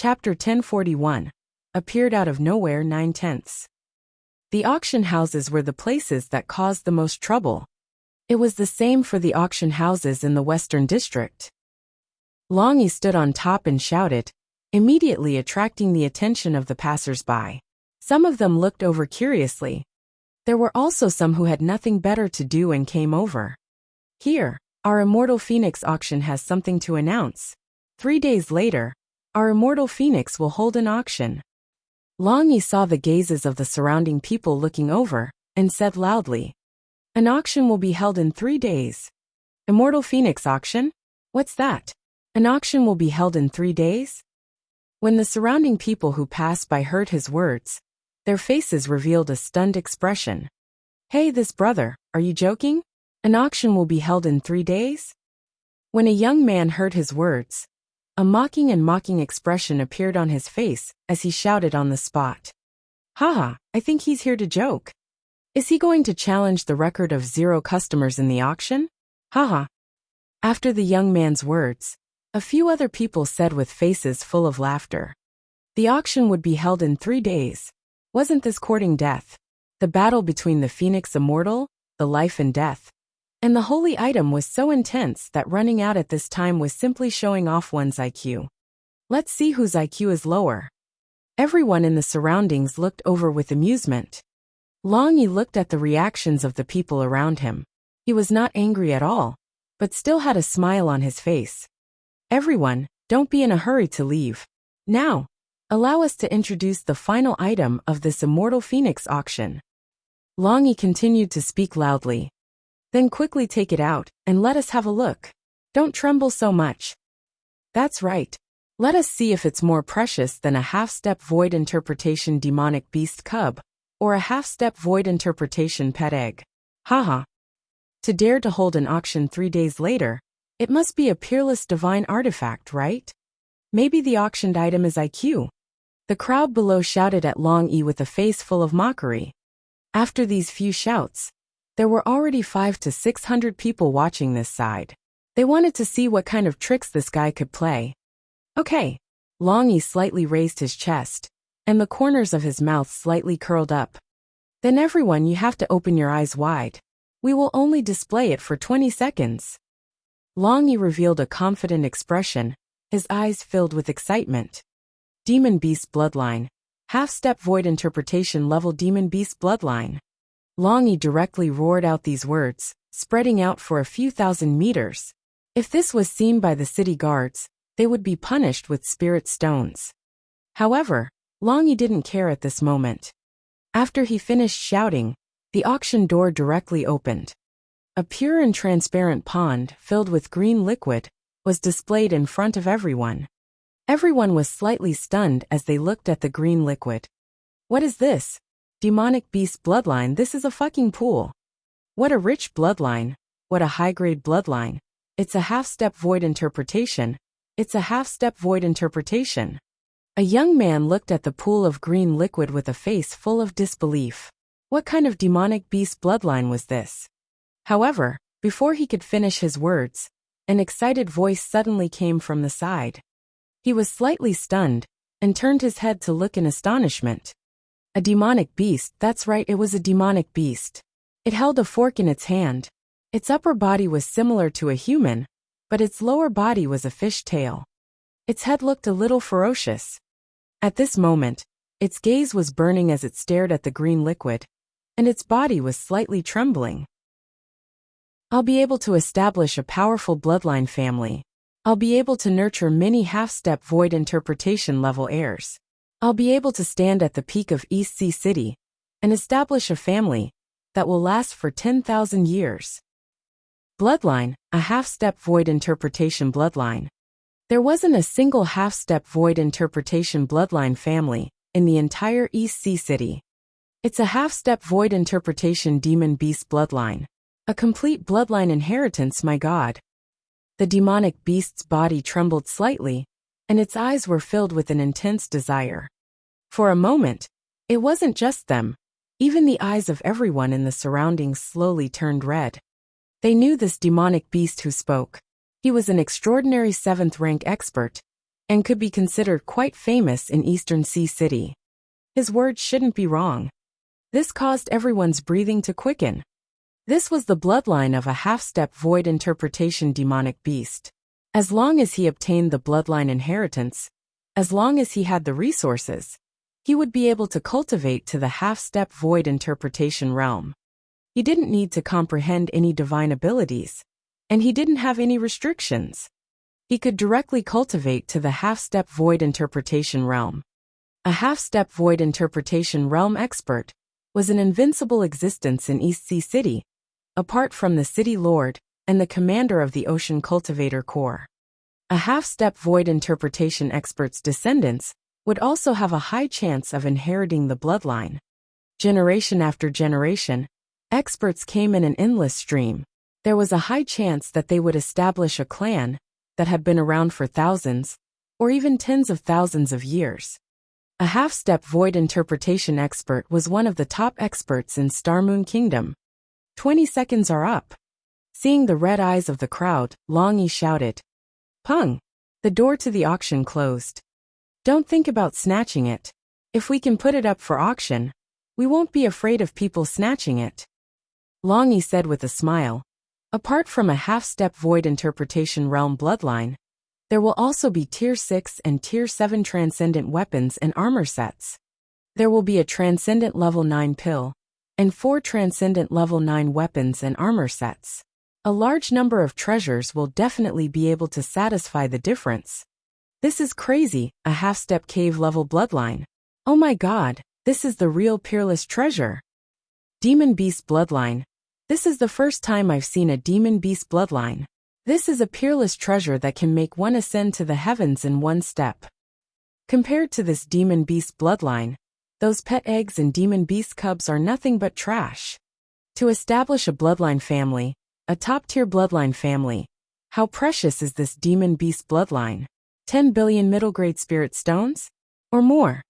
Chapter 1041. Appeared out of nowhere 9/10. The auction houses were the places that caused the most trouble. It was the same for the auction houses in the Western District. Longy stood on top and shouted, immediately attracting the attention of the passers-by. Some of them looked over curiously. There were also some who had nothing better to do and came over. Here, our immortal Phoenix auction has something to announce. 3 days later, our immortal Phoenix will hold an auction. Longy saw the gazes of the surrounding people looking over, and said loudly, an auction will be held in 3 days. Immortal Phoenix auction? What's that? An auction will be held in 3 days? When the surrounding people who passed by heard his words, their faces revealed a stunned expression. Hey, this brother, are you joking? An auction will be held in 3 days? When a young man heard his words, a mocking expression appeared on his face as he shouted on the spot. Haha, I think he's here to joke. Is he going to challenge the record of 0 customers in the auction? Haha. After the young man's words, a few other people said with faces full of laughter. The auction would be held in 3 days. Wasn't this courting death? The battle between the Phoenix Immortal, the life and death, and the holy item was so intense that running out at this time was simply showing off one's IQ. Let's see whose IQ is lower. Everyone in the surroundings looked over with amusement. Longy looked at the reactions of the people around him. He was not angry at all, but still had a smile on his face. Everyone, don't be in a hurry to leave. Now, allow us to introduce the final item of this immortal Phoenix auction. Longy continued to speak loudly. Then quickly take it out, and let us have a look. Don't tremble so much. That's right. Let us see if it's more precious than a half-step void interpretation demonic beast cub, or a half-step void interpretation pet egg. Haha. To dare to hold an auction 3 days later, it must be a peerless divine artifact, right? Maybe the auctioned item is IQ. The crowd below shouted at Longy with a face full of mockery. After these few shouts, there were already 500 to 600 people watching this side. They wanted to see what kind of tricks this guy could play. Okay. Longy slightly raised his chest, and the corners of his mouth slightly curled up. Then everyone, you have to open your eyes wide. We will only display it for 20 seconds. Longy revealed a confident expression, his eyes filled with excitement. Demon Beast Bloodline. Half-step void interpretation level Demon Beast Bloodline. Longy directly roared out these words, spreading out for a few thousand meters. If this was seen by the city guards, they would be punished with spirit stones. However, Longy didn't care at this moment. After he finished shouting, the auction door directly opened. A pure and transparent pond filled with green liquid was displayed in front of everyone. Everyone was slightly stunned as they looked at the green liquid. What is this? Demonic Beast Bloodline, this is a fucking pool. What a rich bloodline. What a high-grade bloodline. It's a half-step void interpretation. It's a half-step void interpretation. A young man looked at the pool of green liquid with a face full of disbelief. What kind of demonic beast bloodline was this? However, before he could finish his words, an excited voice suddenly came from the side. He was slightly stunned, and turned his head to look in astonishment. A demonic beast, that's right, it was a demonic beast. It held a fork in its hand. Its upper body was similar to a human, but its lower body was a fish tail. Its head looked a little ferocious. At this moment, its gaze was burning as it stared at the green liquid, and its body was slightly trembling. I'll be able to establish a powerful bloodline family. I'll be able to nurture many half-step void interpretation level heirs. I'll be able to stand at the peak of East Sea City and establish a family that will last for 10,000 years. Bloodline, a half-step void interpretation bloodline. There wasn't a single half-step void interpretation bloodline family in the entire East Sea City. It's a half-step void interpretation demon beast bloodline. A complete bloodline inheritance, my god. The demonic beast's body trembled slightly, and its eyes were filled with an intense desire. For a moment, it wasn't just them. Even the eyes of everyone in the surroundings slowly turned red. They knew this demonic beast who spoke. He was an extraordinary 7th-rank expert, and could be considered quite famous in Eastern Sea City. His words shouldn't be wrong. This caused everyone's breathing to quicken. This was the bloodline of a half-step void interpretation demonic beast. As long as he obtained the bloodline inheritance, as long as he had the resources, he would be able to cultivate to the half-step void interpretation realm. He didn't need to comprehend any divine abilities, and he didn't have any restrictions. He could directly cultivate to the half-step void interpretation realm. A half-step void interpretation realm expert was an invincible existence in East Sea City, apart from the city lord and the commander of the Ocean Cultivator Corps. A half-step void interpretation expert's descendants would also have a high chance of inheriting the bloodline. Generation after generation, experts came in an endless stream. There was a high chance that they would establish a clan that had been around for thousands, or even tens of thousands of years. A half-step void interpretation expert was one of the top experts in Starmoon Kingdom. 20 seconds are up. Seeing the red eyes of the crowd, Longy shouted, "Pung!" The door to the auction closed. "Don't think about snatching it. If we can put it up for auction, we won't be afraid of people snatching it," Longy said with a smile. Apart from a half-step void interpretation realm bloodline, there will also be Tier 6 and Tier 7 transcendent weapons and armor sets. There will be a transcendent level 9 pill, and 4 transcendent level 9 weapons and armor sets. A large number of treasures will definitely be able to satisfy the difference. This is crazy, a half-step cave level bloodline. Oh my god, this is the real peerless treasure. Demon Beast Bloodline. This is the first time I've seen a Demon Beast bloodline. This is a peerless treasure that can make one ascend to the heavens in one step. Compared to this Demon Beast bloodline, those pet eggs and Demon Beast cubs are nothing but trash. To establish a bloodline family, a top-tier bloodline family, how precious is this Demon Beast bloodline? 10 billion middle-grade spirit stones? Or more?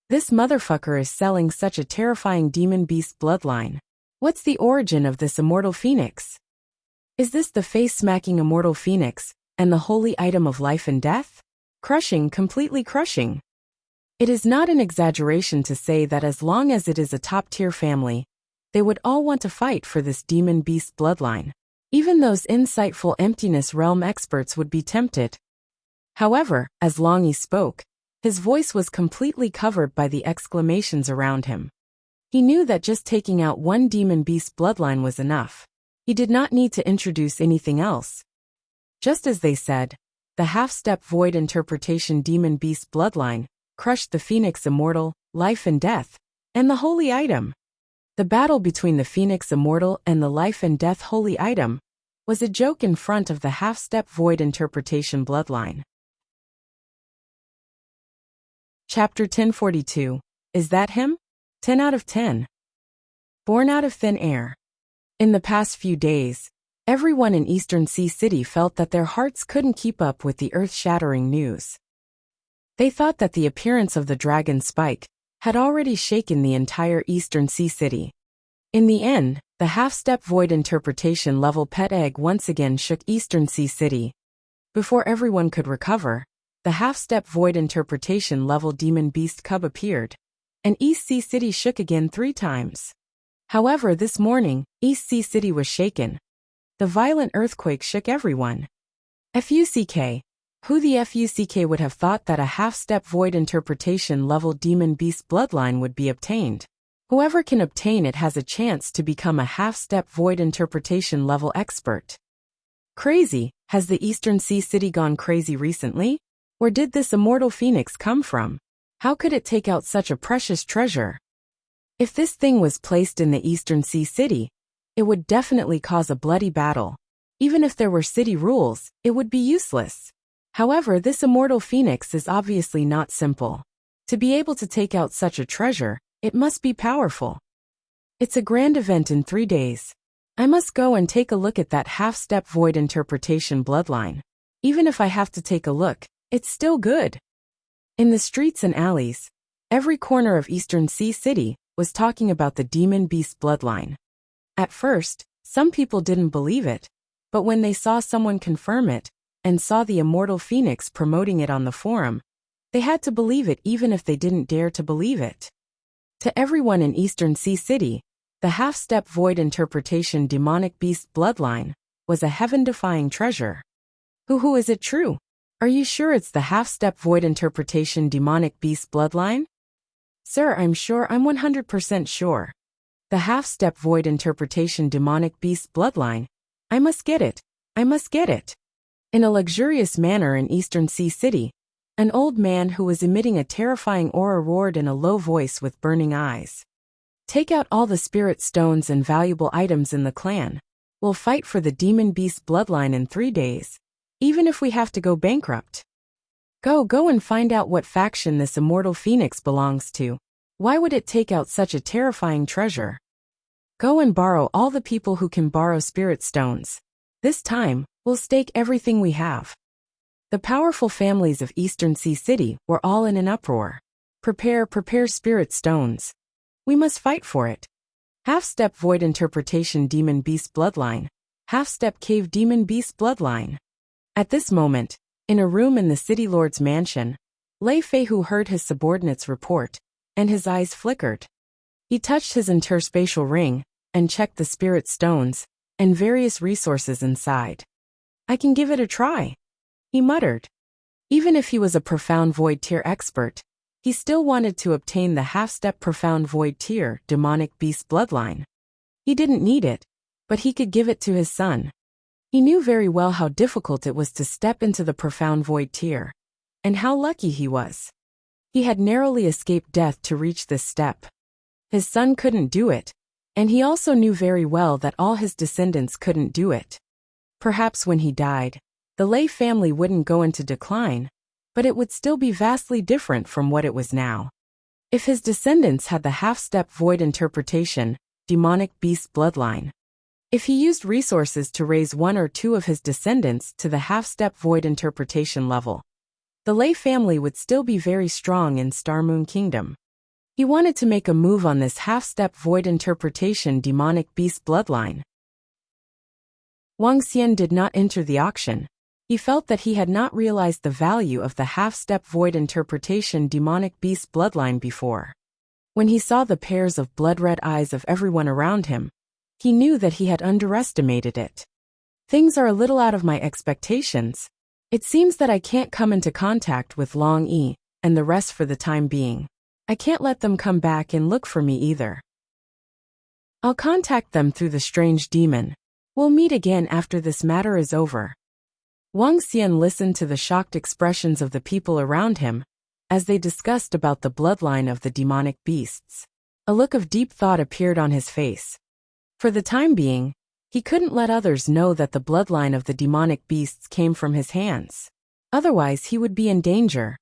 This motherfucker is selling such a terrifying Demon Beast bloodline. What's the origin of this immortal phoenix? Is this the face-smacking immortal phoenix, and the holy item of life and death? Crushing, completely crushing. It is not an exaggeration to say that as long as it is a top-tier family, they would all want to fight for this Demon Beast bloodline. Even those insightful Emptiness Realm experts would be tempted. However, as Longy spoke, his voice was completely covered by the exclamations around him. He knew that just taking out one Demon Beast bloodline was enough. He did not need to introduce anything else. Just as they said, the half-step void interpretation Demon Beast bloodline crushed the Phoenix Immortal, Life and Death, and the Holy Item. The battle between the Phoenix Immortal and the Life and Death Holy Item was a joke in front of the half-step void interpretation bloodline. Chapter 1042. Is that him? 10 out of 10. Born out of thin air. In the past few days, everyone in Eastern Sea City felt that their hearts couldn't keep up with the earth-shattering news. They thought that the appearance of the dragon Spike had already shaken the entire Eastern Sea City. In the end, the half-step void interpretation level pet egg once again shook Eastern Sea City. Before everyone could recover, the half-step void interpretation level demon beast cub appeared, and East Sea City shook again 3 times. However, this morning, East Sea City was shaken. The violent earthquake shook everyone. FUCK. Who the FUCK would have thought that a half-step void interpretation level demon beast bloodline would be obtained? Whoever can obtain it has a chance to become a half-step void interpretation level expert. Crazy, has the Eastern Sea City gone crazy recently? Where did this immortal phoenix come from? How could it take out such a precious treasure? If this thing was placed in the Eastern Sea City, it would definitely cause a bloody battle. Even if there were city rules, it would be useless. However, this immortal phoenix is obviously not simple. To be able to take out such a treasure, it must be powerful. It's a grand event in 3 days. I must go and take a look at that half-step void interpretation bloodline. Even if I have to take a look, it's still good. In the streets and alleys, every corner of Eastern Sea City was talking about the demon beast bloodline. At first, some people didn't believe it, but when they saw someone confirm it, and saw the immortal phoenix promoting it on the forum, they had to believe it even if they didn't dare to believe it. To everyone in Eastern Sea City, the half-step void interpretation demonic beast bloodline was a heaven-defying treasure. Who is it true? Are you sure it's the half-step void interpretation demonic beast bloodline? Sir, I'm sure. I'm 100% sure. The half-step void interpretation demonic beast bloodline. I must get it. I must get it. In a luxurious manner in Eastern Sea City, an old man who was emitting a terrifying aura roared in a low voice with burning eyes. Take out all the spirit stones and valuable items in the clan. We'll fight for the demon beast bloodline in 3 days, even if we have to go bankrupt. Go and find out what faction this immortal phoenix belongs to. Why would it take out such a terrifying treasure? Go and borrow all the people who can borrow spirit stones. This time, we'll stake everything we have. The powerful families of Eastern Sea City were all in an uproar. Prepare spirit stones. We must fight for it. Half-step void interpretation demon beast bloodline. Half-step cave demon beast bloodline. At this moment, in a room in the city lord's mansion, Lei Fei Hu heard his subordinates report, and his eyes flickered. He touched his interspatial ring, and checked the spirit stones, and various resources inside. I can give it a try, he muttered. Even if he was a profound void tier expert, he still wanted to obtain the half-step profound void tier demonic beast bloodline. He didn't need it, but he could give it to his son. He knew very well how difficult it was to step into the profound void tier, and how lucky he was. He had narrowly escaped death to reach this step. His son couldn't do it, and he also knew very well that all his descendants couldn't do it. Perhaps when he died, the Lei family wouldn't go into decline, but it would still be vastly different from what it was now. If his descendants had the half-step void interpretation, demonic beast bloodline. If he used resources to raise 1 or 2 of his descendants to the half-step void interpretation level, the Lei family would still be very strong in Star Moon Kingdom. He wanted to make a move on this half-step void interpretation demonic beast bloodline. Wang Xian did not enter the auction. He felt that he had not realized the value of the half-step void interpretation demonic beast bloodline before. When he saw the pairs of blood-red eyes of everyone around him, he knew that he had underestimated it. Things are a little out of my expectations. It seems that I can't come into contact with Long Yi and the rest for the time being. I can't let them come back and look for me either. I'll contact them through the strange demon. We'll meet again after this matter is over. Wang Xian listened to the shocked expressions of the people around him as they discussed about the bloodline of the demonic beasts. A look of deep thought appeared on his face. For the time being, he couldn't let others know that the bloodline of the demonic beasts came from his hands. Otherwise, he would be in danger.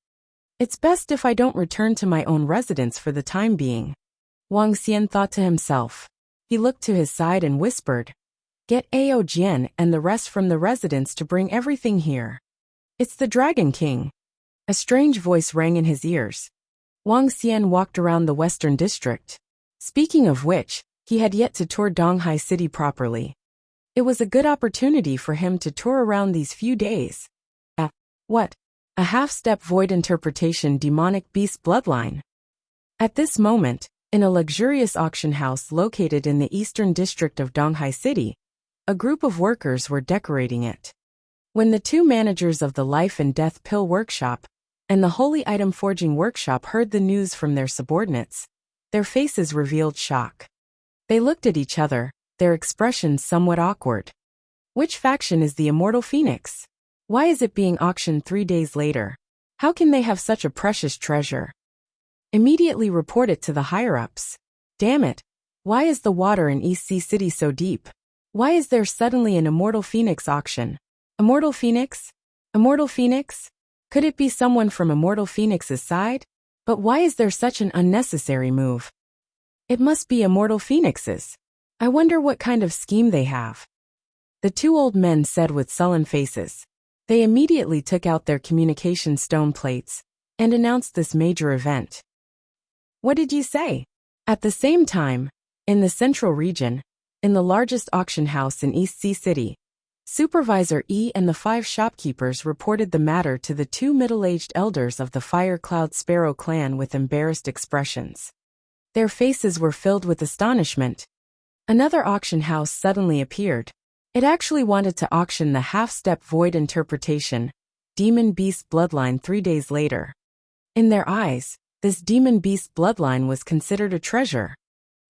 It's best if I don't return to my own residence for the time being, Wang Xian thought to himself. He looked to his side and whispered, "Get Ao Jian and the rest from the residence to bring everything here. It's the Dragon King." A strange voice rang in his ears. Wang Xian walked around the Western District. Speaking of which, he had yet to tour Donghai City properly. It was a good opportunity for him to tour around these few days. What? A half-step void interpretation demonic beast bloodline. At this moment, in a luxurious auction house located in the Eastern District of Donghai City, a group of workers were decorating it. When the 2 managers of the Life and Death Pill Workshop and the Holy Item Forging Workshop heard the news from their subordinates, their faces revealed shock. They looked at each other, their expressions somewhat awkward. Which faction is the Immortal Phoenix? Why is it being auctioned 3 days later? How can they have such a precious treasure? Immediately report it to the higher-ups. Damn it! Why is the water in East Sea City so deep? Why is there suddenly an Immortal Phoenix auction? Immortal Phoenix? Immortal Phoenix? Could it be someone from Immortal Phoenix's side? But why is there such an unnecessary move? It must be Immortal Phoenix's. I wonder what kind of scheme they have. The 2 old men said with sullen faces. They immediately took out their communication stone plates and announced this major event. What did you say? At the same time, in the central region, in the largest auction house in East Sea City, Supervisor E and the 5 shopkeepers reported the matter to the 2 middle-aged elders of the Fire Cloud Sparrow clan with embarrassed expressions. Their faces were filled with astonishment. Another auction house suddenly appeared. It actually wanted to auction the half-step void interpretation, Demon Beast bloodline 3 days later. In their eyes, this Demon Beast bloodline was considered a treasure.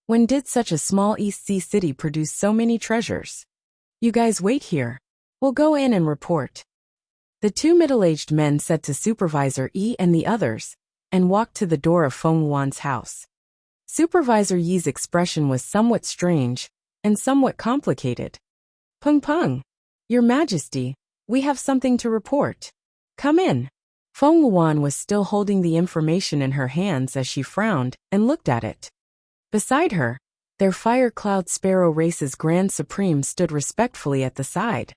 When did such a small East Sea city produce so many treasures? You guys wait here. We'll go in and report. The 2 middle-aged men said to Supervisor E and the others, and walked to the door of Feng Wuan's house. Supervisor Yi's expression was somewhat strange, and somewhat complicated. Peng Peng, Your Majesty, we have something to report. Come in. Feng Wuan was still holding the information in her hands as she frowned and looked at it. Beside her, their Fire Cloud Sparrow race's Grand Supreme stood respectfully at the side.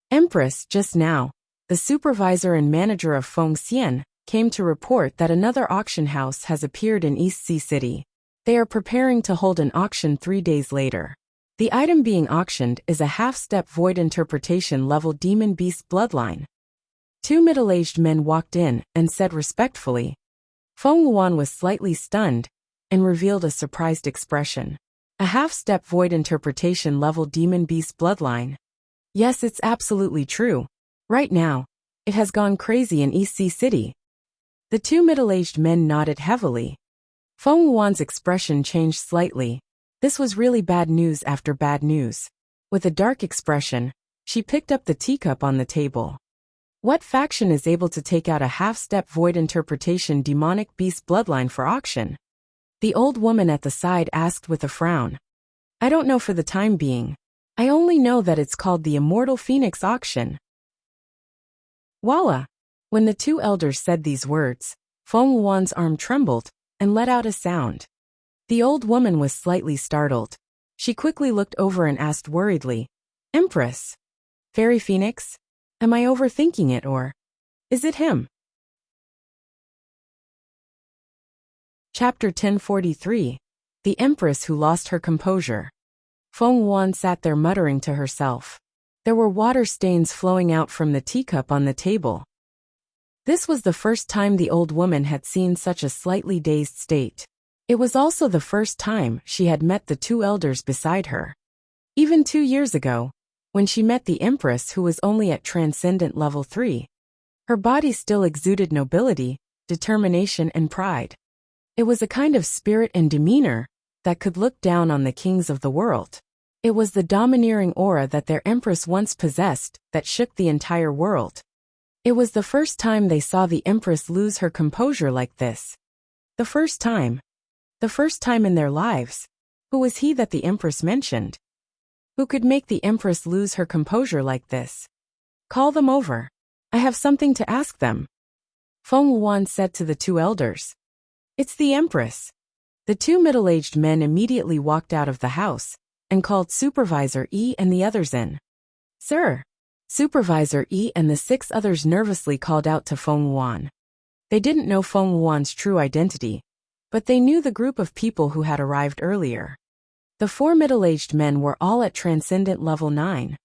Empress, just now, the supervisor and manager of Feng Xian, came to report that another auction house has appeared in East Sea City. They are preparing to hold an auction 3 days later. The item being auctioned is a half-step void interpretation level Demon Beast bloodline. 2 middle-aged men walked in and said respectfully. Feng Wuan was slightly stunned and revealed a surprised expression. A half-step void interpretation level Demon Beast bloodline. Yes, it's absolutely true. Right now, it has gone crazy in East Sea City. The 2 middle-aged men nodded heavily. Feng Wuan's expression changed slightly. This was really bad news after bad news. With a dark expression, she picked up the teacup on the table. What faction is able to take out a half-step void interpretation demonic beast bloodline for auction? The old woman at the side asked with a frown. I don't know for the time being. I only know that it's called the Immortal Phoenix Auction. Voila! When the 2 elders said these words, Feng Wuan's arm trembled and let out a sound. The old woman was slightly startled. She quickly looked over and asked worriedly, Empress? Fairy Phoenix? Am I overthinking it or is it him? Chapter 1043. The Empress Who Lost Her Composure. Feng Wuan sat there muttering to herself. There were water stains flowing out from the teacup on the table. This was the first time the old woman had seen such a slightly dazed state. It was also the first time she had met the 2 elders beside her. Even 2 years ago, when she met the Empress who was only at Transcendent Level 3. Her body still exuded nobility, determination and pride. It was a kind of spirit and demeanor that could look down on the kings of the world. It was the domineering aura that their Empress once possessed that shook the entire world. It was the first time they saw the Empress lose her composure like this. The first time in their lives. Who was he that the Empress mentioned? Who could make the Empress lose her composure like this? Call them over. I have something to ask them. Feng Wuan said to the 2 elders. It's the Empress. The 2 middle-aged men immediately walked out of the house and called Supervisor E and the others in. Sir. Supervisor E and the 6 others nervously called out to Feng Wuan. They didn't know Feng Wuan's true identity, but they knew the group of people who had arrived earlier. The 4 middle-aged men were all at Transcendent Level 9.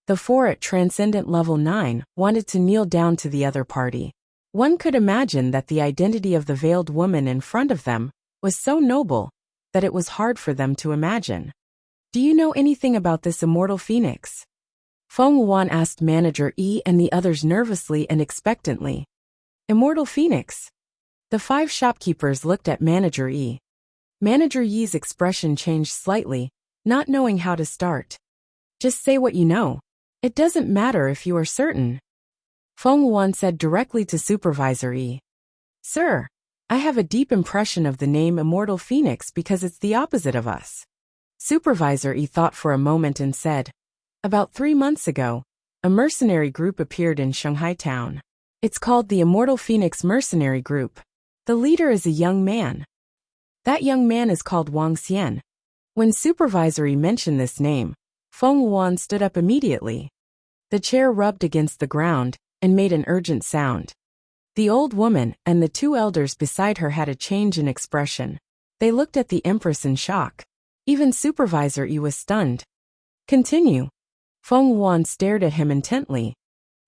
The 4 at Transcendent Level 9 wanted to kneel down to the other party. One could imagine that the identity of the veiled woman in front of them was so noble that it was hard for them to imagine. Do you know anything about this Immortal Phoenix? Feng Wuan asked Manager E and the others nervously and expectantly. Immortal Phoenix? The 5 shopkeepers looked at Manager E. Manager Yi's expression changed slightly, not knowing how to start. Just say what you know. It doesn't matter if you are certain. Feng Wuan said directly to Supervisor E. Sir, I have a deep impression of the name Immortal Phoenix because it's the opposite of us. Supervisor E thought for a moment and said, about 3 months ago, a mercenary group appeared in Shanghai town. It's called the Immortal Phoenix Mercenary Group. The leader is a young man. That young man is called Wang Xian. When Supervisor E mentioned this name, Feng Wuan stood up immediately. The chair rubbed against the ground and made an urgent sound. The old woman and the 2 elders beside her had a change in expression. They looked at the Empress in shock. Even Supervisor E was stunned. Continue. Feng Wuan stared at him intently.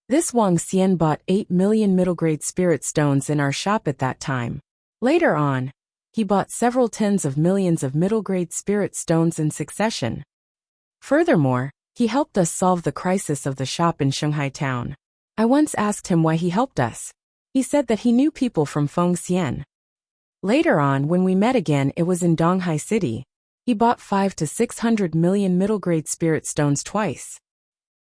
This Wang Xian bought 8 million middle-grade spirit stones in our shop at that time. Later on, he bought several tens of millions of middle-grade spirit stones in succession. Furthermore, he helped us solve the crisis of the shop in Shanghai town. I once asked him why he helped us. He said that he knew people from Feng Xian. Later on, when we met again, it was in Donghai City. He bought 5 to 600 million middle-grade spirit stones twice.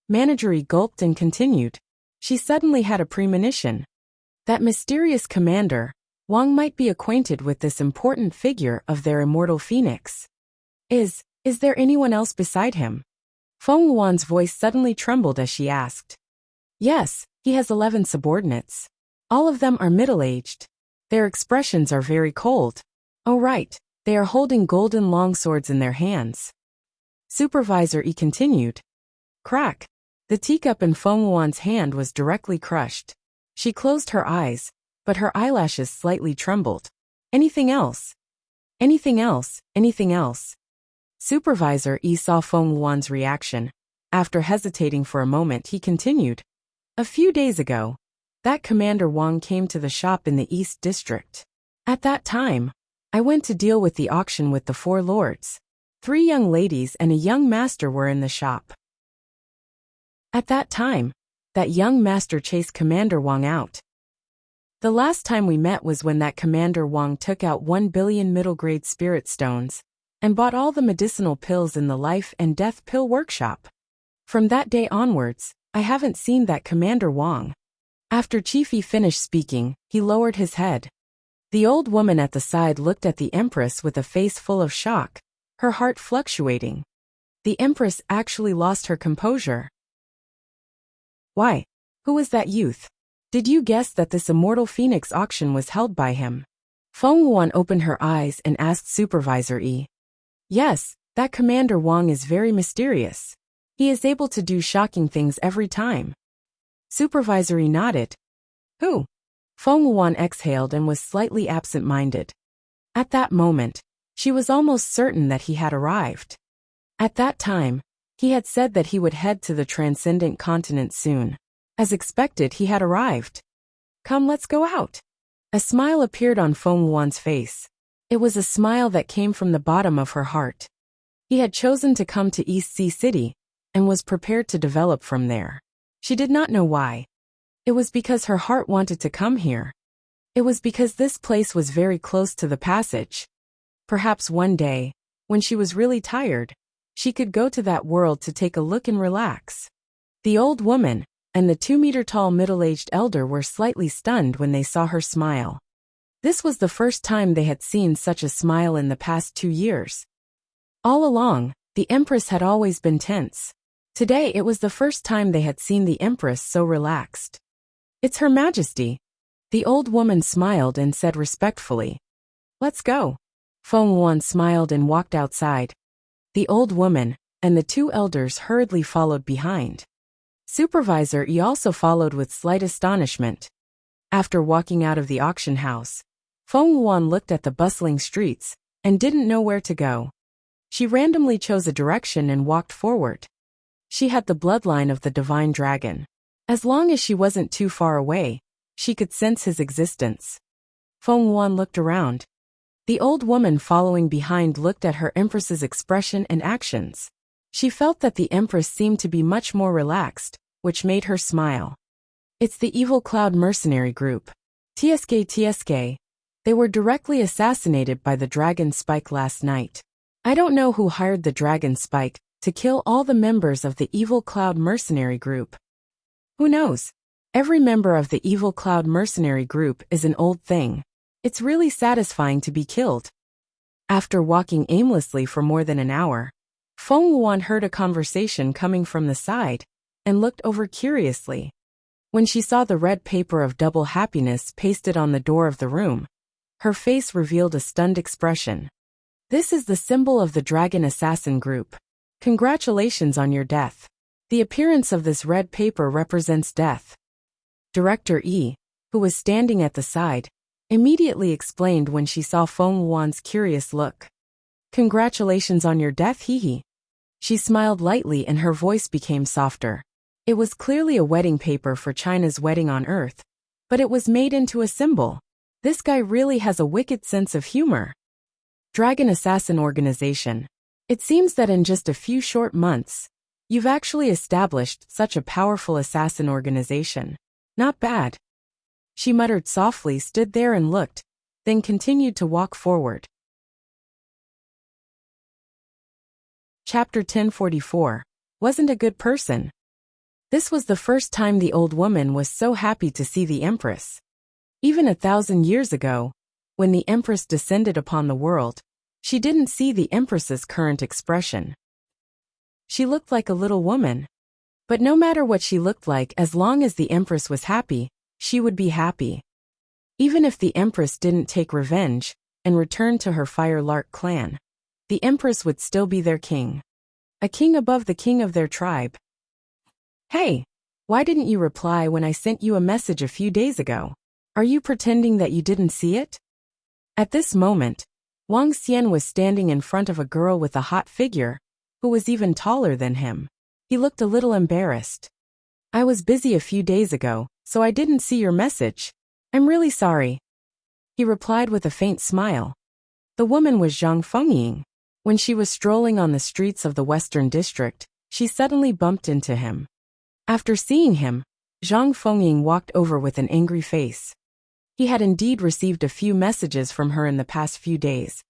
Managerie gulped and continued. She suddenly had a premonition. That mysterious commander, Wang, might be acquainted with this important figure of their immortal phoenix. Is there anyone else beside him? Feng Wuan's voice suddenly trembled as she asked. Yes, he has 11 subordinates. All of them are middle-aged. Their expressions are very cold. Oh right, they are holding golden longswords in their hands. Supervisor Yi continued. Crack. The teacup in Feng Wuan's hand was directly crushed. She closed her eyes, but her eyelashes slightly trembled. Anything else? Anything else? Anything else? Supervisor Yi saw Feng Wuan's reaction. After hesitating for a moment, he continued. A few days ago, that Commander Wang came to the shop in the East District. At that time, I went to deal with the auction with the 4 lords. 3 young ladies and a young master were in the shop. At that time, that young master chased Commander Wang out. The last time we met was when that Commander Wang took out 1 billion middle-grade spirit stones and bought all the medicinal pills in the life and death pill workshop. From that day onwards, I haven't seen that Commander Wang. After Chief Yi finished speaking, he lowered his head. The old woman at the side looked at the Empress with a face full of shock, her heart fluctuating. The Empress actually lost her composure. Why? Who was that youth? Did you guess that this immortal phoenix auction was held by him? Feng Wuan opened her eyes and asked Supervisor Yi. Yes, that Commander Wang is very mysterious. He is able to do shocking things every time. Supervisor Yi nodded. Who? Feng Wuan exhaled and was slightly absent-minded. At that moment, she was almost certain that he had arrived. At that time, he had said that he would head to the transcendent continent soon. As expected, he had arrived. Come, let's go out. A smile appeared on Feng Wuan's face. It was a smile that came from the bottom of her heart. He had chosen to come to East Sea City and was prepared to develop from there. She did not know why. It was because her heart wanted to come here. It was because this place was very close to the passage. Perhaps one day, when she was really tired, she could go to that world to take a look and relax. The old woman and the 2-meter-tall middle-aged elder were slightly stunned when they saw her smile. This was the first time they had seen such a smile in the past 2 years. All along, the Empress had always been tense. Today it was the first time they had seen the Empress so relaxed. It's Her Majesty. The old woman smiled and said respectfully. Let's go. Feng Wuan smiled and walked outside. The old woman and the 2 elders hurriedly followed behind. Supervisor Yi also followed with slight astonishment. After walking out of the auction house, Feng Wuan looked at the bustling streets and didn't know where to go. She randomly chose a direction and walked forward. She had the bloodline of the divine dragon. As long as she wasn't too far away, she could sense his existence. Feng Wuan looked around. The old woman following behind looked at her Empress's expression and actions. She felt that the Empress seemed to be much more relaxed, which made her smile. It's the Evil Cloud mercenary group. TSK. They were directly assassinated by the Dragon Spike last night. I don't know who hired the Dragon Spike to kill all the members of the Evil Cloud mercenary group. Who knows? Every member of the Evil Cloud mercenary group is an old thing. It's really satisfying to be killed. After walking aimlessly for more than an hour, Feng Wuan heard a conversation coming from the side and looked over curiously. When she saw the red paper of double happiness pasted on the door of the room, her face revealed a stunned expression. This is the symbol of the Dragon Assassin Group. Congratulations on your death. The appearance of this red paper represents death. Director Yi, who was standing at the side, immediately explained when she saw Feng Wuan's curious look. Congratulations on your death, hee. She smiled lightly and her voice became softer. It was clearly a wedding paper for China's wedding on Earth, but it was made into a symbol. This guy really has a wicked sense of humor. Dragon Assassin Organization. It seems that in just a few short months, you've actually established such a powerful assassin organization. Not bad. She muttered softly, stood there and looked, then continued to walk forward. Chapter 1044. Wasn't a good person. This was the first time the old woman was so happy to see the Empress. Even 1,000 years ago, when the Empress descended upon the world, she didn't see the Empress's current expression. She looked like a little woman. But no matter what she looked like, as long as the Empress was happy, she would be happy. Even if the Empress didn't take revenge and return to her Firelark clan, the Empress would still be their king. A king above the king of their tribe. Hey, why didn't you reply when I sent you a message a few days ago? Are you pretending that you didn't see it? At this moment, Wang Xian was standing in front of a girl with a hot figure, who was even taller than him. He looked a little embarrassed. I was busy a few days ago, so I didn't see your message. I'm really sorry. He replied with a faint smile. The woman was Zhang Fengying. When she was strolling on the streets of the Western District, she suddenly bumped into him. After seeing him, Zhang Fengying walked over with an angry face. He had indeed received a few messages from her in the past few days,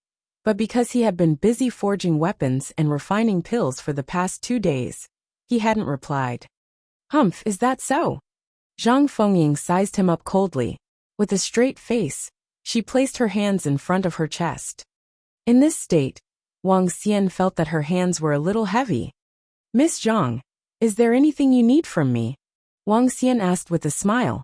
but because he had been busy forging weapons and refining pills for the past 2 days, he hadn't replied. Humph, is that so? Zhang Fengying sized him up coldly. With a straight face, she placed her hands in front of her chest. In this state, Wang Xian felt that her hands were a little heavy. Miss Zhang, is there anything you need from me? Wang Xian asked with a smile.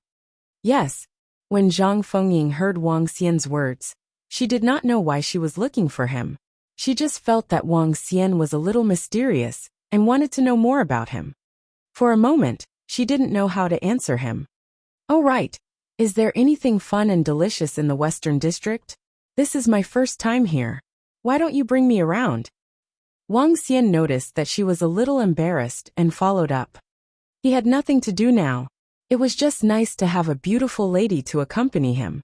Yes. When Zhang Fengying heard Wang Xian's words, she did not know why she was looking for him. She just felt that Wang Xian was a little mysterious and wanted to know more about him. For a moment, she didn't know how to answer him. Oh right. Is there anything fun and delicious in the Western District? This is my first time here. Why don't you bring me around? Wang Xian noticed that she was a little embarrassed and followed up. He had nothing to do now. It was just nice to have a beautiful lady to accompany him.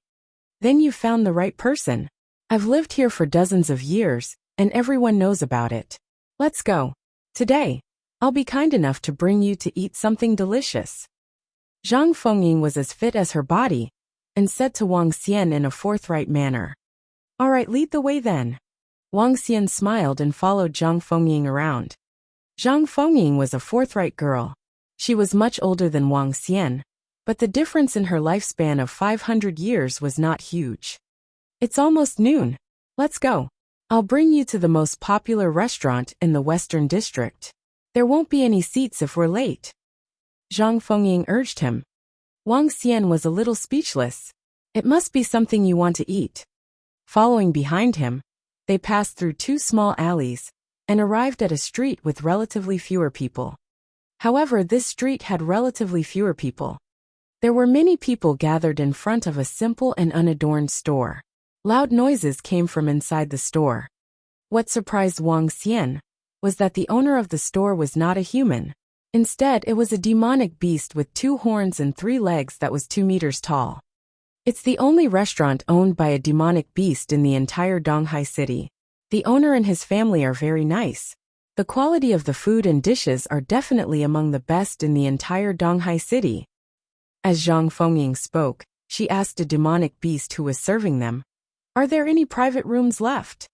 Then you found the right person. I've lived here for dozens of years, and everyone knows about it. Let's go. Today, I'll be kind enough to bring you to eat something delicious. Zhang Fengying was as fit as her body, and said to Wang Xian in a forthright manner. All right, lead the way then. Wang Xian smiled and followed Zhang Fengying around. Zhang Fengying was a forthright girl. She was much older than Wang Xian, but the difference in her lifespan of 500 years was not huge. It's almost noon. Let's go. I'll bring you to the most popular restaurant in the Western District. There won't be any seats if we're late. Zhang Fengying urged him. Wang Xian was a little speechless. It must be something you want to eat. Following behind him, they passed through 2 small alleys and arrived at a street with relatively fewer people. However, this street had relatively fewer people. There were many people gathered in front of a simple and unadorned store. Loud noises came from inside the store. What surprised Wang Xian was that the owner of the store was not a human. Instead, it was a demonic beast with 2 horns and 3 legs that was 2 meters tall. It's the only restaurant owned by a demonic beast in the entire Donghai city. The owner and his family are very nice. The quality of the food and dishes are definitely among the best in the entire Donghai city. As Zhang Fengying spoke, she asked a demonic beast who was serving them, Are there any private rooms left?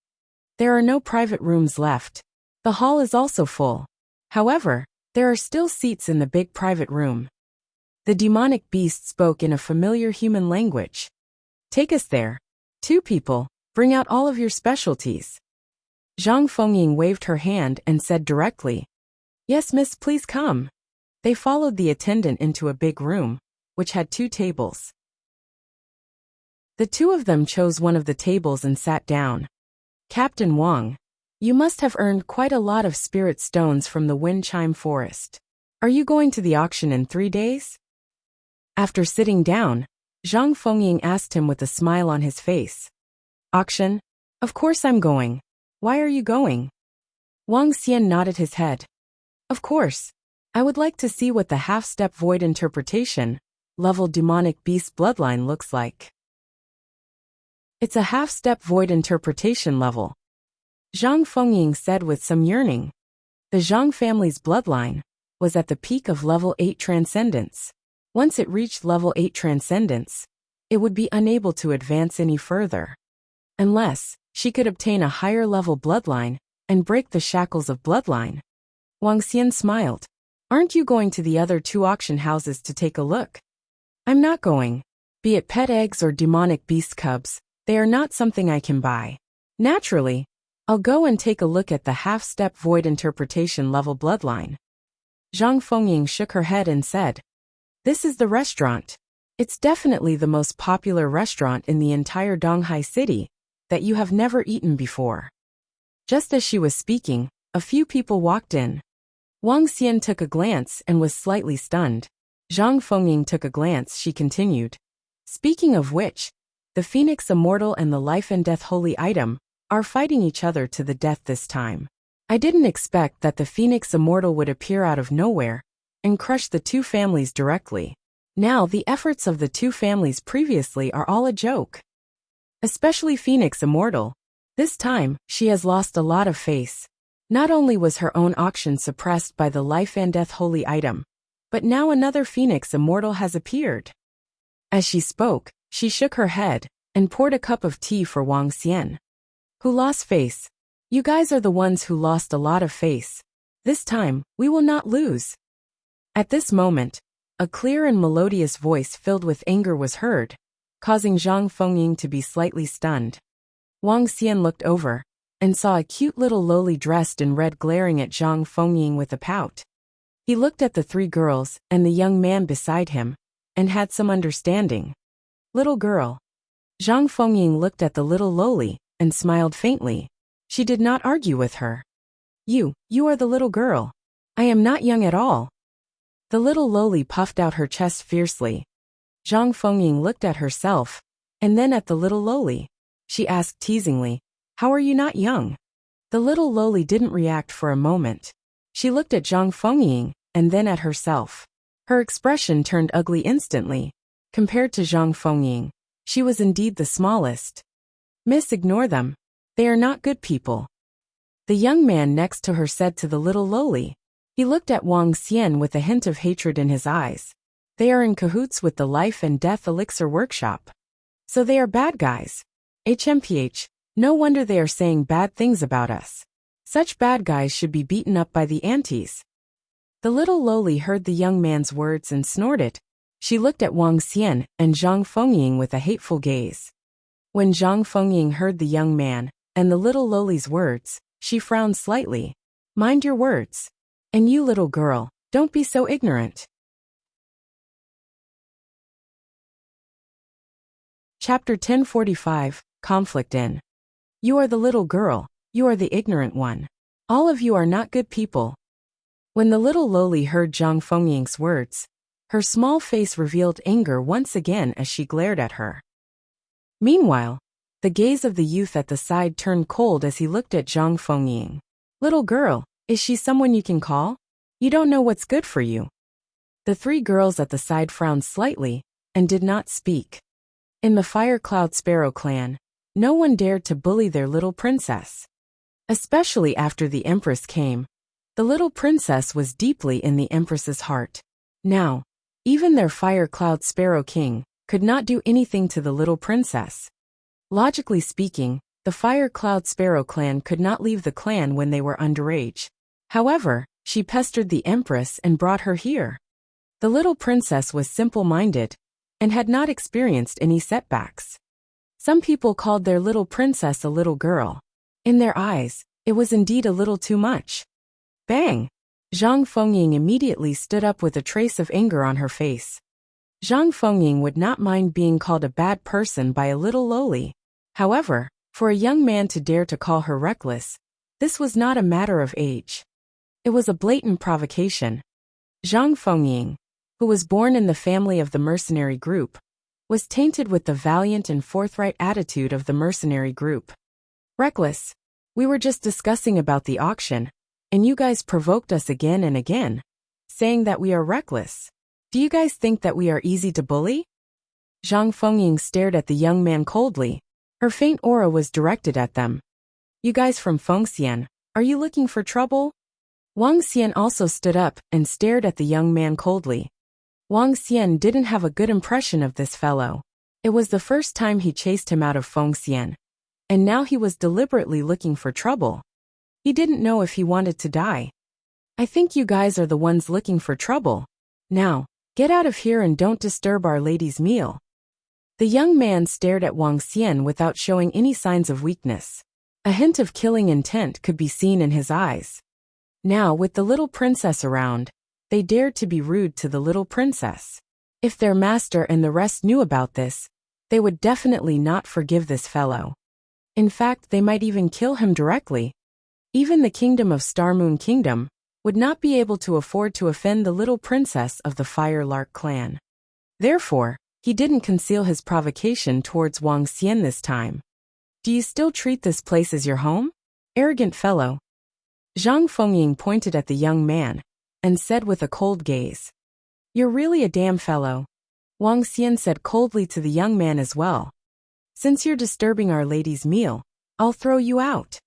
There are no private rooms left. The hall is also full. However, there are still seats in the big private room. The demonic beast spoke in a familiar human language. Take us there. 2 people, bring out all of your specialties. Zhang Fengying waved her hand and said directly, Yes, miss, please come. They followed the attendant into a big room, which had 2 tables. The 2 of them chose one of the tables and sat down. Captain Wang, you must have earned quite a lot of spirit stones from the wind chime forest. Are you going to the auction in 3 days? After sitting down, Zhang Fengying asked him with a smile on his face. Auction? Of course I'm going. Why are you going? Wang Xian nodded his head. Of course. I would like to see what the half-step void interpretation level demonic beast bloodline looks like. It's a half-step void interpretation level, Zhang Fengying said with some yearning. The Zhang family's bloodline was at the peak of level 8 transcendence. Once it reached level 8 transcendence, it would be unable to advance any further. Unless she could obtain a higher level bloodline and break the shackles of bloodline. Wang Xian smiled. Aren't you going to the other 2 auction houses to take a look? I'm not going. Be it pet eggs or demonic beast cubs, they are not something I can buy. Naturally, I'll go and take a look at the half-step void interpretation level bloodline. Zhang Fengying shook her head and said, This is the restaurant. It's definitely the most popular restaurant in the entire Donghai city that you have never eaten before. Just as she was speaking, a few people walked in. Wang Xian took a glance and was slightly stunned. Zhang Fengying took a glance, she continued. Speaking of which, the Phoenix Immortal and the Life and Death Holy Item are fighting each other to the death this time. I didn't expect that the Phoenix Immortal would appear out of nowhere and crush the 2 families directly. Now the efforts of the 2 families previously are all a joke. Especially Phoenix Immortal. This time, she has lost a lot of face. Not only was her own auction suppressed by the Life and Death Holy Item, but now another Phoenix Immortal has appeared. As she spoke, she shook her head and poured a cup of tea for Wang Xian. Who lost face? You guys are the ones who lost a lot of face. This time, we will not lose. At this moment, a clear and melodious voice filled with anger was heard, causing Zhang Fengying to be slightly stunned. Wang Xian looked over and saw a cute little loli dressed in red glaring at Zhang Fengying with a pout. He looked at the 3 girls and the young man beside him and had some understanding. Little girl. Zhang Fengying looked at the little loli and smiled faintly. She did not argue with her. You are the little girl. I am not young at all. The little loli puffed out her chest fiercely. Zhang Fengying looked at herself and then at the little loli. She asked teasingly, How are you not young? The little loli didn't react for a moment. She looked at Zhang Fengying and then at herself. Her expression turned ugly instantly. Compared to Zhang Fengying, she was indeed the smallest. Miss, ignore them. They are not good people. The young man next to her said to the little loli. He looked at Wang Xian with a hint of hatred in his eyes. They are in cahoots with the Life and Death Elixir Workshop. So they are bad guys. HMPH, no wonder they are saying bad things about us. Such bad guys should be beaten up by the aunties. The little loli heard the young man's words and snorted. She looked at Wang Xian and Zhang Fengying with a hateful gaze. When Zhang Fengying heard the young man and the little loli's words, she frowned slightly. Mind your words. And you, little girl, don't be so ignorant. Chapter 1045, Conflict in. You are the little girl, you are the ignorant one. All of you are not good people. When the little loli heard Zhang Fengying's words, her small face revealed anger once again as she glared at her. Meanwhile, the gaze of the youth at the side turned cold as he looked at Zhang Fengying. Little girl, is she someone you can call? You don't know what's good for you. The 3 girls at the side frowned slightly and did not speak. In the Fire Cloud Sparrow clan, no one dared to bully their little princess. Especially after the Empress came. The little princess was deeply in the Empress's heart. Now, even their Fire Cloud Sparrow king could not do anything to the little princess. Logically speaking, the Fire Cloud Sparrow clan could not leave the clan when they were underage. However, she pestered the Empress and brought her here. The little princess was simple-minded and had not experienced any setbacks. Some people called their little princess a little girl. In their eyes, it was indeed a little too much. Bang! Zhang Fengying immediately stood up with a trace of anger on her face. Zhang Fengying would not mind being called a bad person by a little loli. However, for a young man to dare to call her reckless, this was not a matter of age. It was a blatant provocation. Zhang Fengying, who was born in the family of the mercenary group, was tainted with the valiant and forthright attitude of the mercenary group. Reckless. We were just discussing about the auction, and you guys provoked us again and again, saying that we are reckless. Do you guys think that we are easy to bully? Zhang Fengying stared at the young man coldly. Her faint aura was directed at them. You guys from Fengxian, are you looking for trouble? Wang Xian also stood up and stared at the young man coldly. Wang Xian didn't have a good impression of this fellow. It was the first time he chased him out of Fengxian, and now he was deliberately looking for trouble. He didn't know if he wanted to die. I think you guys are the ones looking for trouble. Now, get out of here and don't disturb our lady's meal. The young man stared at Wang Xian without showing any signs of weakness. A hint of killing intent could be seen in his eyes. Now, with the little princess around, they dared to be rude to the little princess. If their master and the rest knew about this, they would definitely not forgive this fellow. In fact, they might even kill him directly. Even the kingdom of Star Moon Kingdom would not be able to afford to offend the little princess of the Fire Lark clan. Therefore, he didn't conceal his provocation towards Wang Xian this time. Do you still treat this place as your home? Arrogant fellow. Zhang Fengying pointed at the young man and said with a cold gaze. You're really a damn fellow. Wang Xian said coldly to the young man as well. Since you're disturbing our lady's meal, I'll throw you out.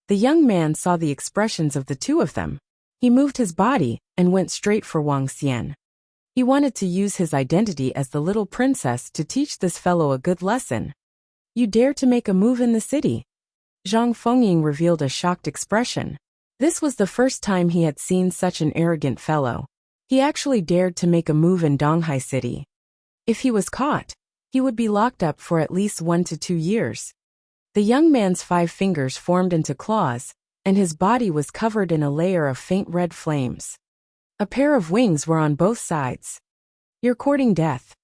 The young man saw the expressions of the two of them. He moved his body and went straight for Wang Xian. He wanted to use his identity as the little princess to teach this fellow a good lesson. You dare to make a move in the city? Zhang Fengying revealed a shocked expression. This was the first time he had seen such an arrogant fellow. He actually dared to make a move in Donghai City. If he was caught, he would be locked up for at least 1 to 2 years. The young man's 5 fingers formed into claws, and his body was covered in a layer of faint red flames. A pair of wings were on both sides. You're courting death.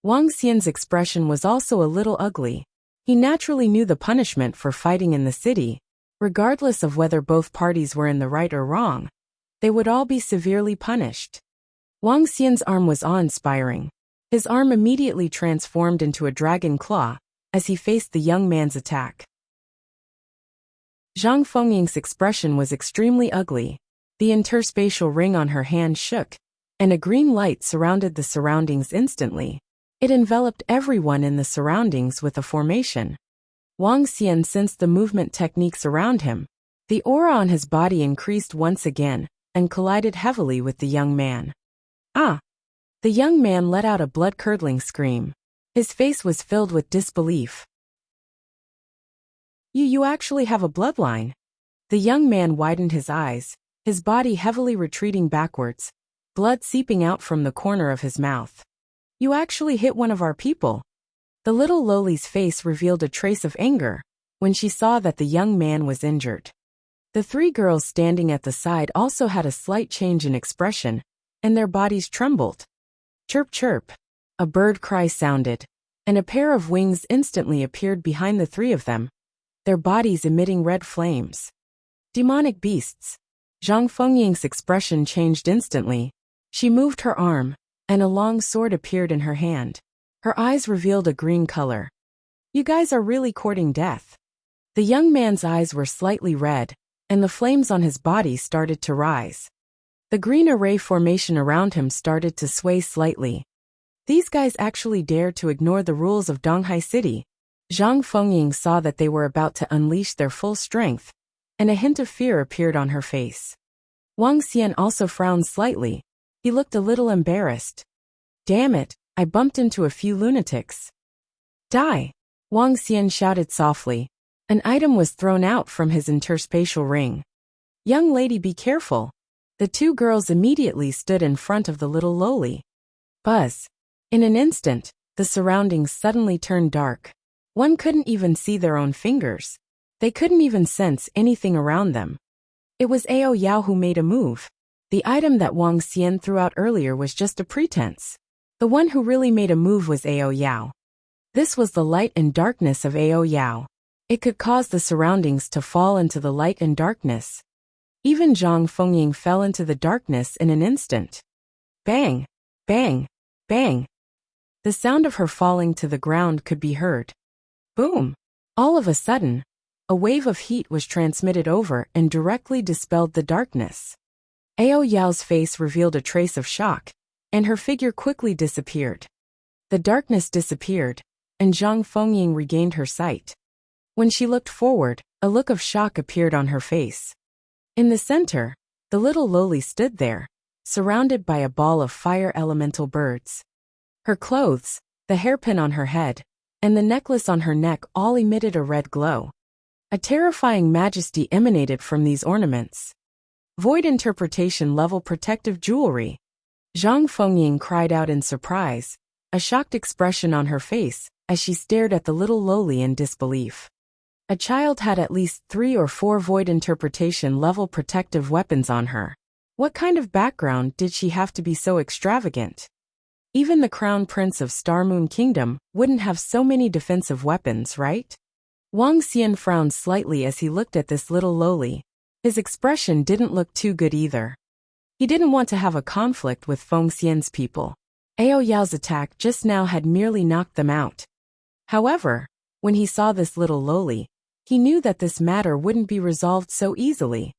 Wang Xian's expression was also a little ugly. He naturally knew the punishment for fighting in the city. Regardless of whether both parties were in the right or wrong, they would all be severely punished. Wang Xian's arm was awe-inspiring. His arm immediately transformed into a dragon claw as he faced the young man's attack. Zhang Fengying's expression was extremely ugly. The interspatial ring on her hand shook, and a green light surrounded the surroundings instantly. It enveloped everyone in the surroundings with a formation. Wang Xian sensed the movement techniques around him. The aura on his body increased once again and collided heavily with the young man. Ah! The young man let out a blood-curdling scream. His face was filled with disbelief. You actually have a bloodline. The young man widened his eyes, his body heavily retreating backwards, blood seeping out from the corner of his mouth. You actually hit one of our people. The little lowly's face revealed a trace of anger when she saw that the young man was injured. The 3 girls standing at the side also had a slight change in expression, and their bodies trembled. Chirp chirp. A bird cry sounded, and a pair of wings instantly appeared behind the 3 of them, their bodies emitting red flames. Demonic beasts. Zhang Fengying's expression changed instantly. She moved her arm, and a long sword appeared in her hand. Her eyes revealed a green color. You guys are really courting death. The young man's eyes were slightly red, and the flames on his body started to rise. The green array formation around him started to sway slightly. These guys actually dared to ignore the rules of Donghai City. Zhang Fengying saw that they were about to unleash their full strength, and a hint of fear appeared on her face. Wang Xian also frowned slightly. He looked a little embarrassed. Damn it, I bumped into a few lunatics. Die! Wang Xian shouted softly. An item was thrown out from his interspatial ring. Young lady, be careful. The 2 girls immediately stood in front of the little lowly. Buzz. In an instant, the surroundings suddenly turned dark. One couldn't even see their own fingers. They couldn't even sense anything around them. It was Ao Yao who made a move. The item that Wang Xian threw out earlier was just a pretense. The one who really made a move was Ao Yao. This was the light and darkness of Ao Yao. It could cause the surroundings to fall into the light and darkness. Even Zhang Fengying fell into the darkness in an instant. Bang! Bang! Bang! The sound of her falling to the ground could be heard. Boom! All of a sudden, a wave of heat was transmitted over and directly dispelled the darkness. Ao Yao's face revealed a trace of shock, and her figure quickly disappeared. The darkness disappeared, and Zhang Fengying regained her sight. When she looked forward, a look of shock appeared on her face. In the center, the little loli stood there, surrounded by a ball of fire elemental birds. Her clothes, the hairpin on her head, and the necklace on her neck all emitted a red glow. A terrifying majesty emanated from these ornaments. Void interpretation level protective jewelry. Zhang Fengying cried out in surprise, a shocked expression on her face, as she stared at the little loli in disbelief. A child had at least 3 or 4 void interpretation level protective weapons on her. What kind of background did she have to be so extravagant? Even the crown prince of Star Moon Kingdom wouldn't have so many defensive weapons, right? Wang Xian frowned slightly as he looked at this little loli. His expression didn't look too good either. He didn't want to have a conflict with Feng Xian's people. Ao Yao's attack just now had merely knocked them out. However, when he saw this little loli, he knew that this matter wouldn't be resolved so easily.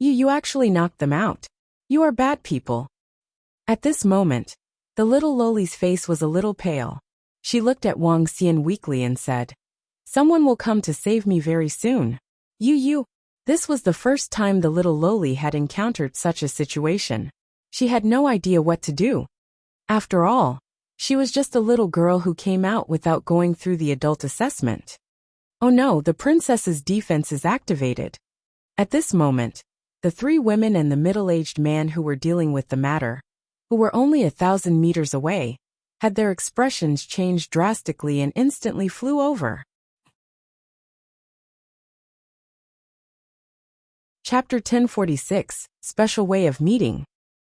You actually knocked them out. You are bad people. At this moment, the little loli's face was a little pale. She looked at Wang Xian weakly and said, "Someone will come to save me very soon." You. This was the first time the little loli had encountered such a situation. She had no idea what to do. After all, she was just a little girl who came out without going through the adult assessment. Oh no, the princess's defense is activated. At this moment, the 3 women and the middle-aged man who were dealing with the matter, who were only 1,000 meters away, had their expressions changed drastically and instantly flew over. Chapter 1046, Special Way of Meeting.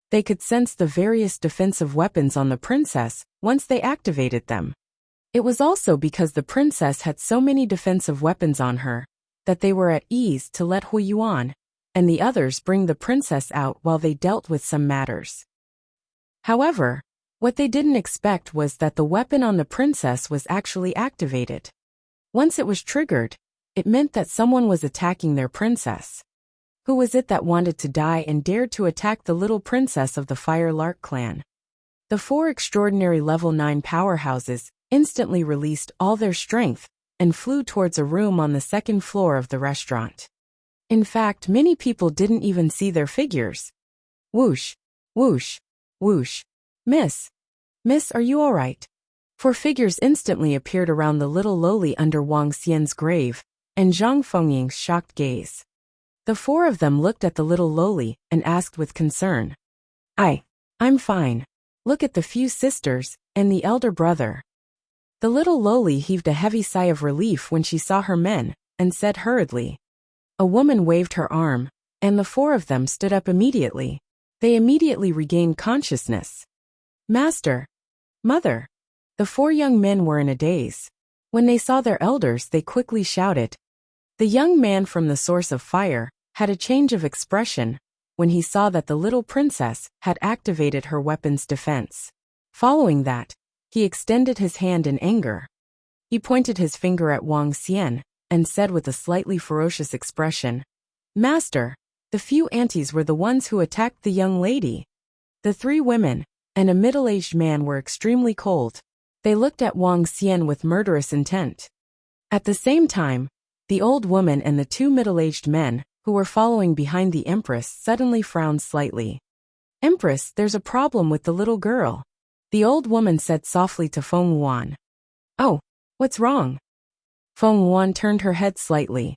They could sense the various defensive weapons on the princess once they activated them. It was also because the princess had so many defensive weapons on her that they were at ease to let Hu Yuan and the others bring the princess out while they dealt with some matters. However, what they didn't expect was that the weapon on the princess was actually activated. Once it was triggered, it meant that someone was attacking their princess. Who was it that wanted to die and dared to attack the little princess of the Fire Lark clan? The 4 extraordinary level 9 powerhouses instantly released all their strength and flew towards a room on the 2nd floor of the restaurant. In fact, many people didn't even see their figures. Whoosh, whoosh, whoosh. Miss, are you all right? 4 figures instantly appeared around the little loli under Wang Xian's grave, and Zhang Fengying's shocked gaze. The 4 of them looked at the little loli and asked with concern. I'm fine. Look at the few sisters and the elder brother. The little loli heaved a heavy sigh of relief when she saw her men, and said hurriedly. A woman waved her arm, and the 4 of them stood up immediately. They immediately regained consciousness. Master, Mother. The 4 young men were in a daze. When they saw their elders, they quickly shouted. The young man from the source of fire had a change of expression when he saw that the little princess had activated her weapon's defense. Following that, he extended his hand in anger. He pointed his finger at Wang Xian and said with a slightly ferocious expression, Master, the few aunties were the ones who attacked the young lady. The 3 women and a middle-aged man were extremely cold. They looked at Wang Xian with murderous intent. At the same time, the old woman and the 2 middle-aged men, who were following behind the Empress, suddenly frowned slightly. Empress, there's a problem with the little girl. The old woman said softly to Feng Yuan. Oh, what's wrong? Feng Yuan turned her head slightly.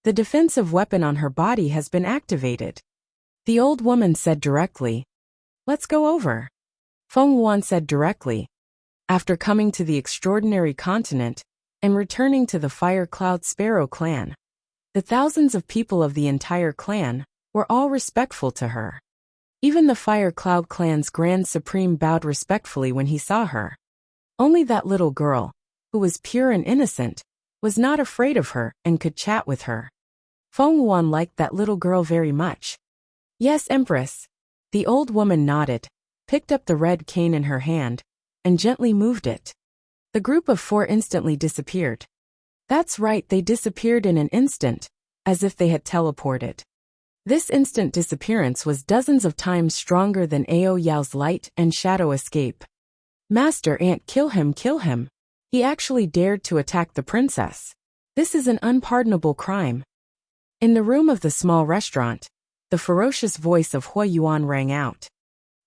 The defensive weapon on her body has been activated. The old woman said directly. Let's go over. Feng Yuan said directly. After coming to the extraordinary continent, and returning to the Fire Cloud Sparrow clan, the thousands of people of the entire clan were all respectful to her. Even the Fire Cloud clan's Grand Supreme bowed respectfully when he saw her. Only that little girl, who was pure and innocent, was not afraid of her and could chat with her. Feng Yuan liked that little girl very much. Yes, Empress. The old woman nodded, picked up the red cane in her hand, and gently moved it. The group of 4 instantly disappeared. That's right, they disappeared in an instant, as if they had teleported. This instant disappearance was dozens of times stronger than Ao Yao's light and shadow escape. Master Ant, kill him, kill him. He actually dared to attack the princess. This is an unpardonable crime. In the room of the small restaurant, the ferocious voice of Hua Yuan rang out.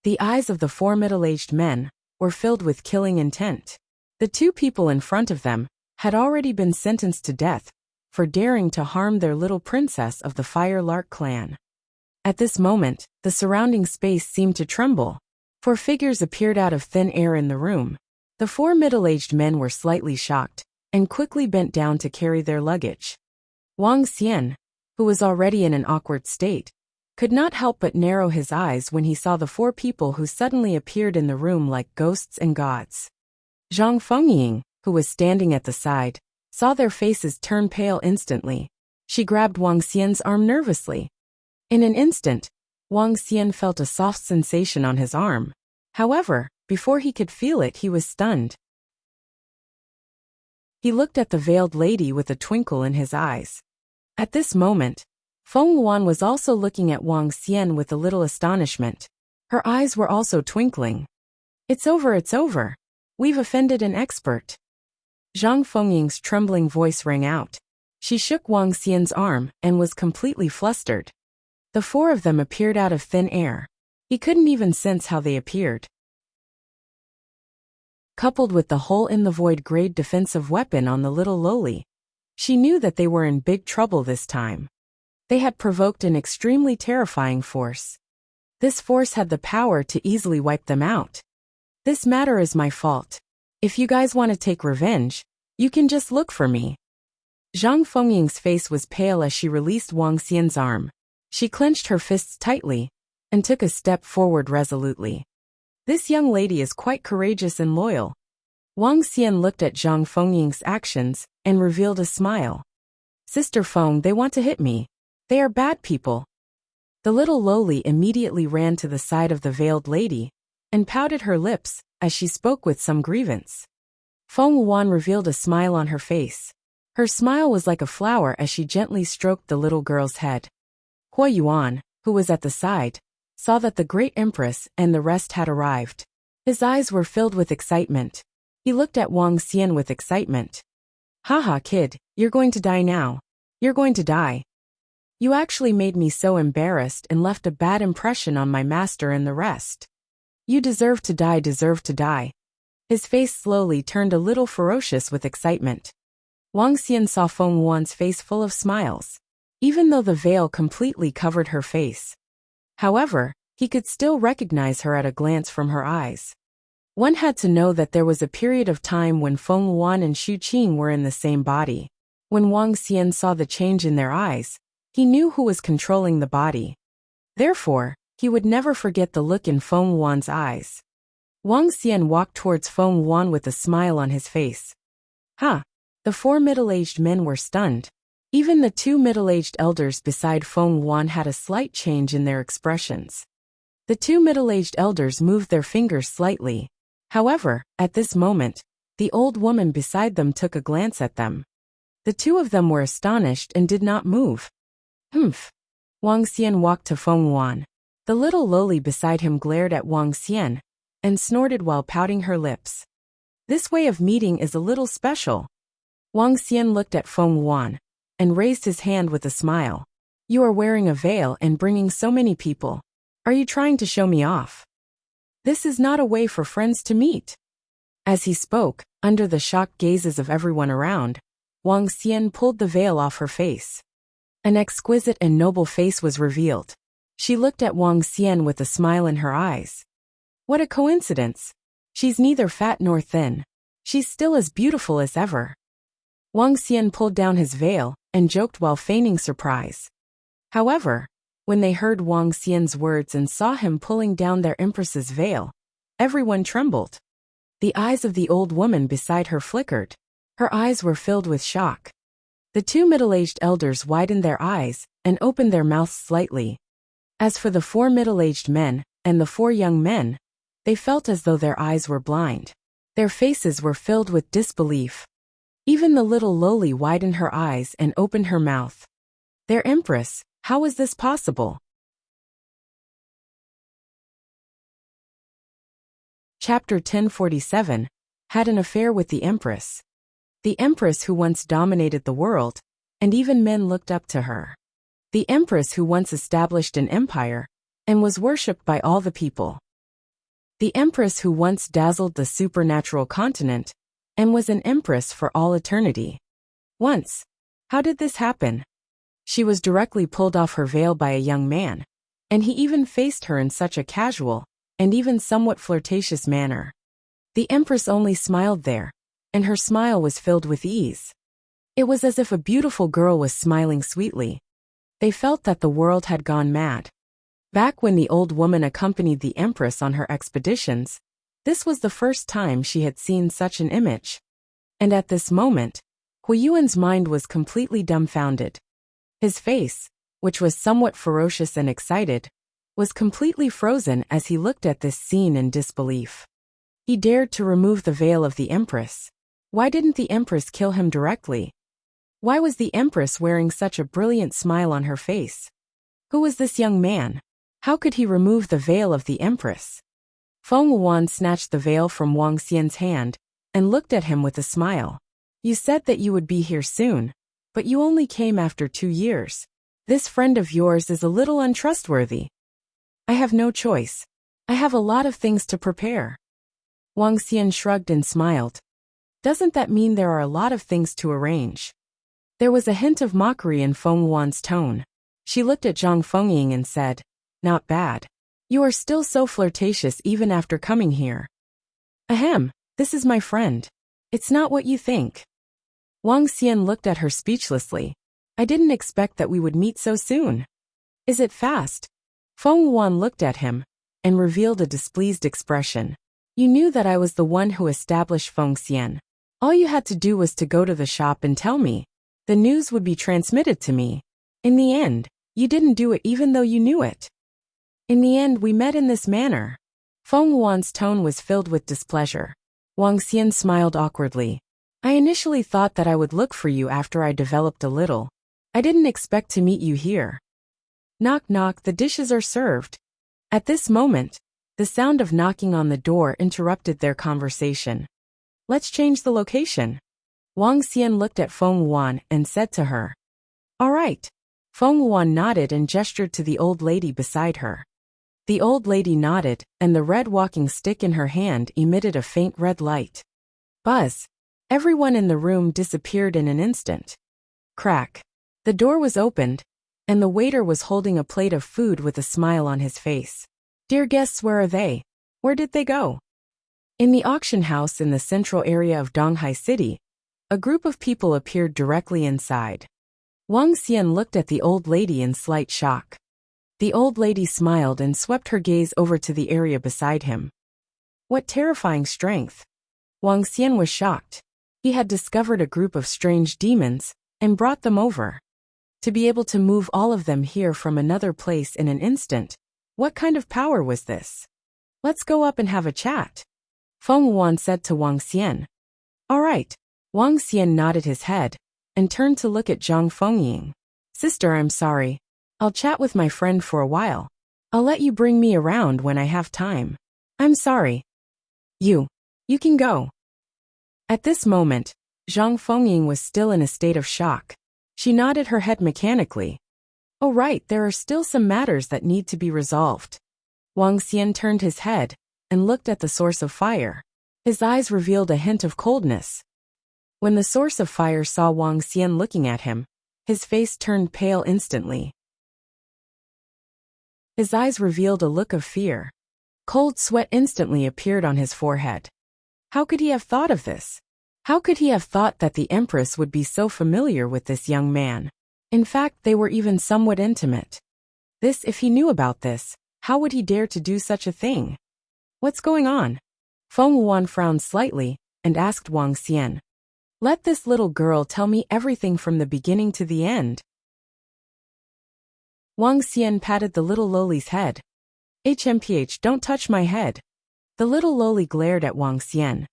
The eyes of the four middle-aged men were filled with killing intent. The two people in front of them had already been sentenced to death for daring to harm their little princess of the Fire Lark clan. At this moment, the surrounding space seemed to tremble, for figures appeared out of thin air in the room. The four middle-aged men were slightly shocked and quickly bent down to carry their luggage. Wang Xian, who was already in an awkward state, could not help but narrow his eyes when he saw the four people who suddenly appeared in the room like ghosts and gods. Zhang Fengying, who was standing at the side, saw their faces turn pale instantly. She grabbed Wang Xian's arm nervously. In an instant, Wang Xian felt a soft sensation on his arm. However, before he could feel it, he was stunned. He looked at the veiled lady with a twinkle in his eyes. At this moment, Feng Yuan was also looking at Wang Xian with a little astonishment. Her eyes were also twinkling. It's over, it's over. We've offended an expert. Zhang Fengying's trembling voice rang out. She shook Wang Xian's arm and was completely flustered. The four of them appeared out of thin air. He couldn't even sense how they appeared. Coupled with the hole-in-the-void grade defensive weapon on the little loli, she knew that they were in big trouble this time. They had provoked an extremely terrifying force. This force had the power to easily wipe them out. This matter is my fault. If you guys want to take revenge, you can just look for me. Zhang Fengying's face was pale as she released Wang Xian's arm. She clenched her fists tightly and took a step forward resolutely. This young lady is quite courageous and loyal. Wang Xian looked at Zhang Fengying's actions and revealed a smile. Sister Feng, they want to hit me. They are bad people. The little loli immediately ran to the side of the veiled lady and pouted her lips as she spoke with some grievance. Feng Yuan revealed a smile on her face. Her smile was like a flower as she gently stroked the little girl's head. Hua Yuan, who was at the side, saw that the great empress and the rest had arrived. His eyes were filled with excitement. He looked at Wang Xian with excitement. Haha, kid, you're going to die now. You're going to die. You actually made me so embarrassed and left a bad impression on my master and the rest. You deserve to die, deserve to die. His face slowly turned a little ferocious with excitement. Wang Xian saw Feng Yuan's face full of smiles, even though the veil completely covered her face. However, he could still recognize her at a glance from her eyes. One had to know that there was a period of time when Feng Yuan and Xu Qing were in the same body. When Wang Xian saw the change in their eyes, he knew who was controlling the body. Therefore, he would never forget the look in Feng Yuan's eyes. Wang Xian walked towards Feng Yuan with a smile on his face. Ha! The four middle-aged men were stunned. Even the two middle-aged elders beside Feng Yuan had a slight change in their expressions. The two middle-aged elders moved their fingers slightly. However, at this moment, the old woman beside them took a glance at them. The two of them were astonished and did not move. Humph! Wang Xian walked to Feng Yuan. The little loli beside him glared at Wang Xian and snorted while pouting her lips. This way of meeting is a little special. Wang Xian looked at Feng Yuan and raised his hand with a smile. You are wearing a veil and bringing so many people. Are you trying to show me off? This is not a way for friends to meet. As he spoke, under the shocked gazes of everyone around, Wang Xian pulled the veil off her face. An exquisite and noble face was revealed. She looked at Wang Xian with a smile in her eyes. What a coincidence. She's neither fat nor thin. She's still as beautiful as ever. Wang Xian pulled down his veil and joked while feigning surprise. However, when they heard Wang Xian's words and saw him pulling down their empress's veil, everyone trembled. The eyes of the old woman beside her flickered. Her eyes were filled with shock. The two middle-aged elders widened their eyes and opened their mouths slightly. As for the four middle-aged men and the four young men, they felt as though their eyes were blind. Their faces were filled with disbelief. Even the little loli widened her eyes and opened her mouth. Their empress, how is this possible? Chapter 1047, had an affair with the empress. The empress who once dominated the world, and even men looked up to her. The empress who once established an empire, and was worshipped by all the people. The empress who once dazzled the supernatural continent, and was an empress for all eternity. Once. How did this happen? She was directly pulled off her veil by a young man, and he even faced her in such a casual, and even somewhat flirtatious manner. The empress only smiled there, and her smile was filled with ease. It was as if a beautiful girl was smiling sweetly. They felt that the world had gone mad. Back when the old woman accompanied the empress on her expeditions, this was the first time she had seen such an image. And at this moment, Huiyuan's mind was completely dumbfounded. His face, which was somewhat ferocious and excited, was completely frozen as he looked at this scene in disbelief. He dared to remove the veil of the empress. Why didn't the empress kill him directly? Why was the empress wearing such a brilliant smile on her face? Who was this young man? How could he remove the veil of the empress? Feng Wuan snatched the veil from Wang Xian's hand and looked at him with a smile. You said that you would be here soon, but you only came after 2 years. This friend of yours is a little untrustworthy. I have no choice. I have a lot of things to prepare. Wang Xian shrugged and smiled. Doesn't that mean there are a lot of things to arrange? There was a hint of mockery in Feng Wuan's tone. She looked at Zhang Fengying and said, Not bad. You are still so flirtatious even after coming here. Ahem, this is my friend. It's not what you think. Wang Xian looked at her speechlessly. I didn't expect that we would meet so soon. Is it fast? Feng Wuan looked at him and revealed a displeased expression. You knew that I was the one who established Feng Xian. All you had to do was to go to the shop and tell me. The news would be transmitted to me. In the end, you didn't do it even though you knew it. In the end, we met in this manner. Feng Wuan's tone was filled with displeasure. Wang Xian smiled awkwardly. I initially thought that I would look for you after I developed a little. I didn't expect to meet you here. Knock knock, the dishes are served. At this moment, the sound of knocking on the door interrupted their conversation. Let's change the location. Wang Xian looked at Feng Wuan and said to her. All right. Feng Wuan nodded and gestured to the old lady beside her. The old lady nodded, and the red walking stick in her hand emitted a faint red light. Buzz. Everyone in the room disappeared in an instant. Crack. The door was opened, and the waiter was holding a plate of food with a smile on his face. Dear guests, where are they? Where did they go? In the auction house in the central area of Donghai City, a group of people appeared directly inside. Wang Xian looked at the old lady in slight shock. The old lady smiled and swept her gaze over to the area beside him. What terrifying strength! Wang Xian was shocked. He had discovered a group of strange demons and brought them over. To be able to move all of them here from another place in an instant, what kind of power was this? Let's go up and have a chat. Feng Wuan said to Wang Xian. All right. Wang Xian nodded his head and turned to look at Zhang Fengying. Sister, I'm sorry. I'll chat with my friend for a while. I'll let you bring me around when I have time. I'm sorry. You can go. At this moment, Zhang Fengying was still in a state of shock. She nodded her head mechanically. Oh right, there are still some matters that need to be resolved. Wang Xian turned his head and looked at the source of fire. His eyes revealed a hint of coldness. When the source of fire saw Wang Xian looking at him, his face turned pale instantly. His eyes revealed a look of fear. Cold sweat instantly appeared on his forehead. How could he have thought of this? How could he have thought that the Empress would be so familiar with this young man? In fact, they were even somewhat intimate. If he knew about this, how would he dare to do such a thing? What's going on? Feng Wuan frowned slightly and asked Wang Xian. Let this little girl tell me everything from the beginning to the end. Wang Xian patted the little loli's head. HMPH, don't touch my head. The little loli glared at Wang Xian.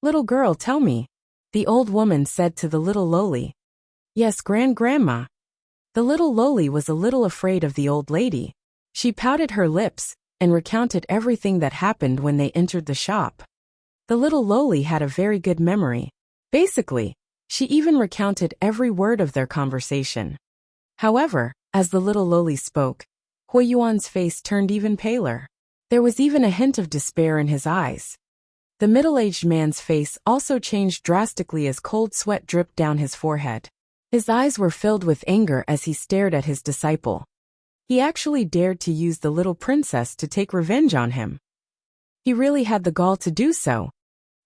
Little girl, tell me. The old woman said to the little lowly. Yes, grandma. The little lowly was a little afraid of the old lady. She pouted her lips and recounted everything that happened when they entered the shop. The little lowly had a very good memory. Basically, she even recounted every word of their conversation. However, as the little lowly spoke, Huiyuan's face turned even paler. There was even a hint of despair in his eyes. The middle-aged man's face also changed drastically as cold sweat dripped down his forehead. His eyes were filled with anger as he stared at his disciple. He actually dared to use the little princess to take revenge on him. He really had the gall to do so.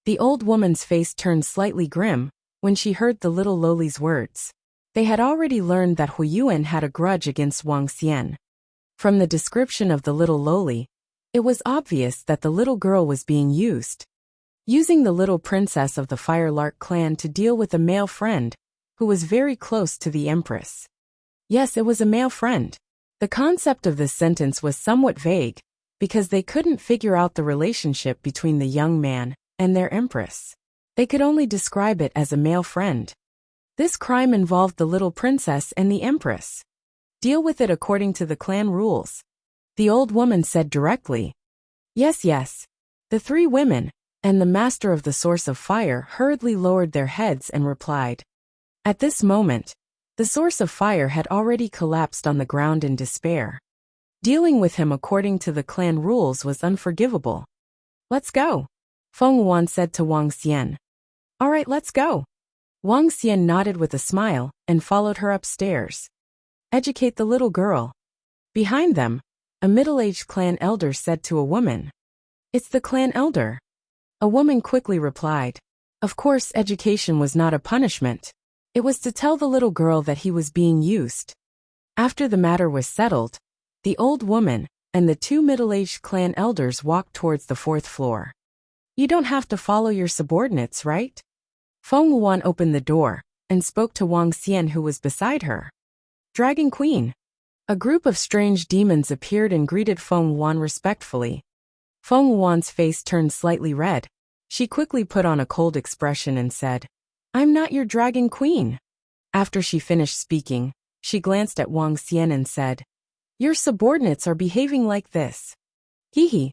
The old woman's face turned slightly grim when she heard the little lowly's words. They had already learned that Huiyuan had a grudge against Wang Xian. From the description of the little lowly, it was obvious that the little girl was being used. Using the little princess of the Firelark clan to deal with a male friend who was very close to the empress. Yes, it was a male friend. The concept of this sentence was somewhat vague because they couldn't figure out the relationship between the young man and their empress. They could only describe it as a male friend. This crime involved the little princess and the empress. Deal with it according to the clan rules. The old woman said directly. Yes. The three women and the master of the source of fire hurriedly lowered their heads and replied. At this moment, the source of fire had already collapsed on the ground in despair. Dealing with him according to the clan rules was unforgivable. Let's go, Feng Wan said to Wang Xian. All right, let's go. Wang Xian nodded with a smile and followed her upstairs. Educate the little girl. Behind them, a middle-aged clan elder said to a woman. It's the clan elder. A woman quickly replied. Of course, education was not a punishment. It was to tell the little girl that he was being used. After the matter was settled, the old woman and the two middle-aged clan elders walked towards the fourth floor. You don't have to follow your subordinates, right? Feng Wan opened the door and spoke to Wang Xian, who was beside her. Dragon Queen. A group of strange demons appeared and greeted Feng Wan respectfully. Feng Wan's face turned slightly red. She quickly put on a cold expression and said, I'm not your Dragon Queen. After she finished speaking, she glanced at Wang Xian and said, Your subordinates are behaving like this. Hee.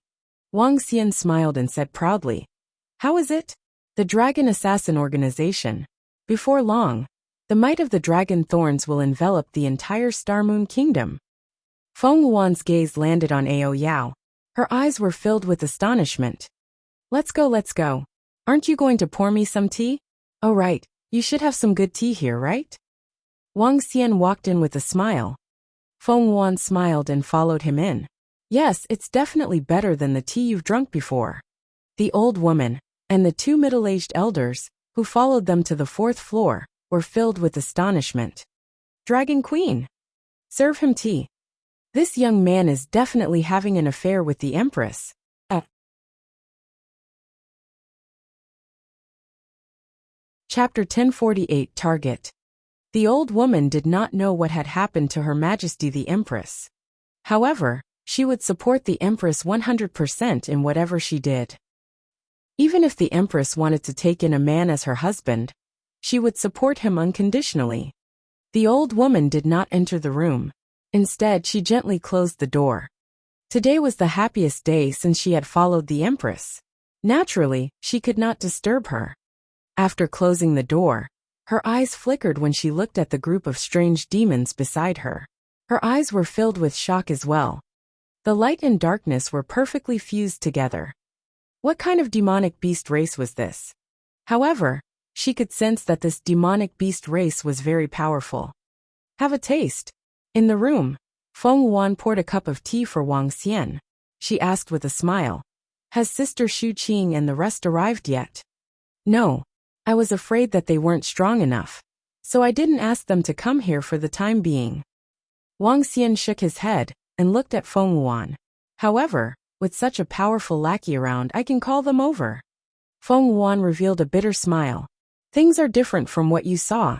Wang Xian smiled and said proudly, How is it? The Dragon Assassin Organization. Before long, the might of the dragon thorns will envelop the entire Star Moon Kingdom. Feng Wan's gaze landed on Ao Yao. Her eyes were filled with astonishment. Let's go. Aren't you going to pour me some tea? Oh right, you should have some good tea here, right? Wang Xian walked in with a smile. Feng Wan smiled and followed him in. Yes, it's definitely better than the tea you've drunk before. The old woman and the two middle-aged elders, who followed them to the fourth floor, were filled with astonishment. Dragon Queen. Serve him tea. This young man is definitely having an affair with the Empress. Chapter 1048 Target. The old woman did not know what had happened to Her Majesty the Empress. However, she would support the Empress 100% in whatever she did. Even if the Empress wanted to take in a man as her husband, she would support him unconditionally. The old woman did not enter the room. Instead, she gently closed the door. Today was the happiest day since she had followed the Empress. Naturally, she could not disturb her. After closing the door, her eyes flickered when she looked at the group of strange demons beside her. Her eyes were filled with shock as well. The light and darkness were perfectly fused together. What kind of demonic beast race was this? However, she could sense that this demonic beast race was very powerful. Have a taste. In the room, Feng Wan poured a cup of tea for Wang Xian. She asked with a smile, Has Sister Shu Qing and the rest arrived yet? No. I was afraid that they weren't strong enough, so I didn't ask them to come here for the time being. Wang Xian shook his head and looked at Feng Wan. However, with such a powerful lackey around, I can call them over. Feng Wan revealed a bitter smile. Things are different from what you saw.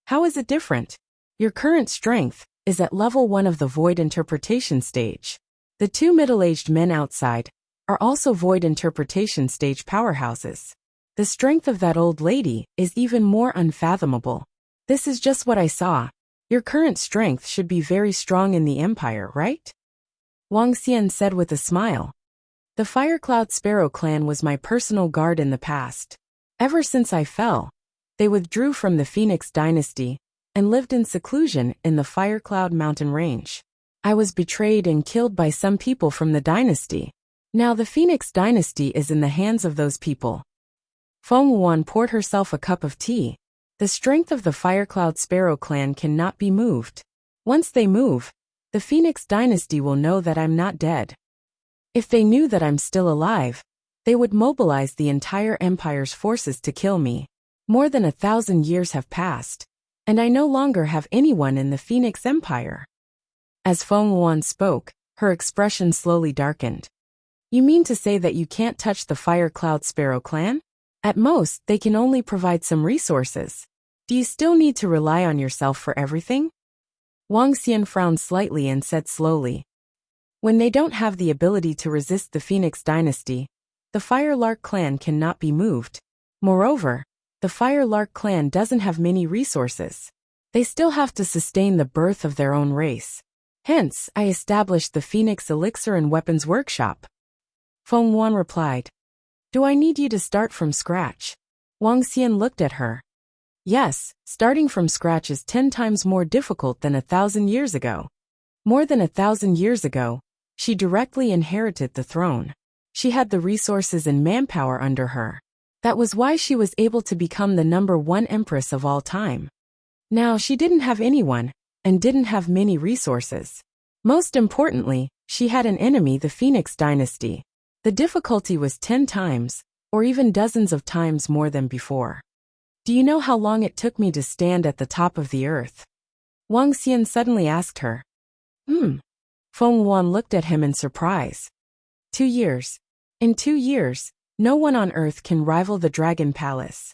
How is it different? Your current strength is at level 1 of the Void Interpretation stage. The two middle-aged men outside are also Void Interpretation stage powerhouses. The strength of that old lady is even more unfathomable. This is just what I saw. Your current strength should be very strong in the Empire, right? Wang Xian said with a smile. The Firecloud Sparrow clan was my personal guard in the past. Ever since I fell, they withdrew from the Phoenix dynasty and lived in seclusion in the Firecloud mountain range. I was betrayed and killed by some people from the dynasty. Now the Phoenix dynasty is in the hands of those people. Feng Wuan poured herself a cup of tea. The strength of the Firecloud Sparrow clan cannot be moved. Once they move, the Phoenix dynasty will know that I'm not dead. If they knew that I'm still alive, they would mobilize the entire Empire's forces to kill me. More than 1,000 years have passed, and I no longer have anyone in the Phoenix Empire. As Feng Wuan spoke, her expression slowly darkened. You mean to say that you can't touch the Firecloud Sparrow clan? At most, they can only provide some resources. Do you still need to rely on yourself for everything? Wang Xian frowned slightly and said slowly. When they don't have the ability to resist the Phoenix dynasty, the Firelark clan cannot be moved. Moreover, the Firelark clan doesn't have many resources. They still have to sustain the birth of their own race. Hence, I established the Phoenix Elixir and Weapons Workshop. Feng Wuan replied. Do I need you to start from scratch? Wang Xian looked at her. Yes, starting from scratch is 10 times more difficult than 1,000 years ago. More than 1,000 years ago, she directly inherited the throne. She had the resources and manpower under her. That was why she was able to become the #1 empress of all time. Now she didn't have anyone, and didn't have many resources. Most importantly, she had an enemy, the Phoenix dynasty. The difficulty was 10 times, or even dozens of times more than before. Do you know how long it took me to stand at the top of the earth? Wang Xian suddenly asked her. Feng Wuan looked at him in surprise. 2 years. In 2 years, no one on earth can rival the Dragon Palace.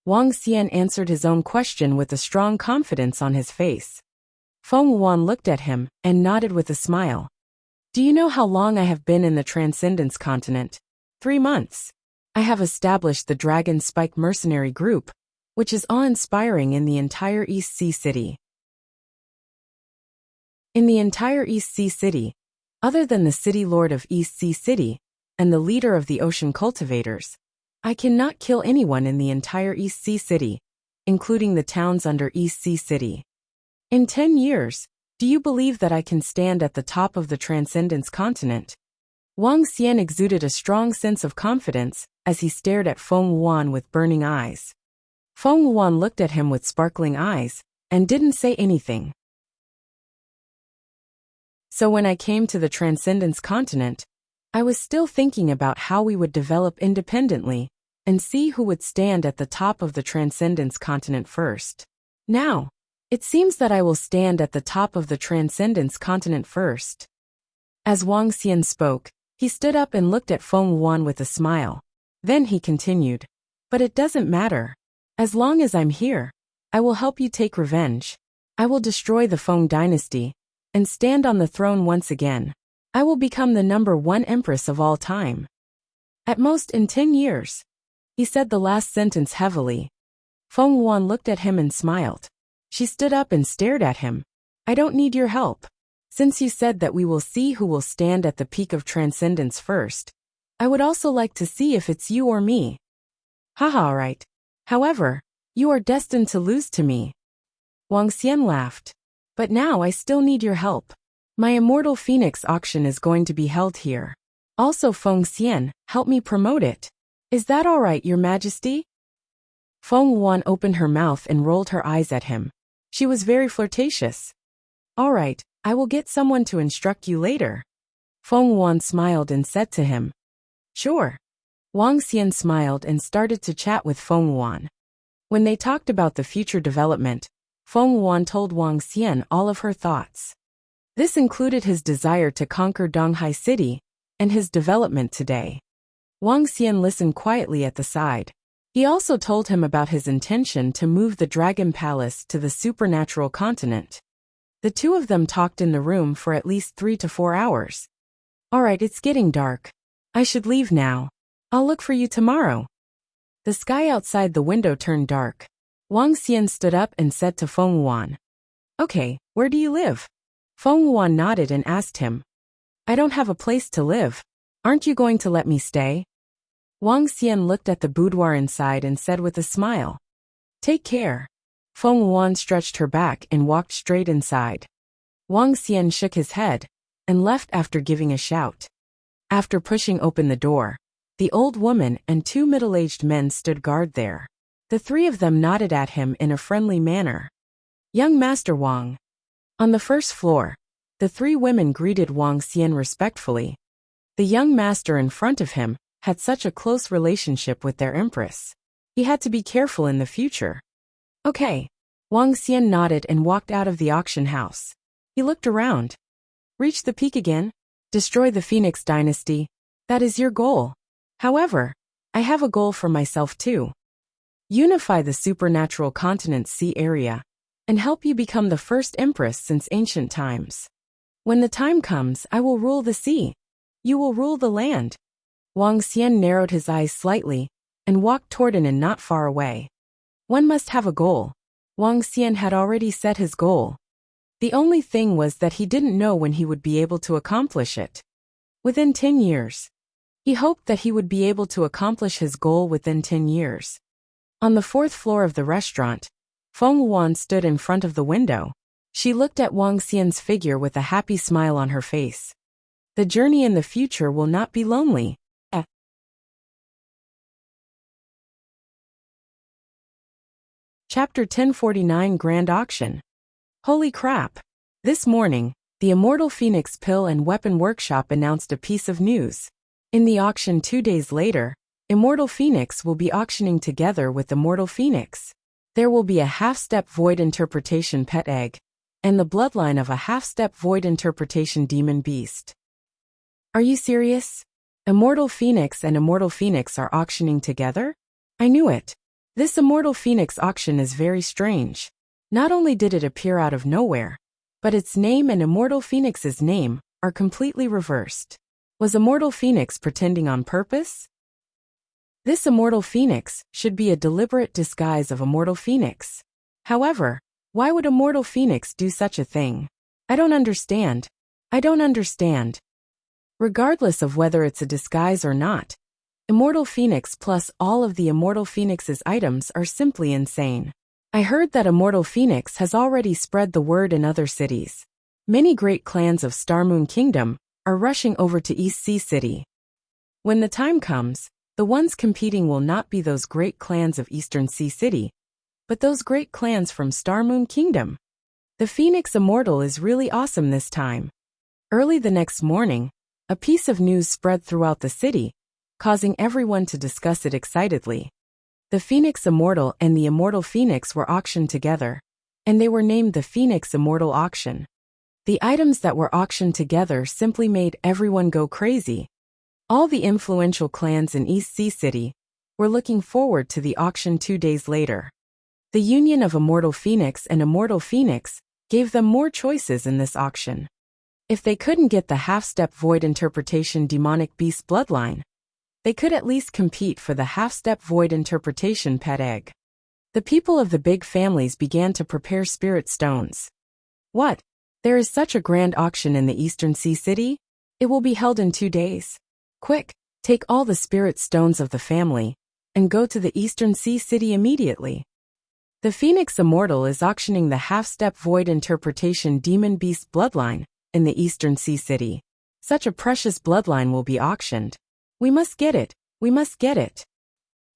Wang Xian answered his own question with a strong confidence on his face. Feng Wuan looked at him and nodded with a smile. Do you know how long I have been in the Transcendence continent? 3 months. I have established the Dragon Spike Mercenary Group, which is awe-inspiring in the entire East Sea City. In the entire East Sea City, other than the City Lord of East Sea City and the leader of the Ocean Cultivators, I cannot kill anyone in the entire East Sea City, including the towns under East Sea City. In 10 years, do you believe that I can stand at the top of the Transcendence continent? Wang Xian exuded a strong sense of confidence as he stared at Feng Wuan with burning eyes. Feng Wuan looked at him with sparkling eyes and didn't say anything. So when I came to the Transcendence continent, I was still thinking about how we would develop independently and see who would stand at the top of the Transcendence continent first. Now, it seems that I will stand at the top of the Transcendence continent first. As Wang Xian spoke, he stood up and looked at Feng Wuan with a smile. Then he continued. But it doesn't matter. As long as I'm here, I will help you take revenge. I will destroy the Feng dynasty and stand on the throne once again. I will become the #1 empress of all time. At most in 10 years. He said the last sentence heavily. Feng Wuan looked at him and smiled. She stood up and stared at him. I don't need your help. Since you said that we will see who will stand at the peak of transcendence first, I would also like to see if it's you or me. Haha, alright. However, you are destined to lose to me. Wang Xian laughed. But now I still need your help. My Immortal Phoenix auction is going to be held here. Also Feng Xian, help me promote it. Is that alright, Your Majesty? Feng Wuan opened her mouth and rolled her eyes at him. She was very flirtatious. Alright, I will get someone to instruct you later. Feng Wuan smiled and said to him. Sure. Wang Xian smiled and started to chat with Feng Wuan. When they talked about the future development, Feng Wuan told Wang Xian all of her thoughts. This included his desire to conquer Donghai City and his development today. Wang Xian listened quietly at the side. He also told him about his intention to move the Dragon Palace to the supernatural continent. The two of them talked in the room for at least 3 to 4 hours. Alright, it's getting dark. I should leave now. I'll look for you tomorrow. The sky outside the window turned dark. Wang Xian stood up and said to Feng Wuan, "Okay, where do you live?" Feng Wuan nodded and asked him, "I don't have a place to live. Aren't you going to let me stay?" Wang Xian looked at the boudoir inside and said with a smile, "Take care." Feng Wuan stretched her back and walked straight inside. Wang Xian shook his head and left after giving a shout. After pushing open the door, the old woman and two middle-aged men stood guard there. The three of them nodded at him in a friendly manner. "Young Master Wang." On the first floor, the three women greeted Wang Xian respectfully. The young master in front of him had such a close relationship with their empress. He had to be careful in the future. "Okay." Wang Xian nodded and walked out of the auction house. He looked around. "Reach the peak again? Destroy the Phoenix dynasty? That is your goal. However, I have a goal for myself too. Unify the supernatural continent sea area and help you become the first empress since ancient times. When the time comes, I will rule the sea. You will rule the land." Wang Xian narrowed his eyes slightly and walked toward an inn not far away. One must have a goal. Wang Xian had already set his goal. The only thing was that he didn't know when he would be able to accomplish it. Within 10 years. He hoped that he would be able to accomplish his goal within 10 years. On the fourth floor of the restaurant, Feng Wuan stood in front of the window. She looked at Wang Xian's figure with a happy smile on her face. The journey in the future will not be lonely. Chapter 1049 Grand Auction. Holy crap! This morning, the Immortal Phoenix Pill and Weapon Workshop announced a piece of news. In the auction 2 days later, Immortal Phoenix will be auctioning together with Immortal Phoenix. There will be a half-step void interpretation pet egg, and the bloodline of a half-step void interpretation demon beast. Are you serious? Immortal Phoenix and Immortal Phoenix are auctioning together? I knew it. This Immortal Phoenix auction is very strange. Not only did it appear out of nowhere, but its name and Immortal Phoenix's name are completely reversed. Was Immortal Phoenix pretending on purpose? This Immortal Phoenix should be a deliberate disguise of Immortal Phoenix. However, why would Immortal Phoenix do such a thing? I don't understand. I don't understand. Regardless of whether it's a disguise or not, Immortal Phoenix plus all of the Immortal Phoenix's items are simply insane. I heard that Immortal Phoenix has already spread the word in other cities. Many great clans of Starmoon Kingdom are rushing over to East Sea City. When the time comes, the ones competing will not be those great clans of Eastern Sea City, but those great clans from Starmoon Kingdom. The Phoenix Immortal is really awesome this time. Early the next morning, a piece of news spread throughout the city, causing everyone to discuss it excitedly. The Phoenix Immortal and the Immortal Phoenix were auctioned together, and they were named the Phoenix Immortal Auction. The items that were auctioned together simply made everyone go crazy. All the influential clans in East Sea City were looking forward to the auction 2 days later. The union of Immortal Phoenix and Immortal Phoenix gave them more choices in this auction. If they couldn't get the half-step void interpretation demonic beast bloodline, they could at least compete for the half-step void interpretation pet egg. The people of the big families began to prepare spirit stones. What? There is such a grand auction in the Eastern Sea City? It will be held in 2 days. Quick, take all the spirit stones of the family and go to the Eastern Sea City immediately. The Phoenix Immortal is auctioning the half-step void interpretation demon beast bloodline in the Eastern Sea City. Such a precious bloodline will be auctioned. We must get it. We must get it.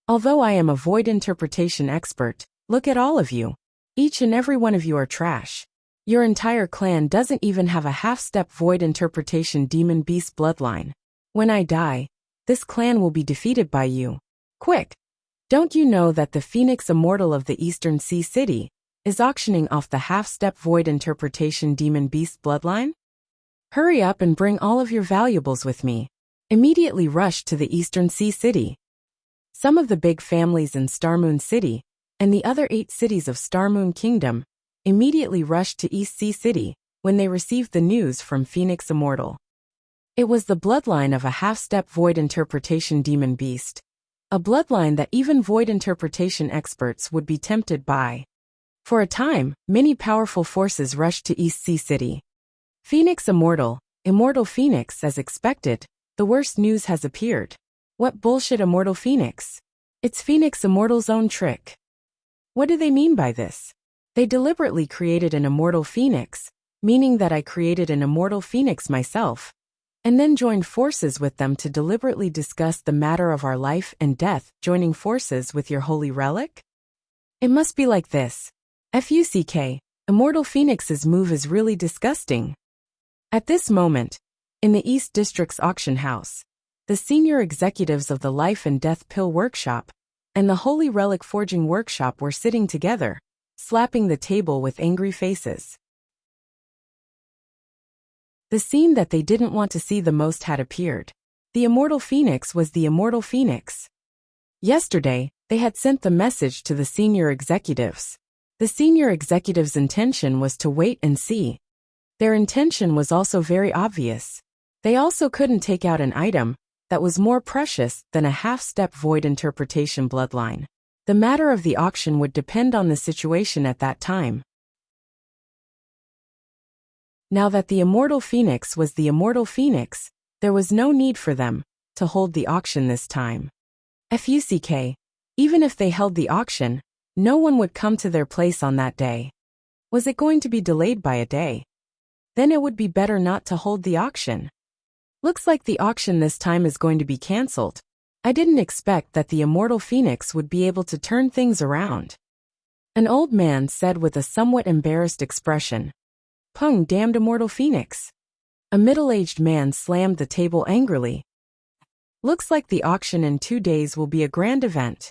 Although I am a void interpretation expert, look at all of you. Each and every one of you are trash. Your entire clan doesn't even have a half-step void interpretation demon beast bloodline. When I die, this clan will be defeated by you. Quick! Don't you know that the Phoenix Immortal of the Eastern Sea City is auctioning off the half-step void interpretation demon beast bloodline? Hurry up and bring all of your valuables with me. Immediately rush to the Eastern Sea City. Some of the big families in Starmoon City and the other 8 cities of Starmoon Kingdom immediately rushed to East Sea City when they received the news from Phoenix Immortal. It was the bloodline of a half-step void interpretation demon beast, a bloodline that even void interpretation experts would be tempted by. For a time, many powerful forces rushed to East Sea City. Phoenix Immortal, Immortal Phoenix. As expected, the worst news has appeared. What bullshit, Immortal Phoenix? It's Phoenix Immortal's own trick. What do they mean by this? They deliberately created an Immortal Phoenix, meaning that I created an Immortal Phoenix myself, and then joined forces with them to deliberately discuss the matter of our life and death, joining forces with your holy relic? It must be like this. FUCK, Immortal Phoenix's move is really disgusting. At this moment, in the East District's auction house, the senior executives of the Life and Death Pill Workshop and the Holy Relic Forging Workshop were sitting together, slapping the table with angry faces. The scene that they didn't want to see the most had appeared. The Immortal Phoenix was the Immortal Phoenix. Yesterday, they had sent the message to the senior executives. The senior executives' intention was to wait and see. Their intention was also very obvious. They also couldn't take out an item that was more precious than a half-step void interpretation bloodline. The matter of the auction would depend on the situation at that time. Now that the Immortal Phoenix was the Immortal Phoenix, there was no need for them to hold the auction this time. FUCK, even if they held the auction, no one would come to their place on that day. Was it going to be delayed by a day? Then it would be better not to hold the auction. Looks like the auction this time is going to be cancelled. I didn't expect that the Immortal Phoenix would be able to turn things around. An old man said with a somewhat embarrassed expression. Pung, damned Immortal Phoenix. A middle-aged man slammed the table angrily. Looks like the auction in 2 days will be a grand event.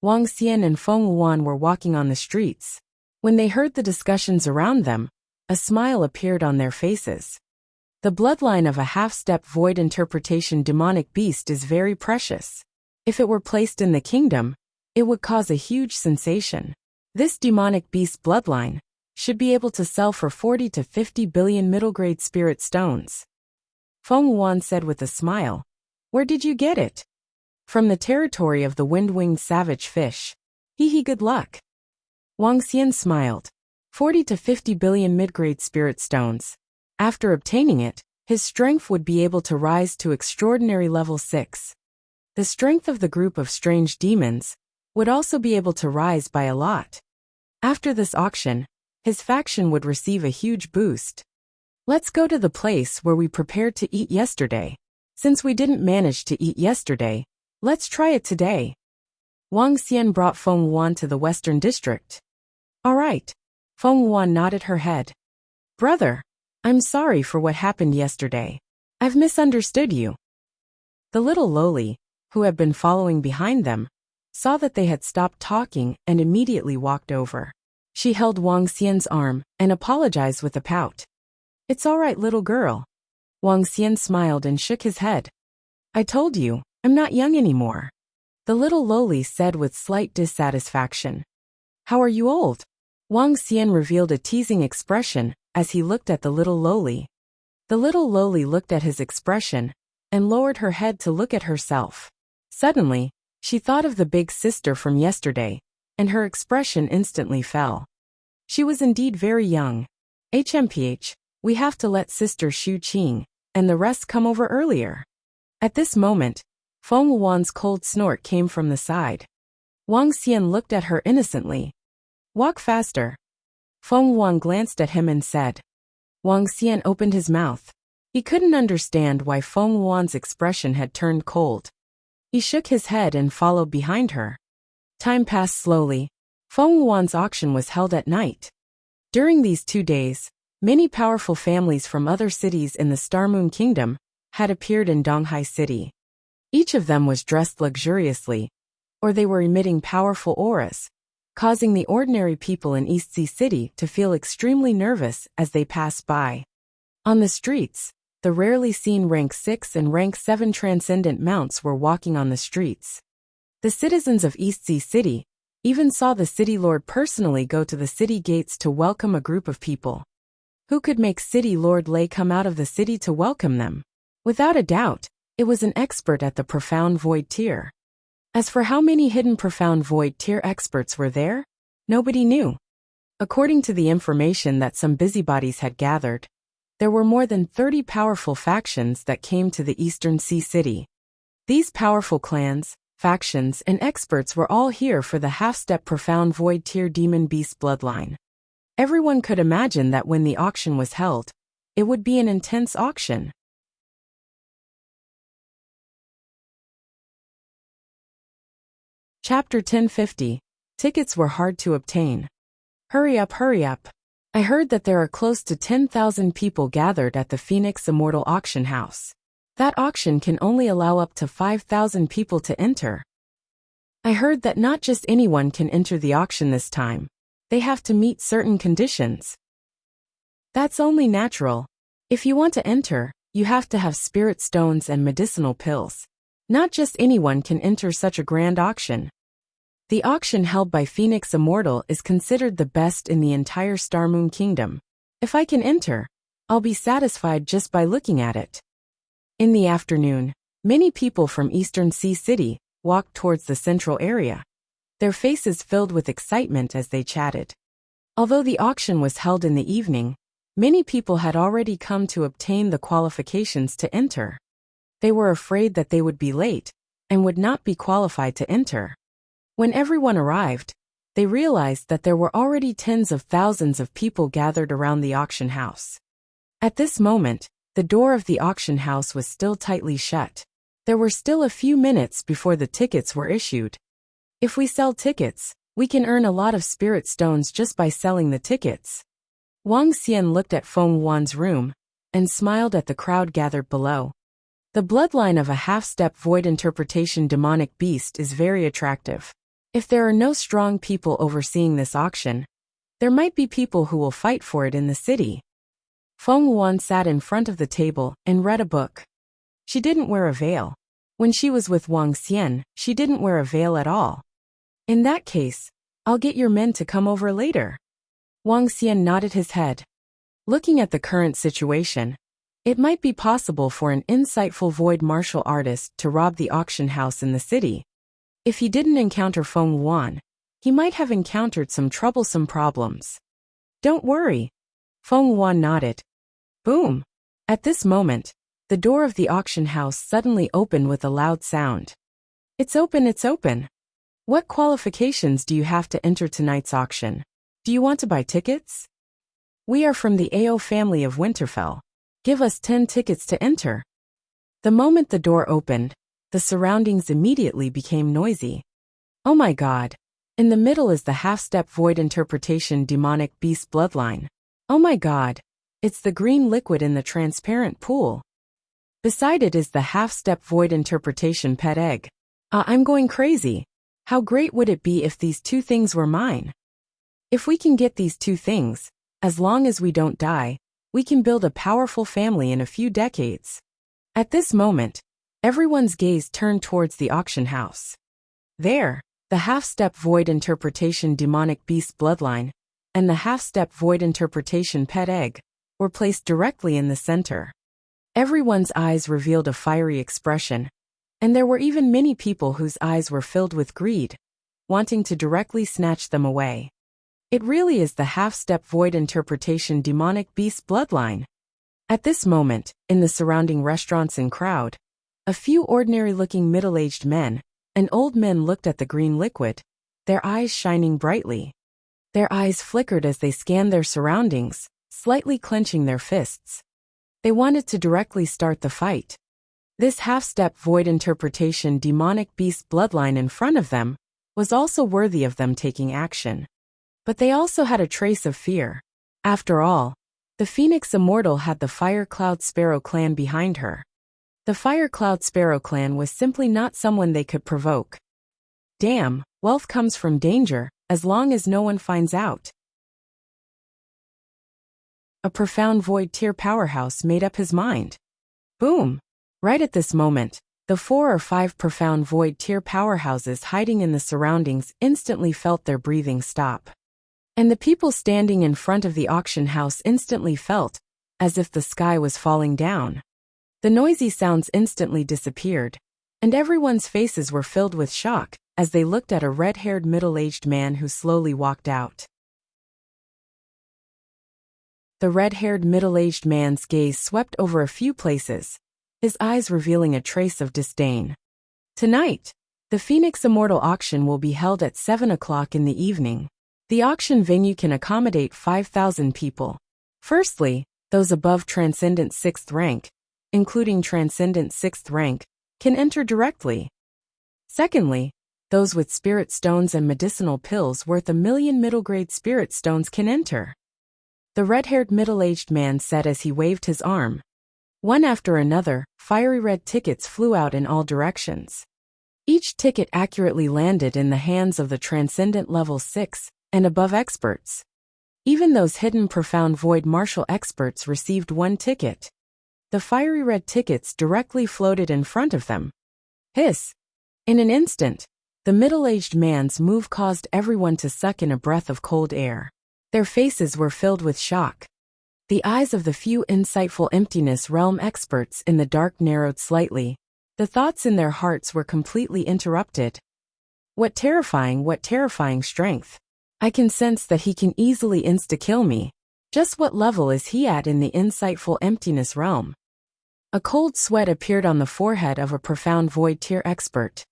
Wang Xian and Feng Wuan were walking on the streets. When they heard the discussions around them, a smile appeared on their faces. The bloodline of a half-step void interpretation demonic beast is very precious. If it were placed in the kingdom, it would cause a huge sensation. This demonic beast bloodline should be able to sell for 40 to 50 billion middle-grade spirit stones. Feng Wuan said with a smile. Where did you get it? From the territory of the wind-winged savage fish. Hee, good luck. Wang Xian smiled. 40 to 50 billion mid-grade spirit stones. After obtaining it, his strength would be able to rise to extraordinary level 6. The strength of the group of strange demons would also be able to rise by a lot. After this auction, his faction would receive a huge boost. Let's go to the place where we prepared to eat yesterday. Since we didn't manage to eat yesterday, let's try it today. Wang Xian brought Feng Wuan to the Western District. All right. Feng Wuan nodded her head. Brother, I'm sorry for what happened yesterday. I've misunderstood you. The little lowly, who had been following behind them, saw that they had stopped talking and immediately walked over. She held Wang Xian's arm and apologized with a pout. It's all right, little girl. Wang Xian smiled and shook his head. I told you, I'm not young anymore. The little lowly said with slight dissatisfaction. How are you old? Wang Xian revealed a teasing expression as he looked at the little lowly. The little lowly looked at his expression and lowered her head to look at herself. Suddenly, she thought of the big sister from yesterday, and her expression instantly fell. She was indeed very young. HMPH, we have to let Sister Xu Qing and the rest come over earlier. At this moment, Feng Wuan's cold snort came from the side. Wang Xian looked at her innocently. Walk faster. Feng Wuan glanced at him and said. Wang Xian opened his mouth. He couldn't understand why Feng Wuan's expression had turned cold. He shook his head and followed behind her. Time passed slowly. Feng Wuan's auction was held at night. During these 2 days, many powerful families from other cities in the Star Moon Kingdom had appeared in Donghai City. Each of them was dressed luxuriously, or they were emitting powerful auras, causing the ordinary people in East Sea City to feel extremely nervous as they passed by. On the streets, the rarely seen rank 6 and rank 7 transcendent mounts were walking on the streets. The citizens of East Sea City even saw the city lord personally go to the city gates to welcome a group of people. Who could make City Lord Lei come out of the city to welcome them? Without a doubt, it was an expert at the profound void tier. As for how many hidden profound void tier experts were there, nobody knew. According to the information that some busybodies had gathered, there were more than 30 powerful factions that came to the Eastern Sea City. These powerful clans, factions, and experts were all here for the half-step profound void tier demon beast bloodline. Everyone could imagine that when the auction was held, it would be an intense auction. Chapter 1050. Tickets were hard to obtain. Hurry up, hurry up. I heard that there are close to 10,000 people gathered at the Phoenix Immortal Auction House. That auction can only allow up to 5,000 people to enter. I heard that not just anyone can enter the auction this time. They have to meet certain conditions. That's only natural. If you want to enter, you have to have spirit stones and medicinal pills. Not just anyone can enter such a grand auction. The auction held by Phoenix Immortal is considered the best in the entire Star Moon Kingdom. If I can enter, I'll be satisfied just by looking at it. In the afternoon, many people from Eastern Sea City walked towards the central area, their faces filled with excitement as they chatted. Although the auction was held in the evening, many people had already come to obtain the qualifications to enter. They were afraid that they would be late and would not be qualified to enter. When everyone arrived, they realized that there were already tens of thousands of people gathered around the auction house. At this moment, the door of the auction house was still tightly shut. There were still a few minutes before the tickets were issued. If we sell tickets, we can earn a lot of spirit stones just by selling the tickets. Wang Xian looked at Feng Wan's room and smiled at the crowd gathered below. The bloodline of a half-step void interpretation demonic beast is very attractive. If there are no strong people overseeing this auction, there might be people who will fight for it in the city. Feng Wan sat in front of the table and read a book. She didn't wear a veil. When she was with Wang Xian, she didn't wear a veil at all. In that case, I'll get your men to come over later. Wang Xian nodded his head. Looking at the current situation, it might be possible for an insightful void martial artist to rob the auction house in the city. If he didn't encounter Feng Wan, he might have encountered some troublesome problems. Don't worry. Feng Wan nodded. Boom! At this moment, the door of the auction house suddenly opened with a loud sound. It's open, it's open. What qualifications do you have to enter tonight's auction? Do you want to buy tickets? We are from the AO family of Winterfell. Give us 10 tickets to enter. The moment the door opened, the surroundings immediately became noisy. Oh my god. In the middle is the half-step void interpretation demonic beast bloodline. Oh my god. It's the green liquid in the transparent pool. Beside it is the half-step void interpretation pet egg. I'm going crazy. How great would it be if these two things were mine? If we can get these two things, as long as we don't die, we can build a powerful family in a few decades. At this moment, everyone's gaze turned towards the auction house. There, the half-step void interpretation demonic beast bloodline and the half-step void interpretation pet egg were placed directly in the center. Everyone's eyes revealed a fiery expression, and there were even many people whose eyes were filled with greed, wanting to directly snatch them away. It really is the half-step void interpretation demonic beast bloodline. At this moment, in the surrounding restaurants and crowd, a few ordinary-looking middle-aged men and old men looked at the green liquid, their eyes shining brightly. Their eyes flickered as they scanned their surroundings, slightly clenching their fists. They wanted to directly start the fight. This half-step void interpretation demonic beast bloodline in front of them was also worthy of them taking action. But they also had a trace of fear. After all, the Phoenix Immortal had the Fire Cloud Sparrow clan behind her. The Fire Cloud Sparrow clan was simply not someone they could provoke. Damn, wealth comes from danger, as long as no one finds out. A profound void tier powerhouse made up his mind. Boom! Right at this moment, the 4 or 5 profound void tier powerhouses hiding in the surroundings instantly felt their breathing stop. And the people standing in front of the auction house instantly felt as if the sky was falling down. The noisy sounds instantly disappeared, and everyone's faces were filled with shock as they looked at a red-haired middle-aged man who slowly walked out. The red-haired middle-aged man's gaze swept over a few places, his eyes revealing a trace of disdain. Tonight, the Phoenix Immortal auction will be held at 7 o'clock in the evening. The auction venue can accommodate 5,000 people. Firstly, those above Transcendent 6th rank, including Transcendent 6th rank, can enter directly. Secondly, those with spirit stones and medicinal pills worth 1,000,000 middle-grade spirit stones can enter. The red-haired middle-aged man said as he waved his arm. One after another, fiery red tickets flew out in all directions. Each ticket accurately landed in the hands of the Transcendent Level 6 and above experts. Even those hidden Profound Void martial experts received one ticket. The fiery red tickets directly floated in front of them. Hiss! In an instant, the middle-aged man's move caused everyone to suck in a breath of cold air. Their faces were filled with shock. The eyes of the few insightful emptiness realm experts in the dark narrowed slightly. The thoughts in their hearts were completely interrupted. What terrifying strength. I can sense that he can easily insta-kill me. Just what level is he at in the insightful emptiness realm? A cold sweat appeared on the forehead of a Profound Void tier expert.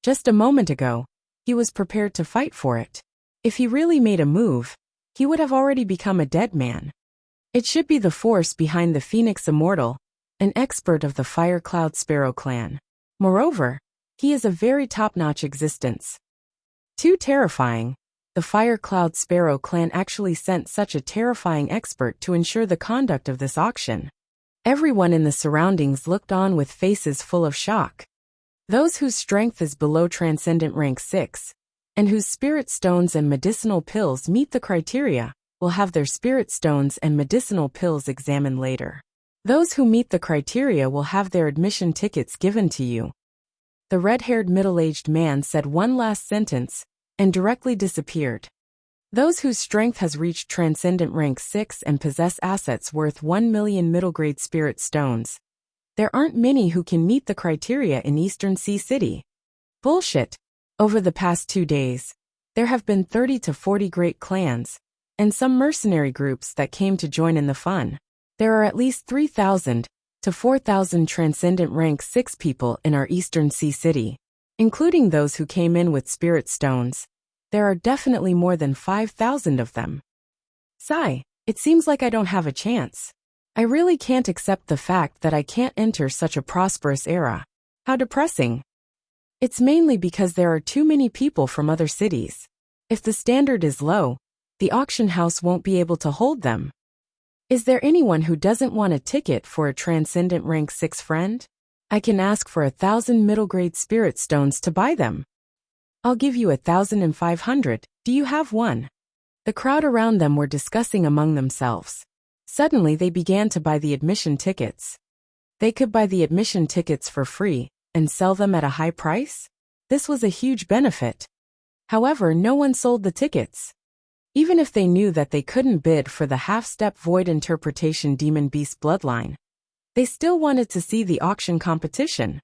Just a moment ago, he was prepared to fight for it. If he really made a move, he would have already become a dead man. It should be the force behind the Phoenix Immortal, an expert of the Fire Cloud Sparrow clan. Moreover, he is a very top-notch existence. Too terrifying, the Fire Cloud Sparrow clan actually sent such a terrifying expert to ensure the conduct of this auction. Everyone in the surroundings looked on with faces full of shock. Those whose strength is below Transcendent Rank 6, and whose spirit stones and medicinal pills meet the criteria, will have their spirit stones and medicinal pills examined later. Those who meet the criteria will have their admission tickets given to you. The red-haired middle-aged man said one last sentence, and directly disappeared. Those whose strength has reached Transcendent Rank 6 and possess assets worth 1,000,000 middle-grade spirit stones. There aren't many who can meet the criteria in Eastern Sea City. Bullshit. Over the past 2 days, there have been 30 to 40 great clans, and some mercenary groups that came to join in the fun. There are at least 3,000 to 4,000 Transcendent Rank 6 people in our Eastern Sea City, including those who came in with spirit stones. There are definitely more than 5,000 of them. Sigh, it seems like I don't have a chance. I really can't accept the fact that I can't enter such a prosperous era. How depressing. It's mainly because there are too many people from other cities. If the standard is low, the auction house won't be able to hold them. Is there anyone who doesn't want a ticket for a Transcendent Rank 6 friend? I can ask for 1,000 middle-grade spirit stones to buy them. I'll give you 1,500. Do you have one? The crowd around them were discussing among themselves. Suddenly they began to buy the admission tickets. They could buy the admission tickets for free and sell them at a high price? This was a huge benefit. However, no one sold the tickets. Even if they knew that they couldn't bid for the half-step void interpretation demon beast bloodline, they still wanted to see the auction competition.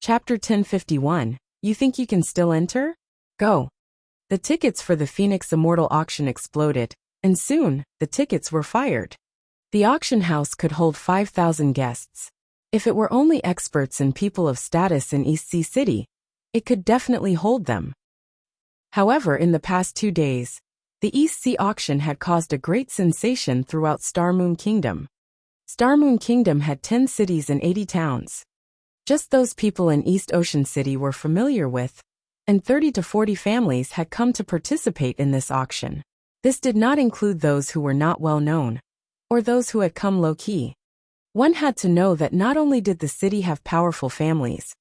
Chapter 1051. You think you can still enter? Go. The tickets for the Phoenix Immortal auction exploded, and soon, the tickets were fired. The auction house could hold 5,000 guests. If it were only experts and people of status in East Sea City, it could definitely hold them. However, in the past 2 days, the East Sea auction had caused a great sensation throughout Star Moon Kingdom. Star Moon Kingdom had 10 cities and 80 towns. Just those people in East Ocean City were familiar with, and 30 to 40 families had come to participate in this auction. This did not include those who were not well known, or those who had come low-key. One had to know that not only did the city have powerful families,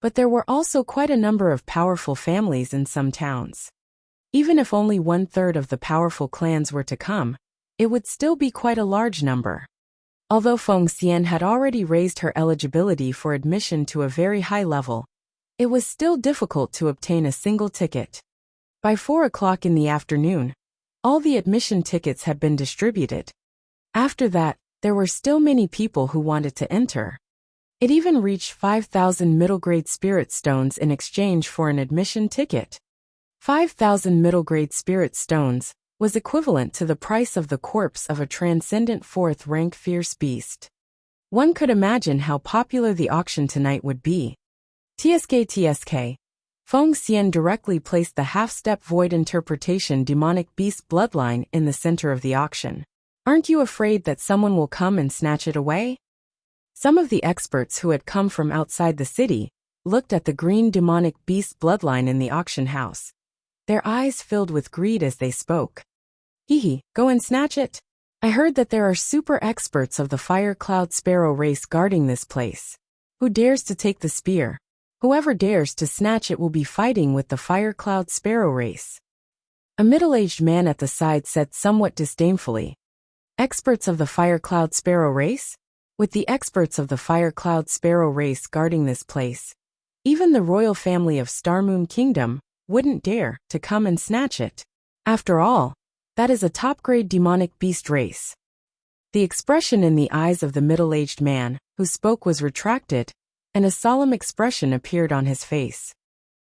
but there were also quite a number of powerful families in some towns. Even if only 1/3 of the powerful clans were to come, it would still be quite a large number. Although Feng Xian had already raised her eligibility for admission to a very high level, it was still difficult to obtain a single ticket. By 4 o'clock in the afternoon, all the admission tickets had been distributed. After that, there were still many people who wanted to enter. It even reached 5,000 middle-grade spirit stones in exchange for an admission ticket. 5,000 middle-grade spirit stones was equivalent to the price of the corpse of a transcendent fourth-rank fierce beast. One could imagine how popular the auction tonight would be. TSK. Feng Xian directly placed the half-step void interpretation demonic beast bloodline in the center of the auction. Aren't you afraid that someone will come and snatch it away? Some of the experts who had come from outside the city looked at the green demonic beast bloodline in the auction house. Their eyes filled with greed as they spoke. Hehe, go and snatch it. I heard that there are super experts of the fire cloud sparrow race guarding this place. Who dares to take the spear? Whoever dares to snatch it will be fighting with the fire cloud sparrow race. A middle-aged man at the side said somewhat disdainfully. Experts of the fire cloud sparrow race? With the experts of the fire cloud sparrow race guarding this place, even the royal family of Starmoon Kingdom wouldn't dare to come and snatch it. After all, that is a top-grade demonic beast race. The expression in the eyes of the middle-aged man who spoke was retracted, and a solemn expression appeared on his face.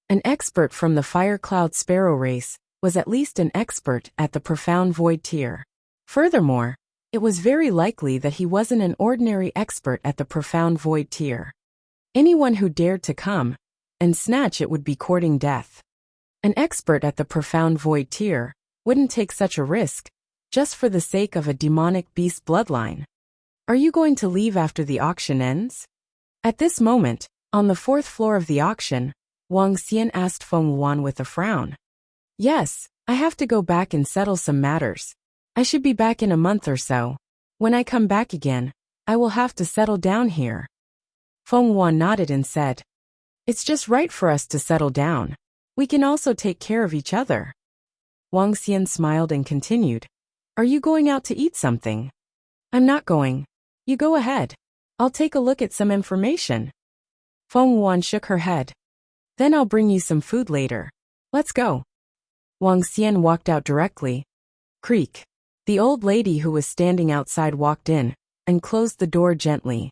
An expert from the fire cloud sparrow race was at least an expert at the profound void tier. Furthermore, it was very likely that he wasn't an ordinary expert at the profound void tier. Anyone who dared to come and snatch it would be courting death. An expert at the profound void tier wouldn't take such a risk just for the sake of a demonic beast bloodline. Are you going to leave after the auction ends? At this moment, on the 4th floor of the auction, Wang Xian asked Feng Wuan with a frown. Yes, I have to go back and settle some matters. I should be back in a month or so. When I come back again, I will have to settle down here. Feng Wuan nodded and said, It's just right for us to settle down. We can also take care of each other. Wang Xian smiled and continued, Are you going out to eat something? I'm not going. You go ahead. I'll take a look at some information. Feng Wuan shook her head. Then I'll bring you some food later. Let's go. Wang Xian walked out directly. Creak. The old lady who was standing outside walked in and closed the door gently.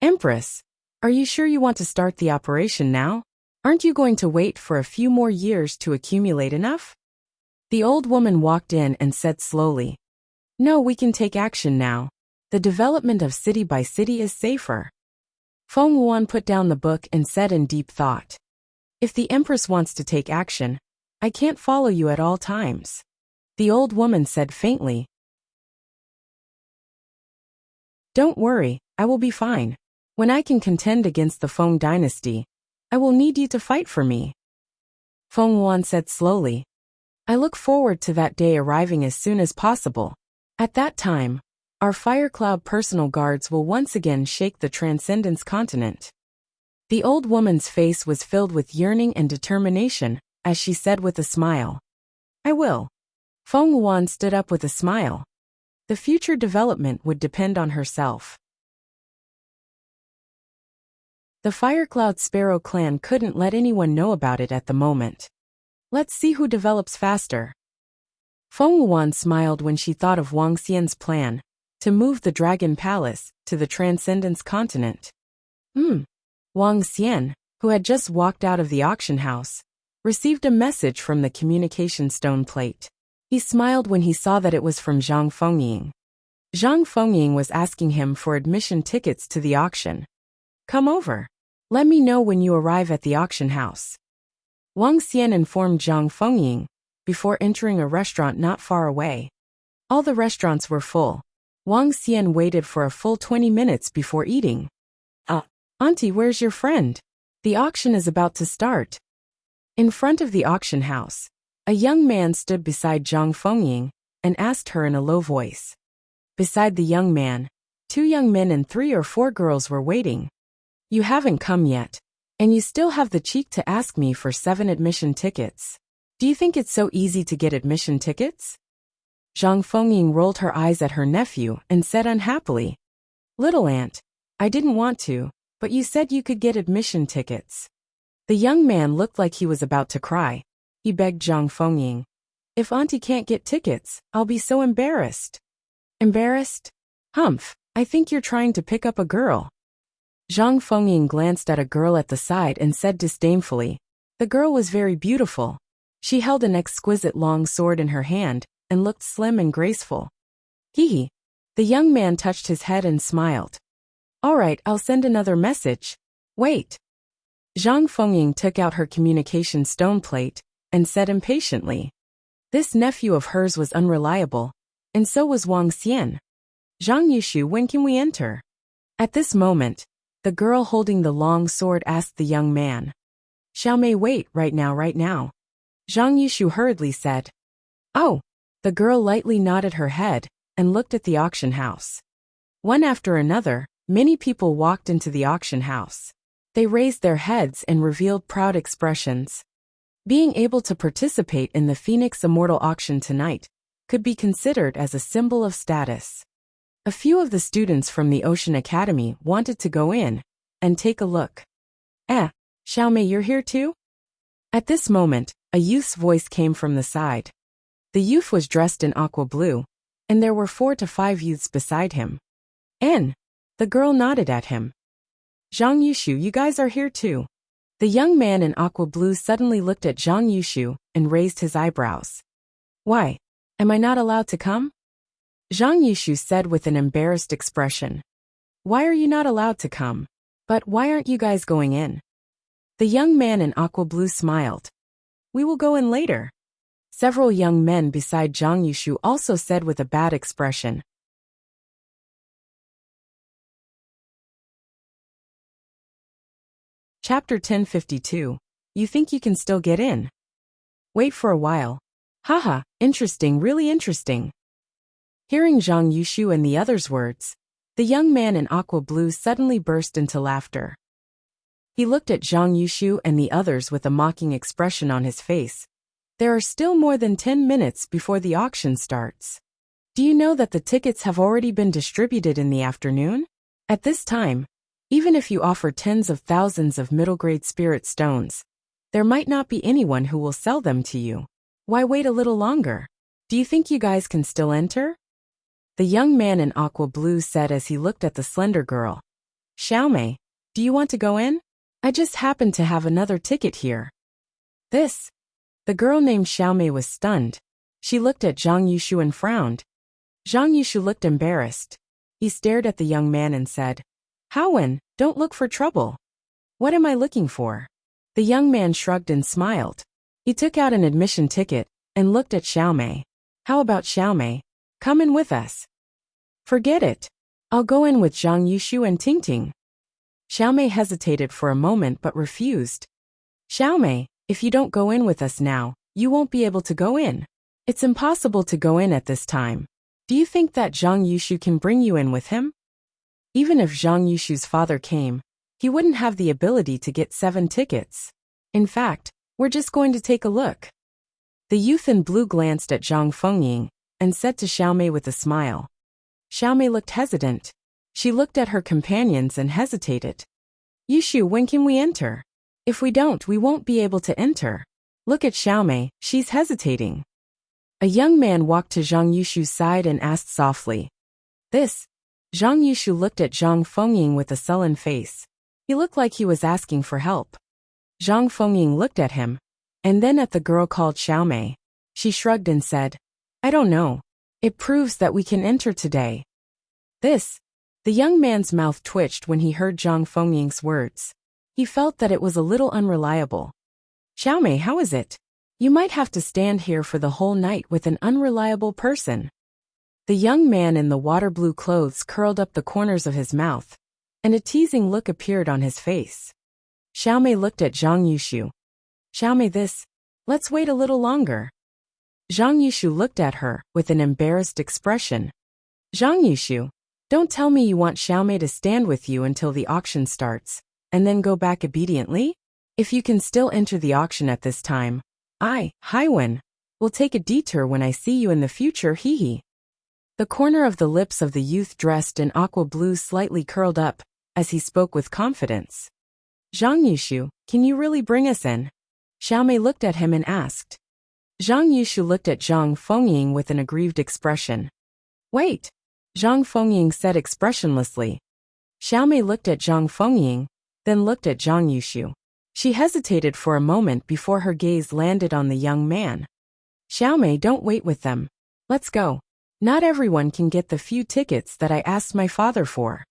Empress, are you sure you want to start the operation now? Aren't you going to wait for a few more years to accumulate enough? The old woman walked in and said slowly. No, we can take action now. The development of city by city is safer. Feng Wuan put down the book and said in deep thought. If the Empress wants to take action, I can't follow you at all times. The old woman said faintly. Don't worry, I will be fine. When I can contend against the Feng dynasty, I will need you to fight for me. Feng Wuan said slowly. I look forward to that day arriving as soon as possible. At that time, our Fire Cloud personal guards will once again shake the Transcendence continent. The old woman's face was filled with yearning and determination, as she said with a smile. I will. Feng Wuan stood up with a smile. The future development would depend on herself. The Fire Cloud Sparrow clan couldn't let anyone know about it at the moment. Let's see who develops faster. Feng Wuan smiled when she thought of Wang Xian's plan to move the Dragon Palace to the Transcendence continent. Wang Xian, who had just walked out of the auction house, received a message from the communication stone plate. He smiled when he saw that it was from Zhang Fengying. Zhang Fengying was asking him for admission tickets to the auction. Come over. Let me know when you arrive at the auction house. Wang Xian informed Zhang Fengying before entering a restaurant not far away. All the restaurants were full. Wang Xian waited for a full 20 minutes before eating. Auntie, where's your friend? The auction is about to start. In front of the auction house, a young man stood beside Zhang Fengying and asked her in a low voice. Beside the young man, 2 young men and 3 or 4 girls were waiting. You haven't come yet, and you still have the cheek to ask me for 7 admission tickets. Do you think it's so easy to get admission tickets? Zhang Fengying rolled her eyes at her nephew and said unhappily, Little aunt, I didn't want to, but you said you could get admission tickets. The young man looked like he was about to cry. He begged Zhang Fengying, If auntie can't get tickets, I'll be so embarrassed. Embarrassed? Humph, I think you're trying to pick up a girl. Zhang Fengying glanced at a girl at the side and said disdainfully. The girl was very beautiful. She held an exquisite long sword in her hand and looked slim and graceful. Hee. The young man touched his head and smiled. All right, I'll send another message. Wait. Zhang Fengying took out her communication stone plate and said impatiently. This nephew of hers was unreliable, and so was Wang Xian. Zhang Yushu, when can we enter? At this moment, the girl holding the long sword asked the young man. Xiaomei, wait, right now. Zhang Yushu hurriedly said. Oh. The girl lightly nodded her head and looked at the auction house. One after another, many people walked into the auction house. They raised their heads and revealed proud expressions. Being able to participate in the Phoenix Immortal auction tonight could be considered as a symbol of status. A few of the students from the Ocean Academy wanted to go in and take a look. Xiaomei, you're here too? At this moment, a youth's voice came from the side. The youth was dressed in aqua blue, and there were 4 to 5 youths beside him. The girl nodded at him. Zhang Yushu, you guys are here too. The young man in aqua blue suddenly looked at Zhang Yushu and raised his eyebrows. Why? Am I not allowed to come? Zhang Yushu said with an embarrassed expression. Why are you not allowed to come? But why aren't you guys going in? The young man in aqua blue smiled. We will go in later. Several young men beside Zhang Yushu also said with a bad expression. Chapter 1052. You think you can still get in? Wait for a while. Haha, interesting, really interesting. Hearing Zhang Yushu and the others' words, the young man in aqua blue suddenly burst into laughter. He looked at Zhang Yushu and the others with a mocking expression on his face. There are still more than 10 minutes before the auction starts. Do you know that the tickets have already been distributed in the afternoon? At this time, even if you offer tens of thousands of middle-grade spirit stones, there might not be anyone who will sell them to you. Why wait a little longer? Do you think you guys can still enter? The young man in aqua blue said as he looked at the slender girl. Xiaomei, do you want to go in? I just happen to have another ticket here. The girl named Xiaomei was stunned. She looked at Zhang Yushu and frowned. Zhang Yushu looked embarrassed. He stared at the young man and said, Howen, don't look for trouble. What am I looking for? The young man shrugged and smiled. He took out an admission ticket and looked at Xiaomei. How about Xiaomei? Come in with us. Forget it. I'll go in with Zhang Yushu and Tingting. Xiaomei hesitated for a moment but refused. Xiaomei, if you don't go in with us now, you won't be able to go in. It's impossible to go in at this time. Do you think that Zhang Yushu can bring you in with him? Even if Zhang Yushu's father came, he wouldn't have the ability to get 7 tickets. In fact, we're just going to take a look. The youth in blue glanced at Zhang Fengying and said to Xiaomei with a smile. Xiaomei looked hesitant. She looked at her companions and hesitated. Yushu, when can we enter? If we don't, we won't be able to enter. Look at Xiaomei, she's hesitating. A young man walked to Zhang Yushu's side and asked softly. Zhang Yushu looked at Zhang Fengying with a sullen face. He looked like he was asking for help. Zhang Fengying looked at him, and then at the girl called Xiaomei. She shrugged and said, I don't know. It proves that we can enter today. The young man's mouth twitched when he heard Zhang Fengying's words. He felt that it was a little unreliable. Xiaomei, how is it? You might have to stand here for the whole night with an unreliable person. The young man in the water blue clothes curled up the corners of his mouth, and a teasing look appeared on his face. Xiaomei looked at Zhang Yushu. Xiaomei, let's wait a little longer. Zhang Yushu looked at her with an embarrassed expression. Zhang Yushu, don't tell me you want Xiaomei to stand with you until the auction starts, and then go back obediently? If you can still enter the auction at this time, Haiwen, will take a detour when I see you in the future, hee. The corner of the lips of the youth dressed in aqua blue slightly curled up, as he spoke with confidence. Zhang Yushu, can you really bring us in? Xiaomei looked at him and asked. Zhang Yushu looked at Zhang Fengying with an aggrieved expression. Wait. Zhang Fengying said expressionlessly. Xiaomei looked at Zhang Fengying, then looked at Zhang Yushu. She hesitated for a moment before her gaze landed on the young man. Xiaomei, don't wait with them. Let's go. Not everyone can get the few tickets that I asked my father for.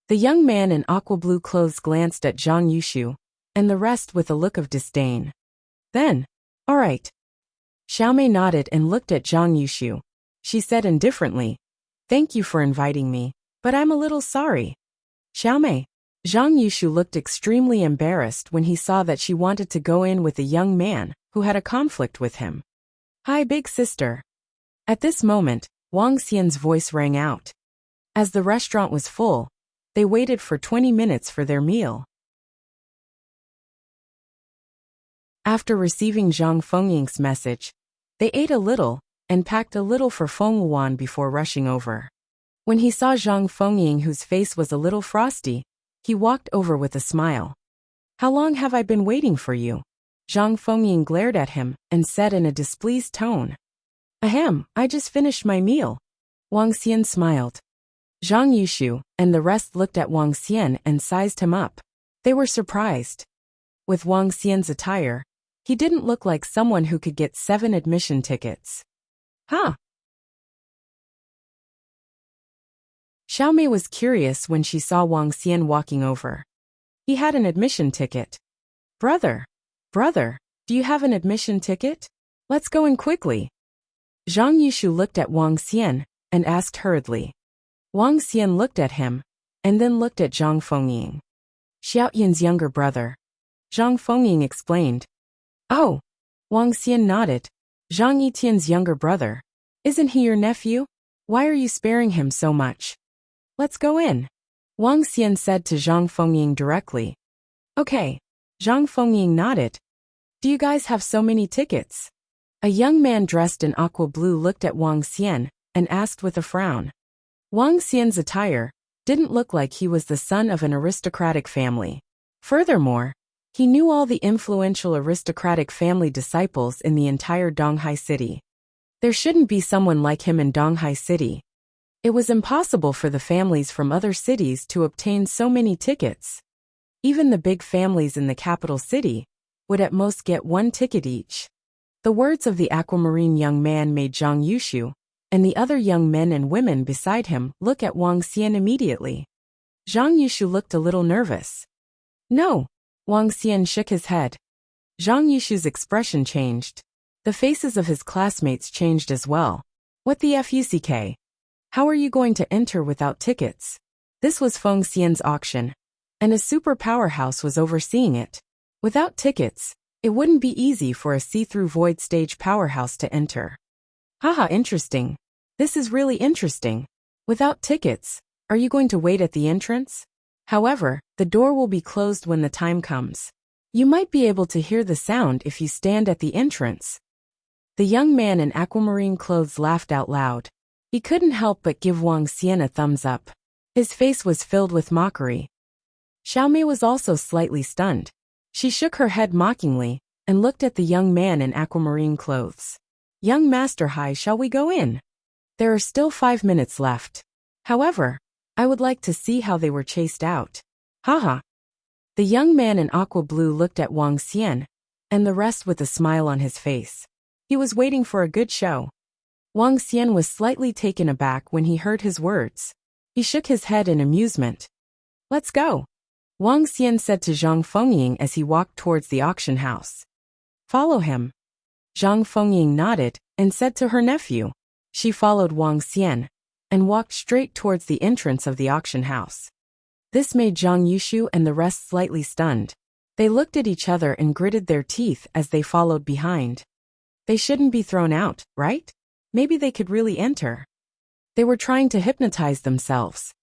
The young man in aqua blue clothes glanced at Zhang Yushu, and the rest with a look of disdain. Then, all right. Xiaomei nodded and looked at Zhang Yushu. She said indifferently, thank you for inviting me, but I'm a little sorry. Xiaomei. Zhang Yushu looked extremely embarrassed when he saw that she wanted to go in with a young man who had a conflict with him. Hi, big sister. At this moment, Wang Xian's voice rang out. As the restaurant was full, they waited for 20 minutes for their meal. After receiving Zhang Fengying's message, they ate a little and packed a little for Feng Wuan before rushing over. When he saw Zhang Fengying, whose face was a little frosty, he walked over with a smile. How long have I been waiting for you? Zhang Fengying glared at him and said in a displeased tone. Ahem, I just finished my meal. Wang Xian smiled. Zhang Yushu and the rest looked at Wang Xian and sized him up. They were surprised. With Wang Xian's attire, he didn't look like someone who could get 7 admission tickets. Huh? Xiaomei was curious when she saw Wang Xian walking over. He had an admission ticket. Brother, do you have an admission ticket? Let's go in quickly. Zhang Yushu looked at Wang Xian and asked hurriedly. Wang Xian looked at him and then looked at Zhang Fengying. Xiaoyan's younger brother. Zhang Fengying explained. Oh. Wang Xian nodded. Zhang Yitian's younger brother. Isn't he your nephew? Why are you sparing him so much? Let's go in. Wang Xian said to Zhang Fengying directly. Okay. Zhang Fengying nodded. Do you guys have so many tickets? A young man dressed in aqua blue looked at Wang Xian and asked with a frown. Wang Xian's attire didn't look like he was the son of an aristocratic family. Furthermore, he knew all the influential aristocratic family disciples in the entire Donghai city. There shouldn't be someone like him in Donghai city. It was impossible for the families from other cities to obtain so many tickets. Even the big families in the capital city would at most get 1 ticket each. The words of the aquamarine young man made Zhang Yushu and the other young men and women beside him look at Wang Xian immediately. Zhang Yushu looked a little nervous. No. Wang Xian shook his head. Zhang Yushu's expression changed. The faces of his classmates changed as well. What the fuck? How are you going to enter without tickets? This was Feng Xian's auction, and a super powerhouse was overseeing it. Without tickets, it wouldn't be easy for a see-through void stage powerhouse to enter. Haha, interesting. This is really interesting. Without tickets, are you going to wait at the entrance? However, the door will be closed when the time comes. You might be able to hear the sound if you stand at the entrance. The young man in aquamarine clothes laughed out loud. He couldn't help but give Wang Xian a thumbs up. His face was filled with mockery. Xiaomei was also slightly stunned. She shook her head mockingly and looked at the young man in aquamarine clothes. Young Master Hai, shall we go in? There are still 5 minutes left. However, I would like to see how they were chased out. Haha. The young man in aqua blue looked at Wang Xian and the rest with a smile on his face. He was waiting for a good show. Wang Xian was slightly taken aback when he heard his words. He shook his head in amusement. Let's go. Wang Xian said to Zhang Fengying as he walked towards the auction house. Follow him. Zhang Fengying nodded and said to her nephew. She followed Wang Xian and walked straight towards the entrance of the auction house. This made Zhang Yushu and the rest slightly stunned. They looked at each other and gritted their teeth as they followed behind. They shouldn't be thrown out, right? Maybe they could really enter. They were trying to hypnotize themselves.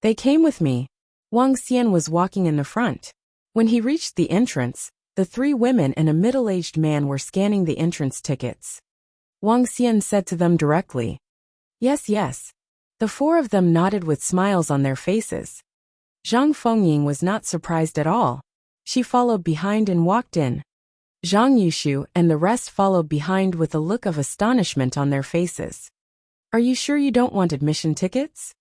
They came with me. Wang Xian was walking in the front. When he reached the entrance, the 3 women and a middle-aged man were scanning the entrance tickets. Wang Xian said to them directly. Yes. The 4 of them nodded with smiles on their faces. Zhang Fengying was not surprised at all. She followed behind and walked in. Zhang Yushu and the rest followed behind with a look of astonishment on their faces. Are you sure you don't want admission tickets?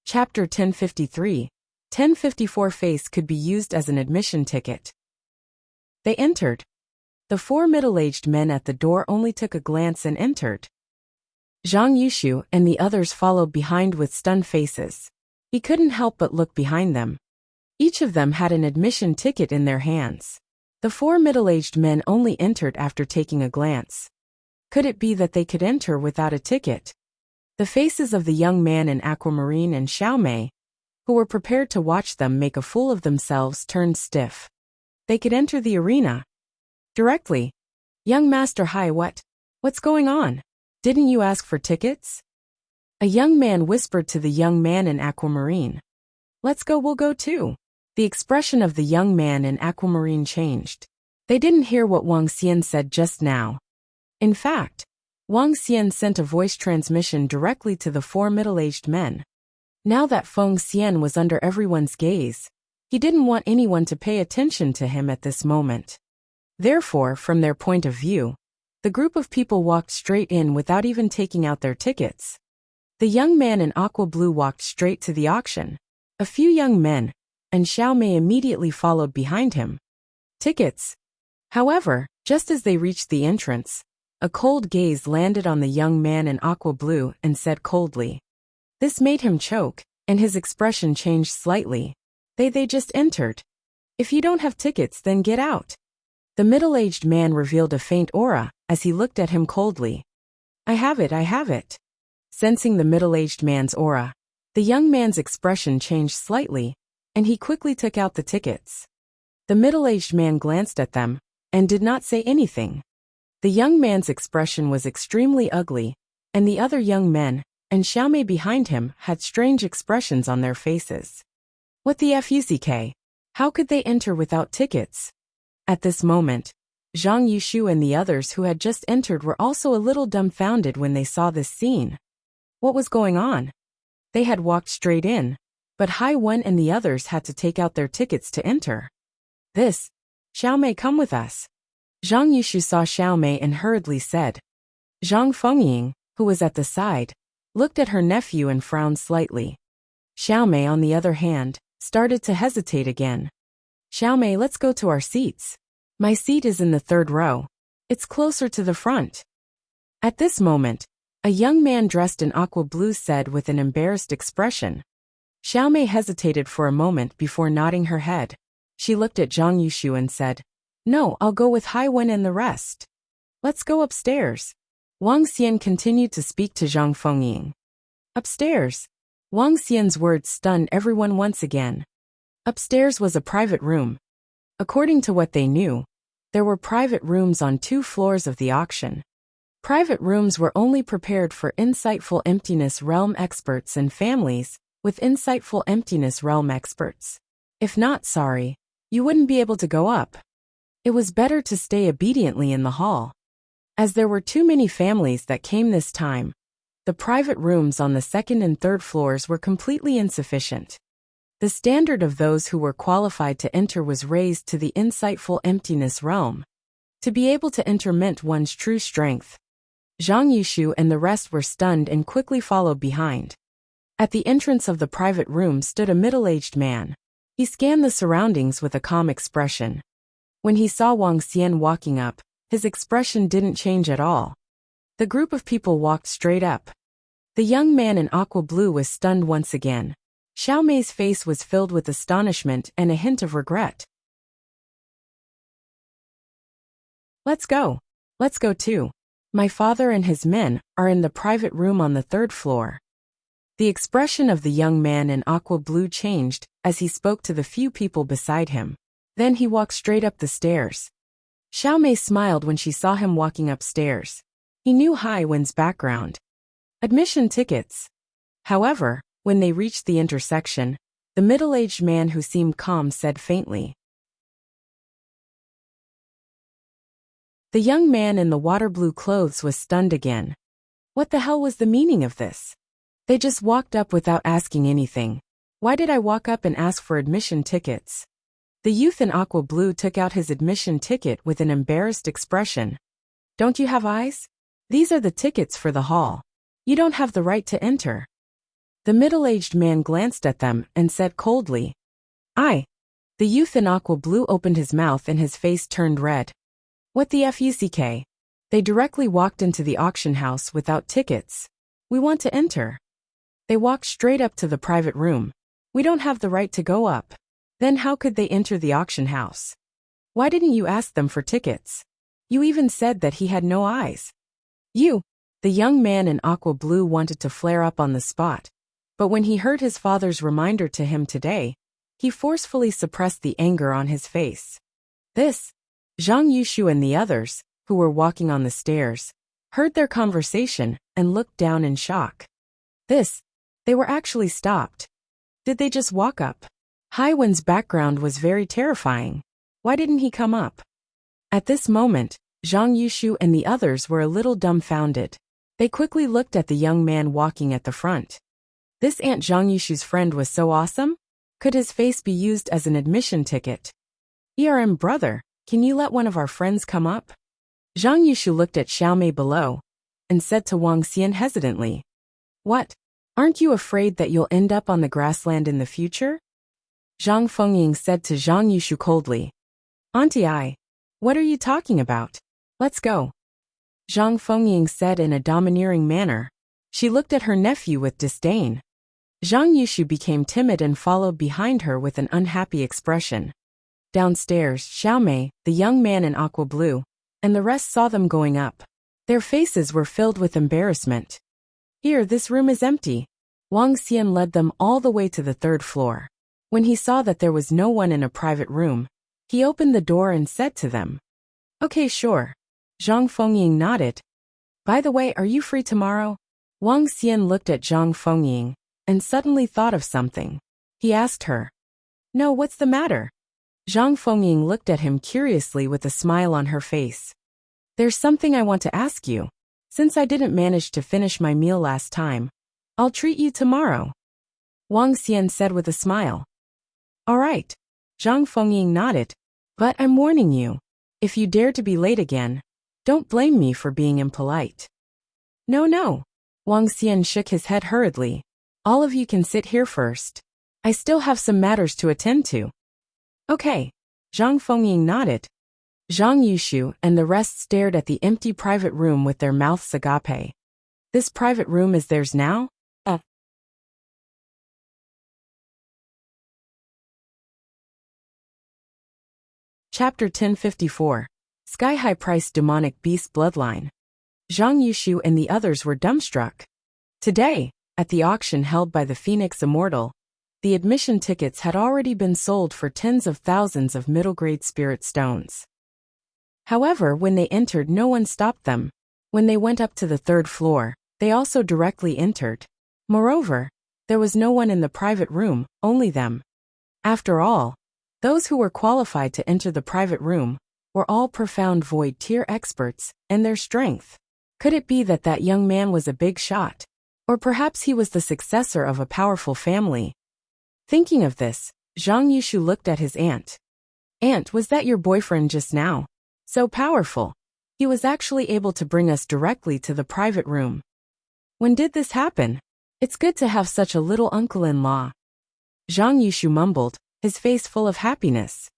Chapter 1053. 1054 Face could be used as an admission ticket. They entered. The four middle-aged men at the door only took a glance and entered. Zhang Yushu and the others followed behind with stunned faces. He couldn't help but look behind them. Each of them had an admission ticket in their hands. The four middle-aged men only entered after taking a glance. Could it be that they could enter without a ticket? The faces of the young man in aquamarine and Xiaomei, who were prepared to watch them make a fool of themselves, turned stiff. They could enter the arena directly. Young Master Hai, what's going on? Didn't you ask for tickets? A young man whispered to the young man in aquamarine. Let's go, we'll go too. The expression of the young man in aquamarine changed. They didn't hear what Wang Xian said just now. In fact, Wang Xian sent a voice transmission directly to the four middle-aged men. Now that Feng Xian was under everyone's gaze, he didn't want anyone to pay attention to him at this moment. Therefore, from their point of view, the group of people walked straight in without even taking out their tickets. The young man in aqua blue walked straight to the auction. A few young men, and Xiaomei immediately followed behind him. Tickets. However, just as they reached the entrance, a cold gaze landed on the young man in aqua blue and said coldly. This made him choke, and his expression changed slightly. They just entered. If you don't have tickets, then get out. The middle-aged man revealed a faint aura as he looked at him coldly. I have it. Sensing the middle-aged man's aura, the young man's expression changed slightly, and he quickly took out the tickets. The middle-aged man glanced at them and did not say anything. The young man's expression was extremely ugly, and the other young men, and Xiaomei behind him, had strange expressions on their faces. What the fuck? How could they enter without tickets? At this moment, Zhang Yushu and the others who had just entered were also a little dumbfounded when they saw this scene. What was going on? They had walked straight in, but Hai Wen and the others had to take out their tickets to enter. Xiaomei, come with us. Zhang Yushu saw Xiaomei and hurriedly said. Zhang Fengying, who was at the side, looked at her nephew and frowned slightly. Xiaomei, on the other hand, started to hesitate again. Xiaomei, let's go to our seats. My seat is in the third row. It's closer to the front. At this moment, a young man dressed in aqua blue said with an embarrassed expression. Xiaomei hesitated for a moment before nodding her head. She looked at Zhang Yushu and said, No, I'll go with Hai Wen and the rest. Let's go upstairs. Wang Xian continued to speak to Zhang Fengying. Upstairs. Wang Xian's words stunned everyone once again. Upstairs was a private room. According to what they knew, there were private rooms on 2 floors of the auction. Private rooms were only prepared for insightful emptiness realm experts and families with insightful emptiness realm experts. If not, sorry, you wouldn't be able to go up. It was better to stay obediently in the hall. As there were too many families that came this time, the private rooms on the 2nd and 3rd floors were completely insufficient. The standard of those who were qualified to enter was raised to the insightful emptiness realm. To be able to enter meant one's true strength. Zhang Yushu and the rest were stunned and quickly followed behind. At the entrance of the private room stood a middle-aged man. He scanned the surroundings with a calm expression. When he saw Wang Xian walking up, his expression didn't change at all. The group of people walked straight up. The young man in aqua blue was stunned once again. Xiaomei's face was filled with astonishment and a hint of regret. Let's go too. My father and his men are in the private room on the 3rd floor. The expression of the young man in aqua blue changed as he spoke to the few people beside him. Then he walked straight up the stairs. Xiaomei smiled when she saw him walking upstairs. He knew Hai Wen's background. Admission tickets. However, when they reached the intersection, the middle-aged man who seemed calm said faintly. The young man in the water blue clothes was stunned again. What the hell was the meaning of this? They just walked up without asking anything. Why did I walk up and ask for admission tickets? The youth in aqua blue took out his admission ticket with an embarrassed expression. Don't you have eyes? These are the tickets for the hall. You don't have the right to enter. The middle-aged man glanced at them and said coldly, I. The youth in aqua blue opened his mouth and his face turned red. What the fuck? They directly walked into the auction house without tickets. We want to enter. They walked straight up to the private room. We don't have the right to go up. Then how could they enter the auction house? Why didn't you ask them for tickets? You even said that he had no eyes. You. The young man in aqua blue wanted to flare up on the spot. But when he heard his father's reminder to him today, he forcefully suppressed the anger on his face. This. Zhang Yushu and the others, who were walking on the stairs, heard their conversation and looked down in shock. They were actually stopped. Did they just walk up? Haiwen's background was very terrifying. Why didn't he come up? At this moment, Zhang Yushu and the others were a little dumbfounded. They quickly looked at the young man walking at the front. This Aunt Zhang Yushu's friend was so awesome? Could his face be used as an admission ticket? Brother, can you let one of our friends come up? Zhang Yushu looked at Xiaomei below and said to Wang Xian hesitantly. What? Aren't you afraid that you'll end up on the grassland in the future? Zhang Fengying said to Zhang Yushu coldly. Auntie I. What are you talking about? Let's go. Zhang Fengying said in a domineering manner. She looked at her nephew with disdain. Zhang Yushu became timid and followed behind her with an unhappy expression. Downstairs, Xiaomei, the young man in aqua blue, and the rest saw them going up. Their faces were filled with embarrassment. Here, this room is empty. Wang Xian led them all the way to the third floor. When he saw that there was no one in a private room, he opened the door and said to them. Okay, sure. Zhang Fengying nodded. By the way, are you free tomorrow? Wang Xian looked at Zhang Fengying and suddenly thought of something. He asked her. No, what's the matter? Zhang Fengying looked at him curiously with a smile on her face. There's something I want to ask you. Since I didn't manage to finish my meal last time, I'll treat you tomorrow. Wang Xian said with a smile. All right. Zhang Fengying nodded. But I'm warning you. If you dare to be late again, don't blame me for being impolite. No. Wang Xian shook his head hurriedly. All of you can sit here first. I still have some matters to attend to. Okay. Zhang Fengying nodded. Zhang Yushu and the rest stared at the empty private room with their mouths agape. This private room is theirs now? Chapter 1054. Sky-high price demonic beast bloodline. Zhang Yushu and the others were dumbstruck. Today, at the auction held by the Phoenix Immortal, the admission tickets had already been sold for tens of thousands of middle-grade spirit stones. However, when they entered, no one stopped them. When they went up to the third floor, they also directly entered. Moreover, there was no one in the private room, only them. After all, those who were qualified to enter the private room were all profound void tier experts, and their strength. Could it be that that young man was a big shot? Or perhaps he was the successor of a powerful family? Thinking of this, Zhang Yushu looked at his aunt. Aunt, was that your boyfriend just now? So powerful. He was actually able to bring us directly to the private room. When did this happen? It's good to have such a little uncle-in-law. Zhang Yushu mumbled, his face full of happiness.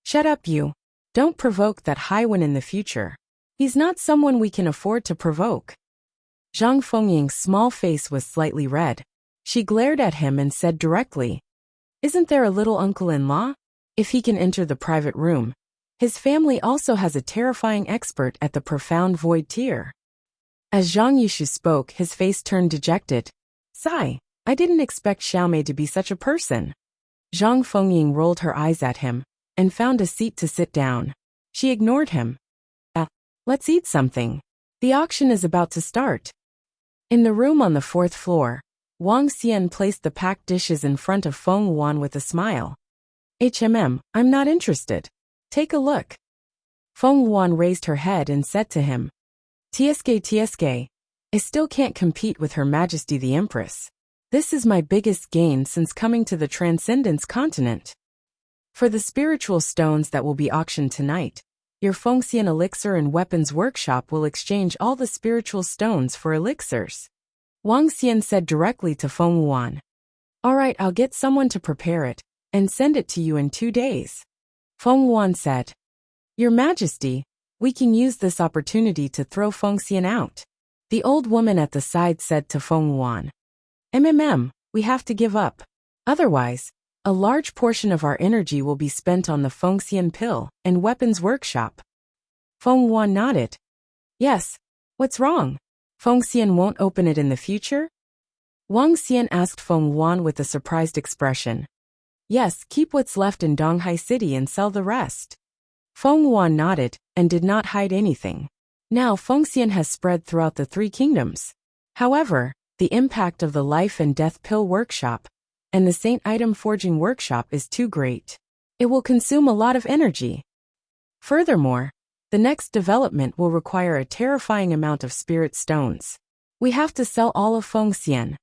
Shut up, you. Don't provoke that Haiwen in the future. He's not someone we can afford to provoke. Zhang Fengying's small face was slightly red. She glared at him and said directly, Isn't there a little uncle-in-law? If he can enter the private room, his family also has a terrifying expert at the profound void tier. As Zhang Yushu spoke, his face turned dejected. Sigh, I didn't expect Xiaomei to be such a person. Zhang Fengying rolled her eyes at him and found a seat to sit down. She ignored him. Let's eat something. The auction is about to start. In the room on the fourth floor, Wang Xian placed the packed dishes in front of Feng Wuan with a smile. I'm not interested. Take a look. Feng Wuan raised her head and said to him, TSK, I still can't compete with Her Majesty the Empress. This is my biggest gain since coming to the Transcendence continent. For the spiritual stones that will be auctioned tonight, your Fengxian elixir and weapons workshop will exchange all the spiritual stones for elixirs. Wang Xian said directly to Feng Wuan. All right, I'll get someone to prepare it and send it to you in 2 days. Feng Wuan said. Your Majesty, we can use this opportunity to throw Fengxian out. The old woman at the side said to Feng Wuan. We have to give up. Otherwise, a large portion of our energy will be spent on the Fengxian pill and weapons workshop. Feng Wuan nodded. Yes, what's wrong? Fengxian won't open it in the future? Wang Xian asked Feng Wuan with a surprised expression. Yes, keep what's left in Donghai City and sell the rest. Feng Wuan nodded and did not hide anything. Now Fengxian has spread throughout the 3 kingdoms. However, the impact of the life and death pill workshop and the saint item forging workshop is too great. It will consume a lot of energy. Furthermore, the next development will require a terrifying amount of spirit stones. We have to sell all of Fengxian.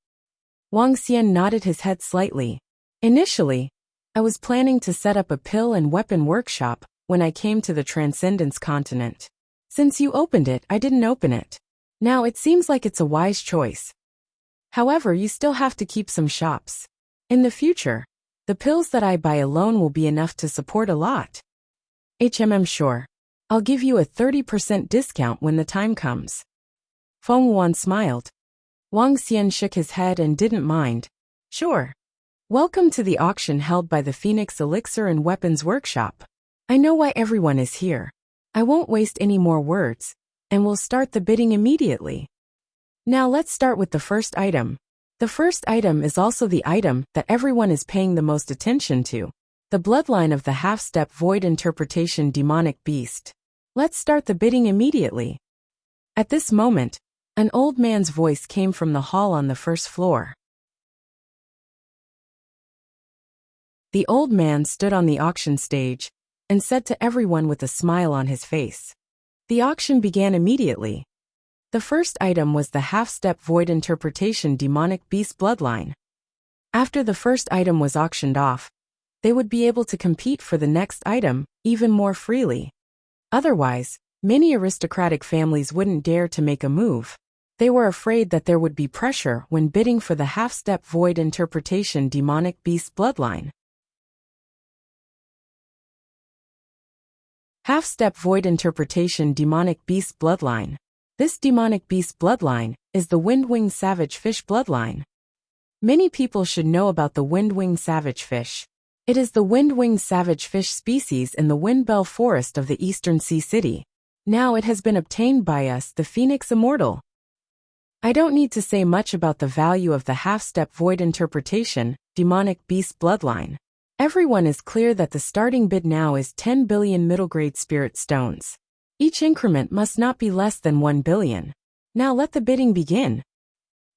Wang Xian nodded his head slightly. Initially, I was planning to set up a pill and weapon workshop when I came to the Transcendence continent. Since you opened it, I didn't open it. Now it seems like it's a wise choice. However, you still have to keep some shops. In the future, the pills that I buy alone will be enough to support a lot. Sure. I'll give you a 30% discount when the time comes. Feng Wuan smiled. Wang Xian shook his head and didn't mind. Sure. Welcome to the auction held by the Phoenix Elixir and Weapons Workshop. I know why everyone is here. I won't waste any more words, and we'll start the bidding immediately. Now let's start with the first item. The first item is also the item that everyone is paying the most attention to. The bloodline of the half-step void interpretation demonic beast. Let's start the bidding immediately. At this moment, an old man's voice came from the hall on the first floor. The old man stood on the auction stage and said to everyone with a smile on his face. The auction began immediately. The first item was the half-step void interpretation demonic beast bloodline. After the first item was auctioned off, they would be able to compete for the next item even more freely. Otherwise, many aristocratic families wouldn't dare to make a move. They were afraid that there would be pressure when bidding for the half-step void interpretation demonic beast bloodline. Half-step void interpretation demonic beast bloodline. This demonic beast bloodline is the Windwing Savage Fish bloodline. Many people should know about the Windwing Savage Fish. It is the Windwing Savage Fish species in the Windbell Forest of the Eastern Sea City. Now it has been obtained by us, the Phoenix Immortal. I don't need to say much about the value of the half-step void interpretation demonic beast bloodline. Everyone is clear that the starting bid now is 10 billion middle-grade spirit stones. Each increment must not be less than 1 billion. Now let the bidding begin.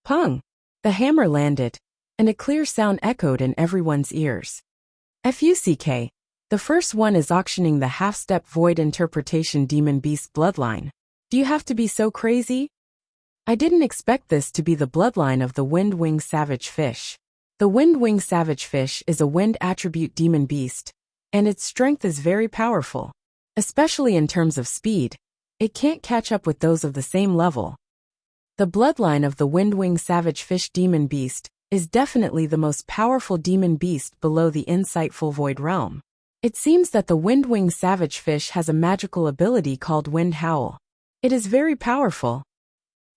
Pung! The hammer landed, and a clear sound echoed in everyone's ears. FUCK. The first one is auctioning the half-step void interpretation demon beast bloodline. Do you have to be so crazy? I didn't expect this to be the bloodline of the Windwing Savage Fish. The Windwing Savage Fish is a wind attribute demon beast, and its strength is very powerful. Especially in terms of speed, it can't catch up with those of the same level. The bloodline of the Windwing Savage Fish demon beast is definitely the most powerful demon beast below the insightful void realm. It seems that the Windwing Savage Fish has a magical ability called Wind Howl. It is very powerful.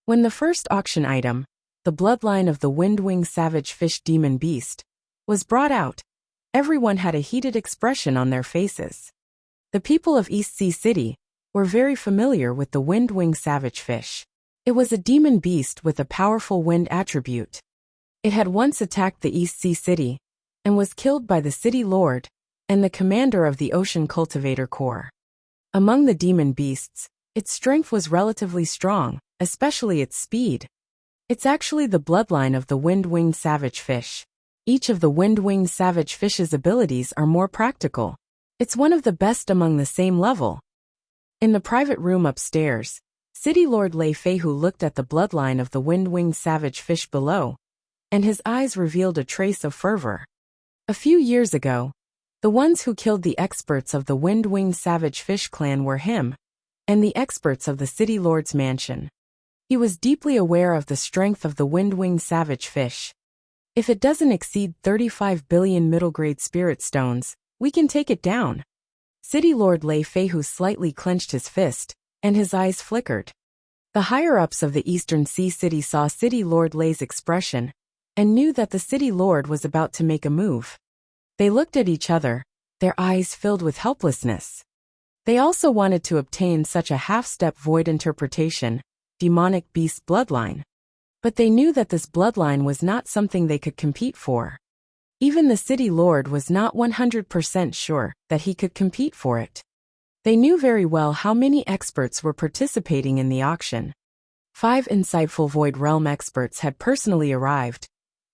When the first auction item, the bloodline of the Windwing Savage Fish demon beast, was brought out, everyone had a heated expression on their faces. The people of East Sea City were very familiar with the Windwing Savage Fish. It was a demon beast with a powerful wind attribute. It had once attacked the East Sea City and was killed by the city lord and the commander of the Ocean Cultivator Corps. Among the demon beasts, its strength was relatively strong, especially its speed. It's actually the bloodline of the Windwing Savage Fish. Each of the Windwing Savage Fish's abilities are more practical. It's one of the best among the same level. In the private room upstairs, City Lord Lei Feihu looked at the bloodline of the Windwing Savage Fish below, and his eyes revealed a trace of fervor. A few years ago, The ones who killed the experts of the Wind-Winged Savage Fish clan were him, and the experts of the City Lord's mansion. He was deeply aware of the strength of the Wind-Winged Savage Fish. If it doesn't exceed 35 billion middle-grade spirit stones, we can take it down. City Lord Lei Feihu slightly clenched his fist, and his eyes flickered. The higher-ups of the Eastern Sea City saw City Lord Lei's expression, and knew that the City Lord was about to make a move. They looked at each other, their eyes filled with helplessness. They also wanted to obtain such a half-step void interpretation, demonic beast bloodline. But they knew that this bloodline was not something they could compete for. Even the City Lord was not 100% sure that he could compete for it. They knew very well how many experts were participating in the auction. 5 insightful Void Realm experts had personally arrived,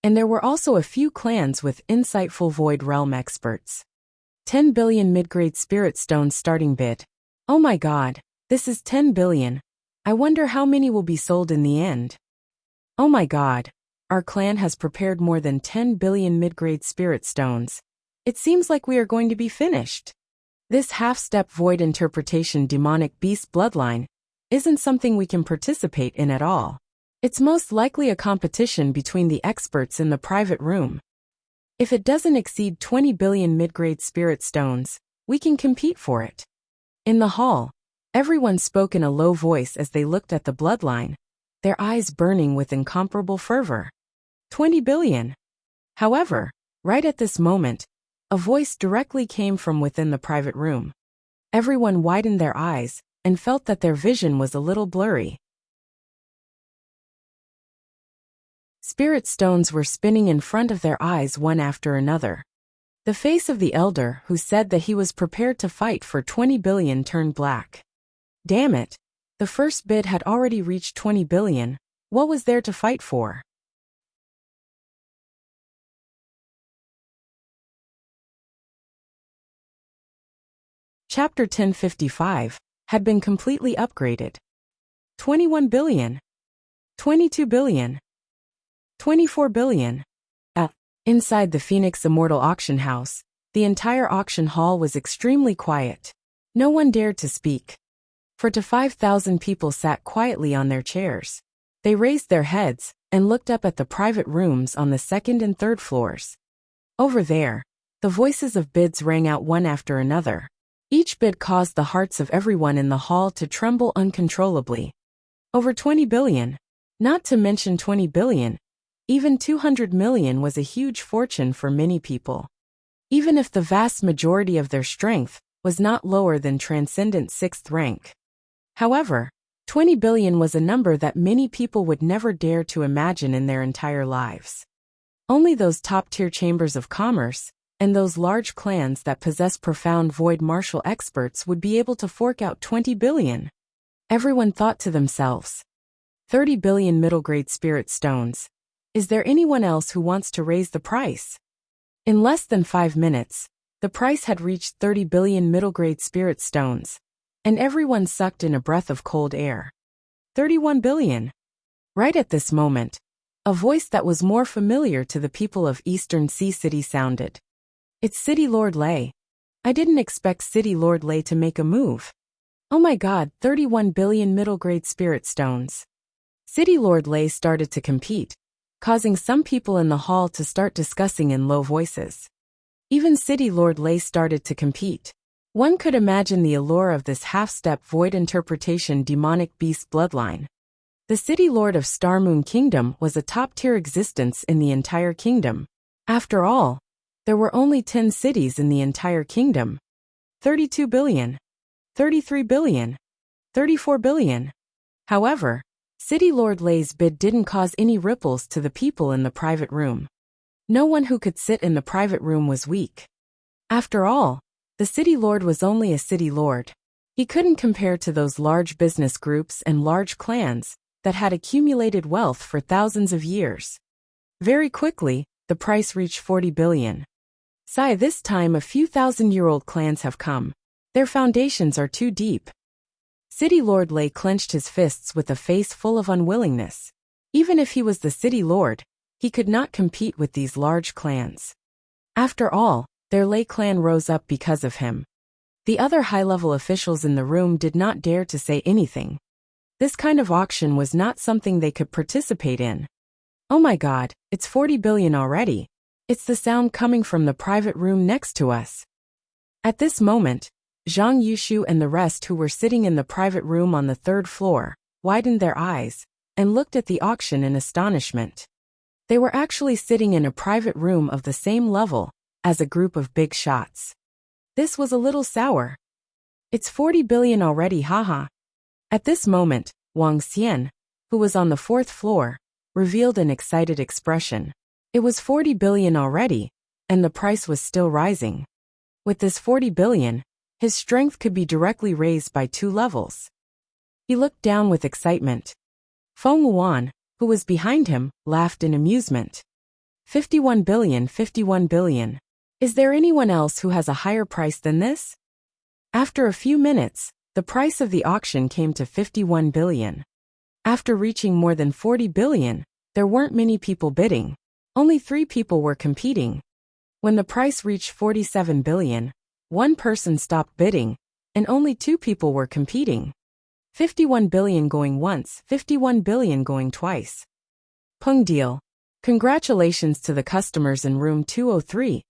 and there were also a few clans with insightful Void Realm experts. 10 billion mid-grade spirit stones starting bid. Oh my god, this is 10 billion. I wonder how many will be sold in the end. Oh my god, our clan has prepared more than 10 billion mid-grade spirit stones. It seems like we are going to be finished. This half-step void interpretation demonic beast bloodline isn't something we can participate in at all. It's most likely a competition between the experts in the private room. If it doesn't exceed 20 billion mid-grade spirit stones, we can compete for it. In the hall, everyone spoke in a low voice as they looked at the bloodline, their eyes burning with incomparable fervor. 20 billion. However, right at this moment, a voice directly came from within the private room. Everyone widened their eyes and felt that their vision was a little blurry. Spirit stones were spinning in front of their eyes one after another. The face of the elder who said that he was prepared to fight for 20 billion turned black. Damn it. The first bid had already reached 20 billion. What was there to fight for? Chapter 1055 had been completely upgraded. 21 billion. 22 billion. 24 billion. Inside the Phoenix Immortal Auction House, the entire auction hall was extremely quiet. No one dared to speak. 4 to 5,000 people sat quietly on their chairs. They raised their heads and looked up at the private rooms on the 2nd and 3rd floors. Over there, the voices of bids rang out one after another. Each bid caused the hearts of everyone in the hall to tremble uncontrollably. Over 20 billion. Not to mention 20 billion. Even 200 million was a huge fortune for many people. Even if the vast majority of their strength was not lower than Transcendent 6th rank. However, 20 billion was a number that many people would never dare to imagine in their entire lives. Only those top-tier chambers of commerce, and those large clans that possess profound void martial experts would be able to fork out 20 billion. Everyone thought to themselves, 30 billion middle-grade spirit stones. Is there anyone else who wants to raise the price? In less than 5 minutes, the price had reached 30 billion middle-grade spirit stones, and everyone sucked in a breath of cold air. 31 billion. Right at this moment, a voice that was more familiar to the people of Eastern Sea City sounded. It's City Lord Lei. I didn't expect City Lord Lei to make a move. Oh my god, 31 billion middle-grade spirit stones. City Lord Lei started to compete, causing some people in the hall to start discussing in low voices. Even City Lord Lei started to compete. One could imagine the allure of this half-step void interpretation demonic beast bloodline. The City Lord of Star Moon Kingdom was a top-tier existence in the entire kingdom. After all, there were only 10 cities in the entire kingdom. 32 billion. 33 billion. 34 billion. However, City Lord Lei's bid didn't cause any ripples to the people in the private room. No one who could sit in the private room was weak. After all, the City Lord was only a City Lord. He couldn't compare to those large business groups and large clans that had accumulated wealth for thousands of years. Very quickly, the price reached 40 billion. This time a few thousand-year-old clans have come. Their foundations are too deep. City Lord Lei clenched his fists with a face full of unwillingness. Even if he was the City Lord, he could not compete with these large clans. After all, Their Lei clan rose up because of him. The other high-level officials in the room did not dare to say anything. This kind of auction was not something they could participate in. Oh my God, it's 40 billion already. It's the sound coming from the private room next to us. At this moment, Zhang Yushu and the rest who were sitting in the private room on the third floor widened their eyes and looked at the auction in astonishment. They were actually sitting in a private room of the same level as a group of big shots. This was a little sour. It's 40 billion already, haha. At this moment, Wang Xian, who was on the fourth floor, revealed an excited expression. It was 40 billion already, and the price was still rising. With this 40 billion, his strength could be directly raised by 2 levels. He looked down with excitement. Feng Wuan, who was behind him, laughed in amusement. 51 billion, 51 billion. Is there anyone else who has a higher price than this? After a few minutes, the price of the auction came to 51 billion. After reaching more than 40 billion, there weren't many people bidding. Only 3 people were competing. When the price reached 47 billion, 1 person stopped bidding, and only 2 people were competing. 51 billion going once, 51 billion going twice. Peng deal. Congratulations to the customers in room 203.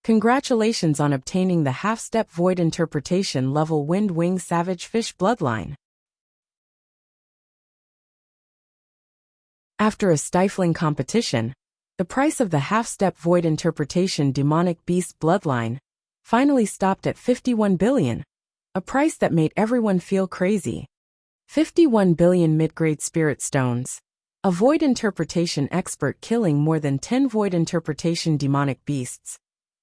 Congratulations on obtaining the half-step void interpretation level Wind Wing Savage Fish bloodline. After a stifling competition, the price of the half-step void interpretation demonic beast bloodline finally stopped at 51 billion, a price that made everyone feel crazy. 51 billion mid-grade spirit stones. A void interpretation expert killing more than 10 void interpretation demonic beasts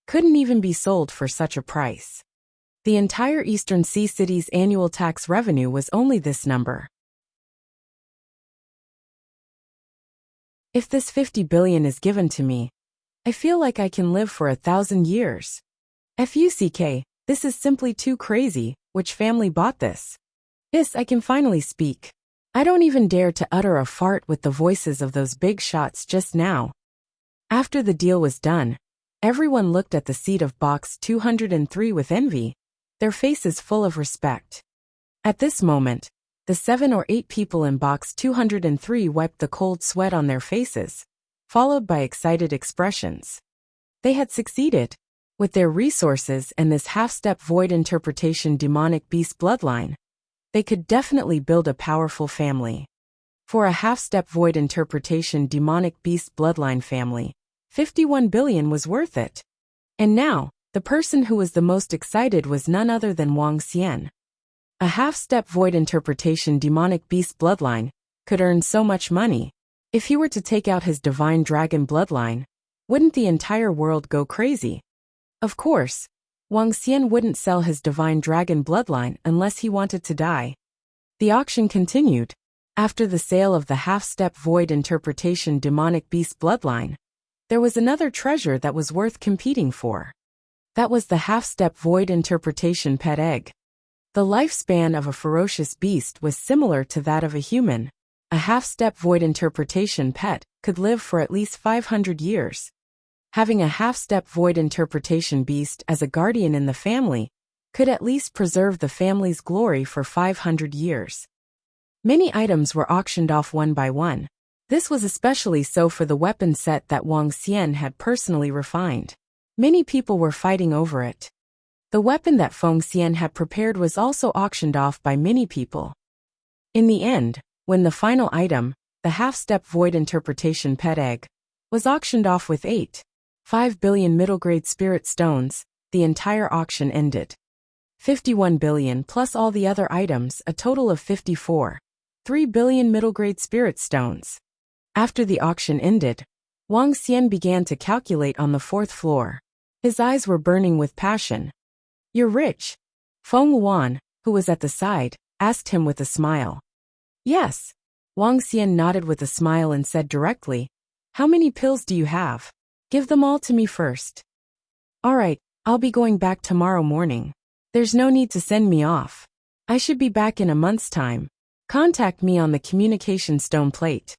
couldn't even be sold for such a price. The entire Eastern Sea City's annual tax revenue was only this number. If this 50 billion is given to me, I feel like I can live for 1,000 years. FUCK, this is simply too crazy. Which family bought this? Yes, I can finally speak. I don't even dare to utter a fart with the voices of those big shots just now. After the deal was done, everyone looked at the seat of box 203 with envy, their faces full of respect. At this moment, the 7 or 8 people in box 203 wiped the cold sweat on their faces, followed by excited expressions. They had succeeded. With their resources and this half-step void interpretation demonic beast bloodline, they could definitely build a powerful family. For a half-step void interpretation demonic beast bloodline family, 51 billion was worth it. And now, the person who was the most excited was none other than Wang Xian. A half-step void interpretation demonic beast bloodline could earn so much money. If he were to take out his divine dragon bloodline, wouldn't the entire world go crazy? Of course, Wang Xian wouldn't sell his divine dragon bloodline unless he wanted to die. The auction continued. After the sale of the half-step void interpretation demonic beast bloodline, there was another treasure that was worth competing for. That was the half-step void interpretation pet egg. The lifespan of a ferocious beast was similar to that of a human. A half-step void interpretation pet could live for at least 500 years. Having a half-step void interpretation beast as a guardian in the family could at least preserve the family's glory for 500 years. Many items were auctioned off one by one. This was especially so for the weapon set that Wang Xian had personally refined. Many people were fighting over it. The weapon that Feng Xian had prepared was also auctioned off by many people. In the end, when the final item, the half-step void interpretation pet egg, was auctioned off with 5 billion middle-grade spirit stones, the entire auction ended. 51 billion plus all the other items, a total of 3 billion middle-grade spirit stones. After the auction ended, Wang Xian began to calculate on the 4th floor. His eyes were burning with passion. "You're rich?" Feng Wuan, who was at the side, asked him with a smile. "Yes." Wang Xian nodded with a smile and said directly, "How many pills do you have? Give them all to me first." "All right, I'll be going back tomorrow morning. There's no need to send me off. I should be back in a month's time. Contact me on the communication stone plate,"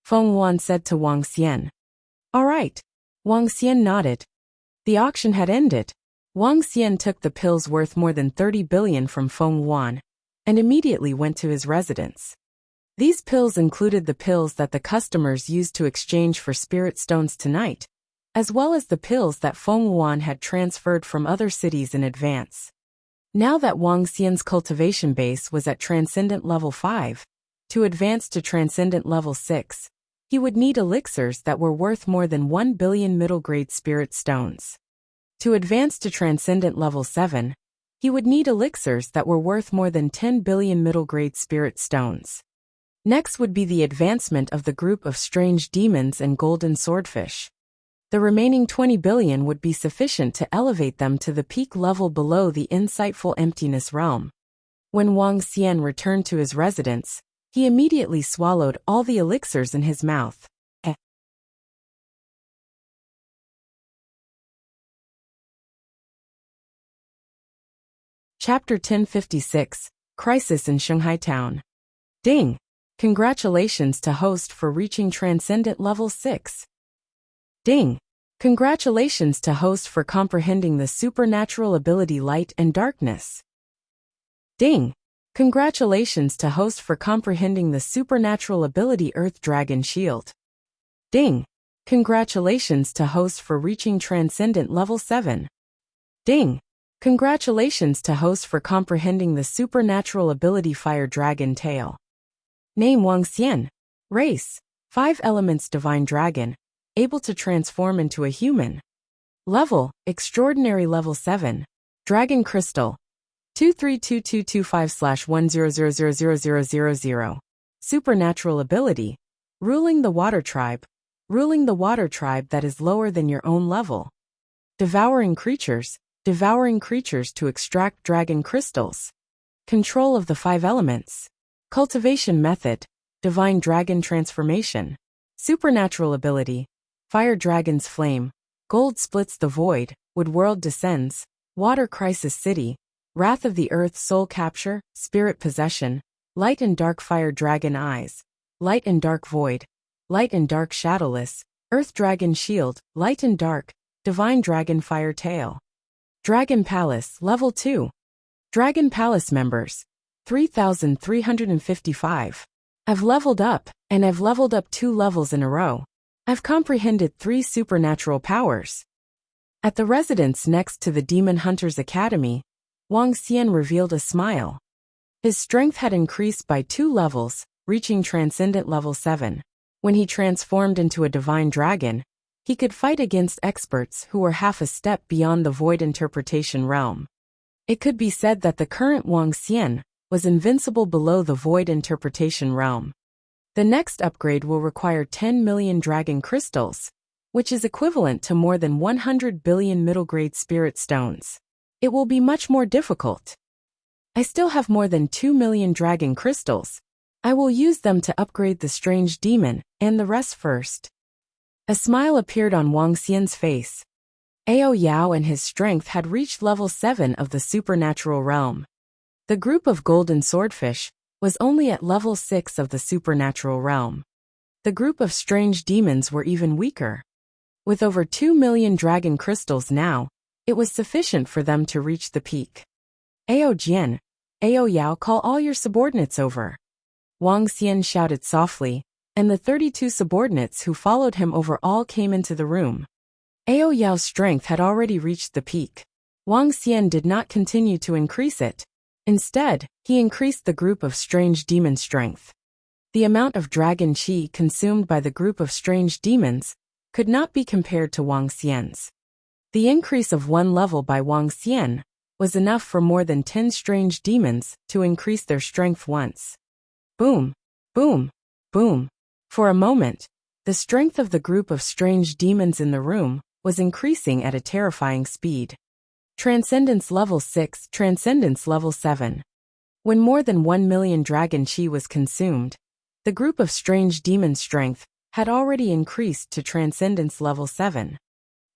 Feng Wuan said to Wang Xian. "All right." Wang Xian nodded. The auction had ended. Wang Xian took the pills worth more than 30 billion from Feng Yuan and immediately went to his residence. These pills included the pills that the customers used to exchange for spirit stones tonight, as well as the pills that Feng Yuan had transferred from other cities in advance. Now that Wang Xian's cultivation base was at Transcendent Level 5, to advance to Transcendent Level 6, he would need elixirs that were worth more than 1 billion middle-grade spirit stones. To advance to Transcendent Level 7, he would need elixirs that were worth more than 10 billion middle-grade spirit stones. Next would be the advancement of the group of strange demons and golden swordfish. The remaining 20 billion would be sufficient to elevate them to the peak level below the insightful emptiness realm. When Wang Xian returned to his residence, he immediately swallowed all the elixirs in his mouth. Chapter 1056, Crisis in Shanghai Town. Ding! Congratulations to host for reaching Transcendent Level 6. Ding! Congratulations to host for comprehending the supernatural ability Light and Darkness. Ding! Congratulations to host for comprehending the supernatural ability Earth Dragon Shield. Ding! Congratulations to host for reaching Transcendent Level 7. Ding! Congratulations to host for comprehending the supernatural ability Fire Dragon Tail. Name Wang Xian. Race: 5 elements Divine Dragon, able to transform into a human. Level: Extraordinary Level 7. Dragon Crystal 2322225/1000000. Supernatural ability: Ruling the Water Tribe. Ruling the Water Tribe that is lower than your own level. Devouring creatures to extract dragon crystals. Control of the 5 elements. Cultivation method: Divine Dragon Transformation. Supernatural ability: Fire Dragon's Flame. Gold splits the void. Wood World descends. Water Crisis City. Wrath of the Earth Soul Capture. Spirit Possession. Light and Dark Fire Dragon Eyes. Light and Dark Void. Light and Dark Shadowless. Earth Dragon Shield. Light and Dark. Divine Dragon Fire Tail. Dragon Palace Level 2. Dragon Palace members 3,355. I've leveled up, and I've leveled up 2 levels in a row. I've comprehended 3 supernatural powers. At the residence next to the Demon Hunters Academy, Wang Xian revealed a smile. His strength had increased by 2 levels, reaching Transcendent Level 7. When he transformed into a Divine Dragon, he could fight against experts who were half a step beyond the Void Interpretation realm. It could be said that the current Wang Xian was invincible below the Void Interpretation realm. The next upgrade will require 10 million dragon crystals, which is equivalent to more than 100 billion middle-grade spirit stones. It will be much more difficult. I still have more than 2 million dragon crystals. I will use them to upgrade the strange demon and the rest first. A smile appeared on Wang Xian's face. Ao Yao and his strength had reached level 7 of the supernatural realm. The group of golden swordfish was only at level 6 of the supernatural realm. The group of strange demons were even weaker. With over 2 million dragon crystals now, it was sufficient for them to reach the peak. Ao Jian, Ao Yao, call all your subordinates over. Wang Xian shouted softly, and the 32 subordinates who followed him over all came into the room. Ao Yao's strength had already reached the peak. Wang Xian did not continue to increase it. Instead, he increased the group of strange demon strength. The amount of dragon qi consumed by the group of strange demons could not be compared to Wang Xian's. The increase of 1 level by Wang Xian was enough for more than 10 strange demons to increase their strength once. Boom, boom, boom. For a moment, the strength of the group of strange demons in the room was increasing at a terrifying speed. Transcendence Level 6, Transcendence Level 7. When more than 1 million dragon qi was consumed, the group of strange demon strength had already increased to Transcendence Level 7.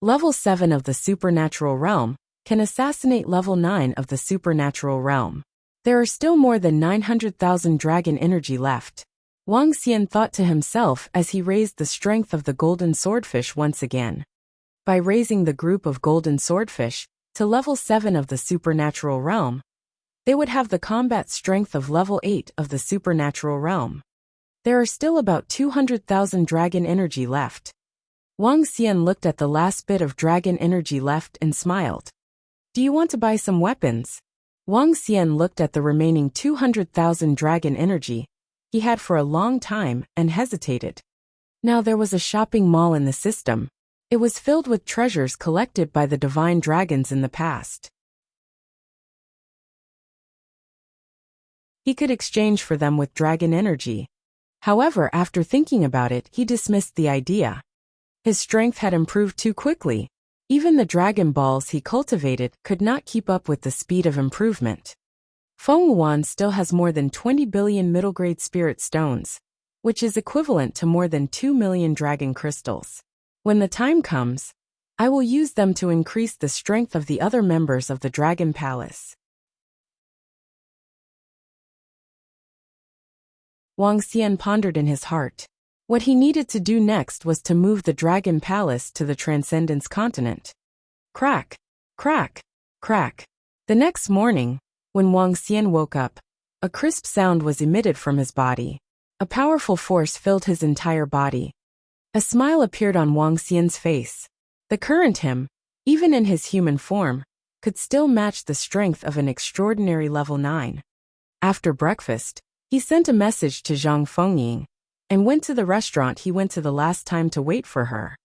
Level 7 of the supernatural realm can assassinate Level 9 of the supernatural realm. There are still more than 900,000 dragon energy left. Wang Xian thought to himself as he raised the strength of the golden swordfish once again. By raising the group of golden swordfish to level 7 of the supernatural realm, they would have the combat strength of level 8 of the supernatural realm. There are still about 200,000 dragon energy left. Wang Xian looked at the last bit of dragon energy left and smiled. Do you want to buy some weapons? Wang Xian looked at the remaining 200,000 dragon energy he had for a long time and hesitated. Now there was a shopping mall in the system. It was filled with treasures collected by the divine dragons in the past. He could exchange for them with dragon energy. However, after thinking about it, he dismissed the idea. His strength had improved too quickly. Even the dragon balls he cultivated could not keep up with the speed of improvement. Feng Wuan still has more than 20 billion middle-grade spirit stones, which is equivalent to more than 2 million dragon crystals. When the time comes, I will use them to increase the strength of the other members of the Dragon Palace. Wang Xian pondered in his heart. What he needed to do next was to move the Dragon Palace to the Transcendence continent. Crack, crack, crack. The next morning, when Wang Xian woke up, a crisp sound was emitted from his body. A powerful force filled his entire body. A smile appeared on Wang Xian's face. The current him, even in his human form, could still match the strength of an extraordinary level 9. After breakfast, he sent a message to Zhang Fengying and went to the restaurant he went to the last time to wait for her.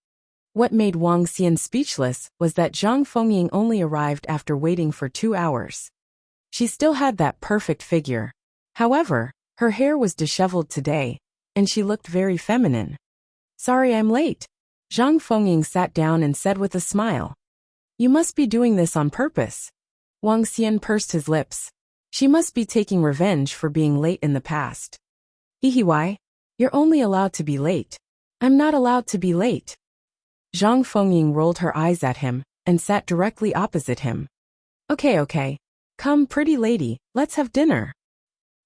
What made Wang Xian speechless was that Zhang Fengying only arrived after waiting for 2 hours. She still had that perfect figure. However, her hair was disheveled today, and she looked very feminine. Sorry I'm late. Zhang Fengying sat down and said with a smile. You must be doing this on purpose. Wang Xian pursed his lips. She must be taking revenge for being late in the past. Why? You're only allowed to be late. I'm not allowed to be late. Zhang Fengying rolled her eyes at him and sat directly opposite him. Okay. Come, pretty lady, let's have dinner.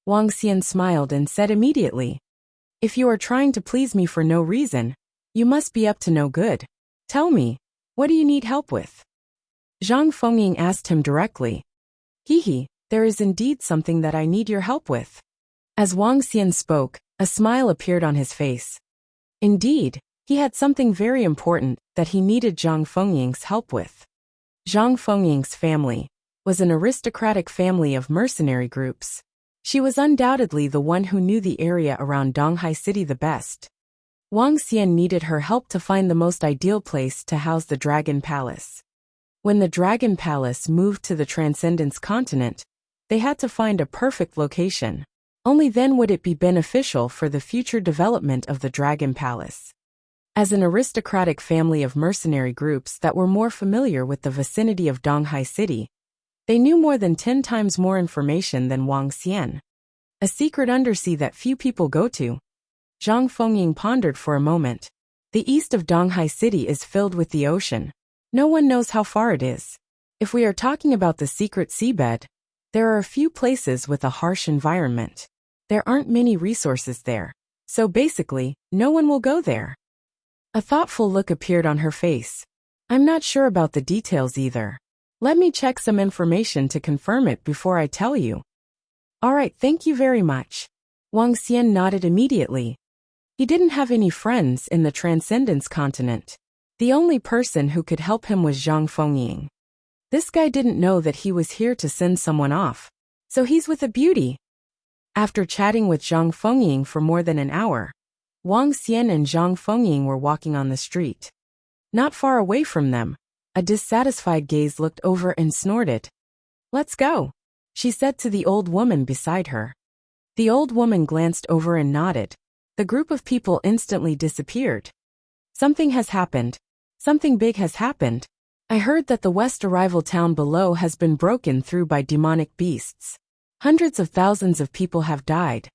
Wang Xian smiled and said immediately. If you are trying to please me for no reason, you must be up to no good. Tell me, what do you need help with? Zhang Fengying asked him directly. There is indeed something that I need your help with. As Wang Xian spoke, a smile appeared on his face. Indeed, he had something very important that he needed Zhang Fengying's help with. Zhang Fengying's family was an aristocratic family of mercenary groups. She was undoubtedly the one who knew the area around Donghai City the best. Wang Xian needed her help to find the most ideal place to house the Dragon Palace. When the Dragon Palace moved to the Transcendence continent, they had to find a perfect location. Only then would it be beneficial for the future development of the Dragon Palace. As an aristocratic family of mercenary groups that were more familiar with the vicinity of Donghai City, they knew more than 10 times more information than Wang Xian. A secret undersea that few people go to. Zhang Fengying pondered for a moment. The east of Donghai City is filled with the ocean. No one knows how far it is. If we are talking about the secret seabed, there are a few places with a harsh environment. There aren't many resources there. So basically, no one will go there. A thoughtful look appeared on her face. I'm not sure about the details either. Let me check some information to confirm it before I tell you. Alright, thank you very much. Wang Xian nodded immediately. He didn't have any friends in the Transcendence continent. The only person who could help him was Zhang Fengying. This guy didn't know that he was here to send someone off. So he's with a beauty. After chatting with Zhang Fengying for more than an hour, Wang Xian and Zhang Fengying were walking on the street. Not far away from them, a dissatisfied gaze looked over and snorted. Let's go, she said to the old woman beside her. The old woman glanced over and nodded. The group of people instantly disappeared. Something has happened. Something big has happened. I heard that the west arrival town below has been broken through by demonic beasts. Hundreds of thousands of people have died.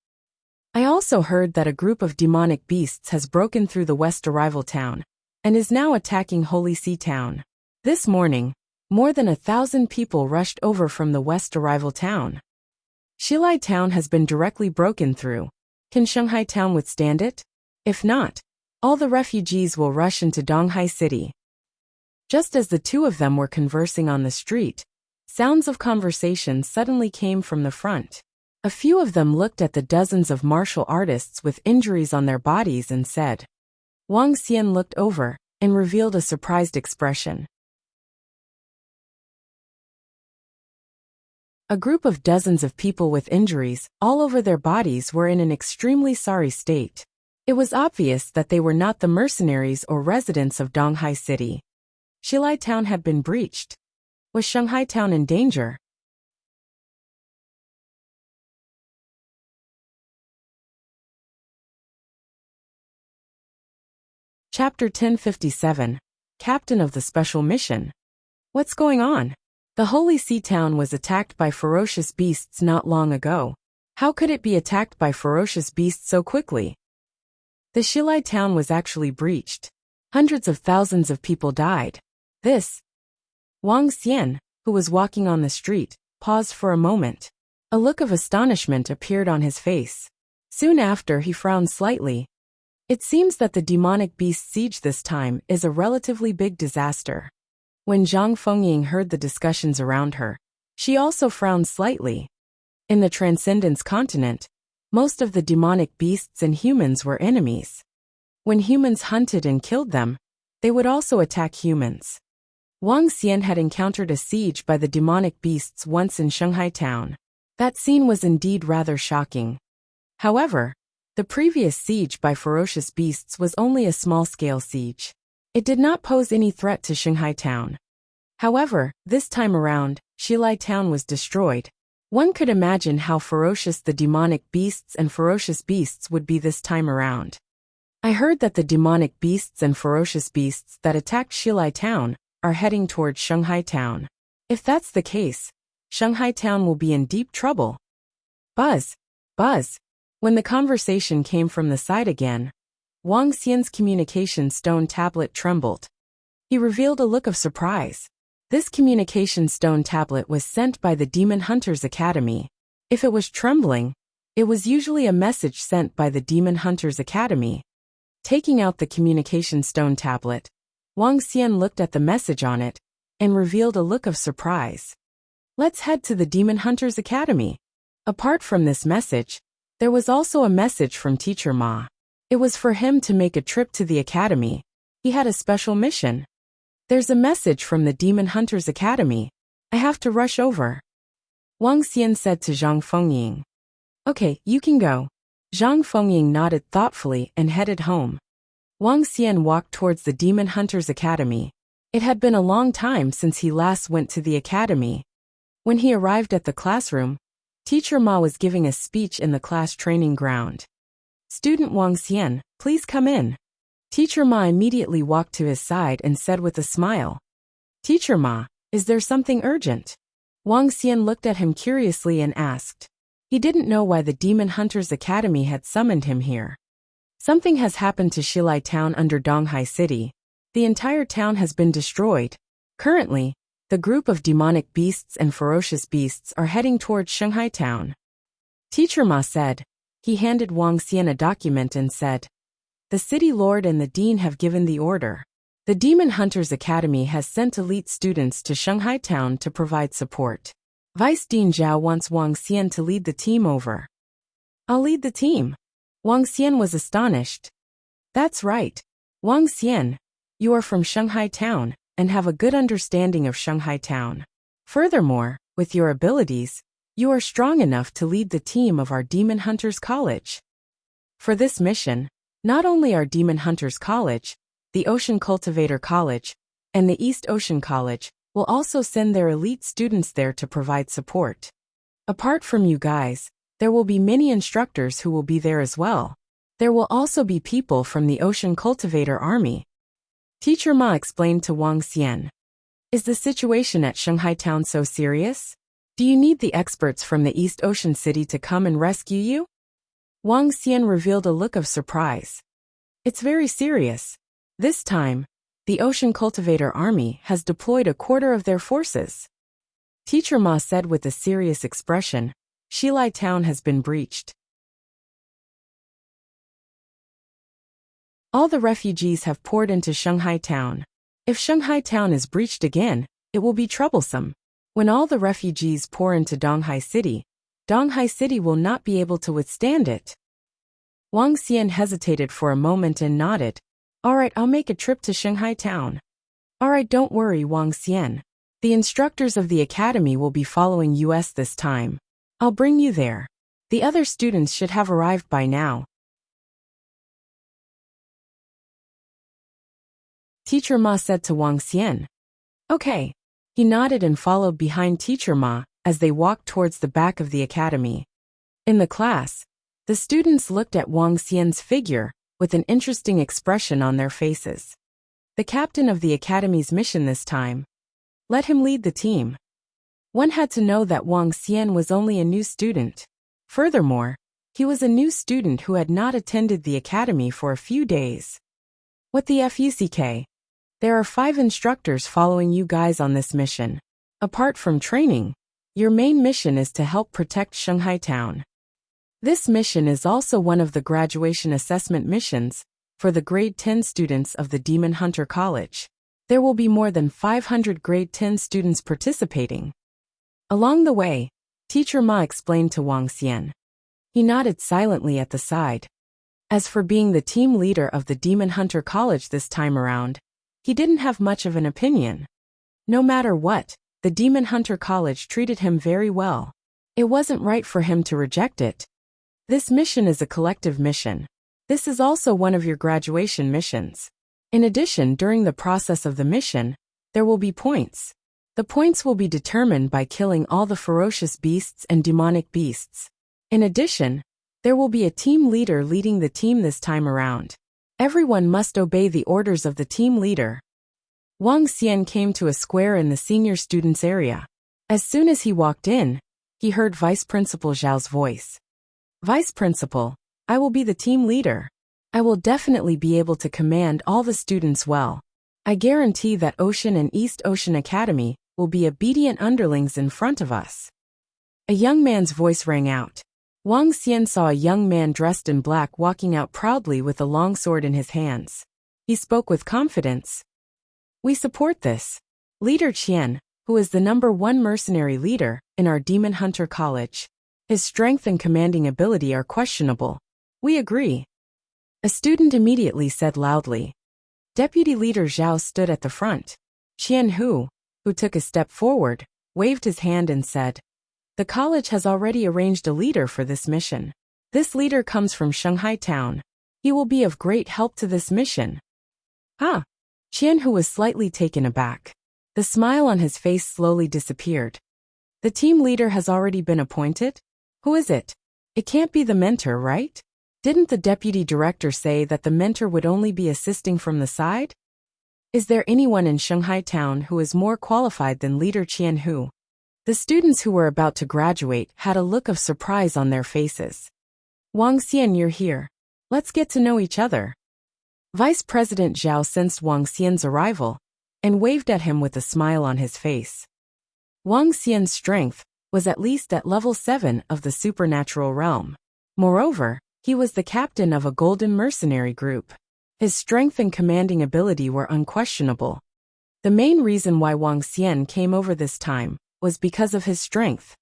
I also heard that a group of demonic beasts has broken through the west arrival town and is now attacking Holy Sea Town. This morning, more than 1,000 people rushed over from the west arrival town. Shilai Town has been directly broken through. Can Shanghai Town withstand it? If not, all the refugees will rush into Donghai City. Just as the two of them were conversing on the street, sounds of conversation suddenly came from the front. A few of them looked at the dozens of martial artists with injuries on their bodies and said. Wang Xian looked over and revealed a surprised expression. A group of dozens of people with injuries all over their bodies were in an extremely sorry state. It was obvious that they were not the mercenaries or residents of Donghai City. Xilai Town had been breached. Was Shanghai Town in danger? Chapter 1057. Captain of the Special Mission. What's going on? The Holy Sea Town was attacked by ferocious beasts not long ago. How could it be attacked by ferocious beasts so quickly? The Xilai Town was actually breached. Hundreds of thousands of people died. This. Wang Xian, who was walking on the street, paused for a moment. A look of astonishment appeared on his face. Soon after, he frowned slightly. It seems that the demonic beast siege this time is a relatively big disaster. When Zhang Fengying heard the discussions around her, she also frowned slightly. In the Transcendence continent, most of the demonic beasts and humans were enemies. When humans hunted and killed them, they would also attack humans. Wang Xian had encountered a siege by the demonic beasts once in Shanghai Town. That scene was indeed rather shocking. However, the previous siege by ferocious beasts was only a small-scale siege. It did not pose any threat to Shanghai Town. However, this time around, Xilai Town was destroyed. One could imagine how ferocious the demonic beasts and ferocious beasts would be this time around. I heard that the demonic beasts and ferocious beasts that attacked Xilai Town are heading towards Shanghai Town. If that's the case, Shanghai Town will be in deep trouble. Buzz! Buzz! When the conversation came from the side again, Wang Xian's communication stone tablet trembled. He revealed a look of surprise. This communication stone tablet was sent by the Demon Hunters Academy. If it was trembling, it was usually a message sent by the Demon Hunters Academy. Taking out the communication stone tablet, Wang Xian looked at the message on it and revealed a look of surprise. Let's head to the Demon Hunters Academy. Apart from this message, there was also a message from Teacher Ma. It was for him to make a trip to the academy. He had a special mission. There's a message from the Demon Hunters Academy. I have to rush over. Wang Xian said to Zhang Fengying. Okay, you can go. Zhang Fengying nodded thoughtfully and headed home. Wang Xian walked towards the Demon Hunters Academy. It had been a long time since he last went to the academy. When he arrived at the classroom, Teacher Ma was giving a speech in the class training ground. Student Wang Xian, please come in. Teacher Ma immediately walked to his side and said with a smile. Teacher Ma, is there something urgent? Wang Xian looked at him curiously and asked. He didn't know why the Demon Hunters Academy had summoned him here. Something has happened to Xilai Town under Donghai City. The entire town has been destroyed. Currently, the group of demonic beasts and ferocious beasts are heading towards Shanghai Town. Teacher Ma said. He handed Wang Xian a document and said, the city lord and the dean have given the order. The Demon Hunters Academy has sent elite students to Shanghai Town to provide support. Vice Dean Zhao wants Wang Xian to lead the team over. I'll lead the team. Wang Xian was astonished. That's right. Wang Xian, you are from Shanghai Town and have a good understanding of Shanghai Town. Furthermore, with your abilities, you are strong enough to lead the team of our Demon Hunters College. For this mission, not only our Demon Hunters College, the Ocean Cultivator College, and the East Ocean College will also send their elite students there to provide support. Apart from you guys, there will be many instructors who will be there as well. There will also be people from the Ocean Cultivator Army. Teacher Ma explained to Wang Xian. Is the situation at Shanghai Town so serious? Do you need the experts from the East Ocean City to come and rescue you? Wang Xian revealed a look of surprise. It's very serious. This time, the Ocean Cultivator Army has deployed a quarter of their forces. Teacher Ma said with a serious expression, Xilai Town has been breached. All the refugees have poured into Shanghai Town. If Shanghai town is breached again, it will be troublesome. When all the refugees pour into Donghai City will not be able to withstand it. Wang Xian hesitated for a moment and nodded. Alright, I'll make a trip to Shanghai town. Alright, don't worry, Wang Xian. The instructors of the academy will be following us this time. I'll bring you there. The other students should have arrived by now. Teacher Ma said to Wang Xian. Okay. He nodded and followed behind Teacher Ma as they walked towards the back of the academy. In the class, the students looked at Wang Xian's figure with an interesting expression on their faces. The captain of the academy's mission this time. Let him lead the team. One had to know that Wang Xian was only a new student. Furthermore, he was a new student who had not attended the academy for a few days. What the fuck? There are 5 instructors following you guys on this mission. Apart from training, your main mission is to help protect Shanghai town. This mission is also one of the graduation assessment missions for the grade 10 students of the Demon Hunter College. There will be more than 500 grade 10 students participating. Along the way, Teacher Ma explained to Wang Xian. He nodded silently at the side. As for being the team leader of the Demon Hunter College this time around, he didn't have much of an opinion. No matter what, the Demon Hunter College treated him very well. It wasn't right for him to reject it. This mission is a collective mission. This is also one of your graduation missions. In addition, during the process of the mission, there will be points. The points will be determined by killing all the ferocious beasts and demonic beasts. In addition, there will be a team leader leading the team this time around. Everyone must obey the orders of the team leader. Wang Xian came to a square in the senior students area. As soon as he walked in, he heard Vice Principal Zhao's voice. Vice Principal, I will be the team leader. I will definitely be able to command all the students well. I guarantee that Ocean and East Ocean Academy will be obedient underlings in front of us. A young man's voice rang out. Wang Xian saw a young man dressed in black walking out proudly with a long sword in his hands. He spoke with confidence. We support this. Leader Qian, who is the #1 mercenary leader in our Demon Hunter College. His strength and commanding ability are questionable. We agree. A student immediately said loudly. Deputy Leader Zhao stood at the front. Qian Hu, who took a step forward, waved his hand and said, the college has already arranged a leader for this mission. This leader comes from Shanghai town. He will be of great help to this mission. Huh? Qian Hu was slightly taken aback. The smile on his face slowly disappeared. The team leader has already been appointed? Who is it? It can't be the mentor, right? Didn't the deputy director say that the mentor would only be assisting from the side? Is there anyone in Shanghai town who is more qualified than Leader Qian Hu? The students who were about to graduate had a look of surprise on their faces. Wang Xian, you're here. Let's get to know each other. Vice President Zhao sensed Wang Xian's arrival and waved at him with a smile on his face. Wang Xian's strength was at least at level 7 of the supernatural realm. Moreover, he was the captain of a golden mercenary group. His strength and commanding ability were unquestionable. The main reason why Wang Xian came over this time was because of his strength.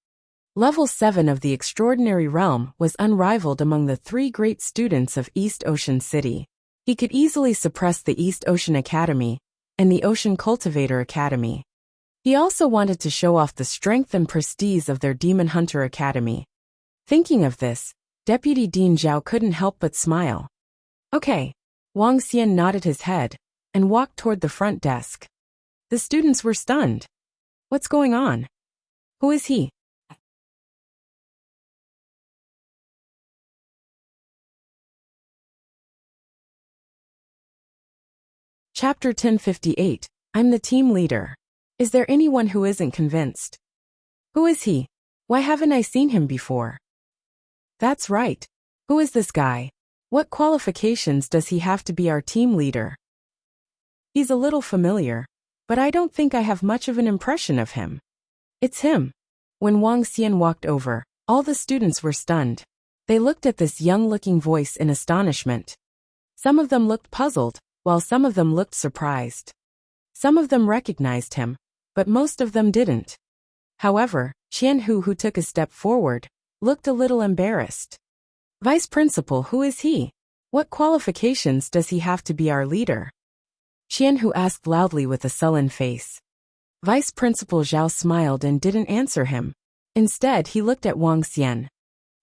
Level 7 of the extraordinary realm was unrivaled among the 3 great students of East Ocean City. He could easily suppress the East Ocean Academy and the Ocean Cultivator Academy. He also wanted to show off the strength and prestige of their Demon Hunter Academy. Thinking of this, Deputy Dean Zhao couldn't help but smile. Okay. Wang Xian nodded his head and walked toward the front desk. The students were stunned. What's going on? Who is he? Chapter 1058. I'm the team leader. Is there anyone who isn't convinced? Who is he? Why haven't I seen him before? That's right. Who is this guy? What qualifications does he have to be our team leader? He's a little familiar, but I don't think I have much of an impression of him. It's him. When Wang Xian walked over, all the students were stunned. They looked at this young-looking voice in astonishment. Some of them looked puzzled, while some of them looked surprised. Some of them recognized him, but most of them didn't. However, Qianhu, who took a step forward, looked a little embarrassed. Vice Principal, who is he? What qualifications does he have to be our leader? Qianhu asked loudly with a sullen face. Vice Principal Zhao smiled and didn't answer him. Instead, he looked at Wang Xian.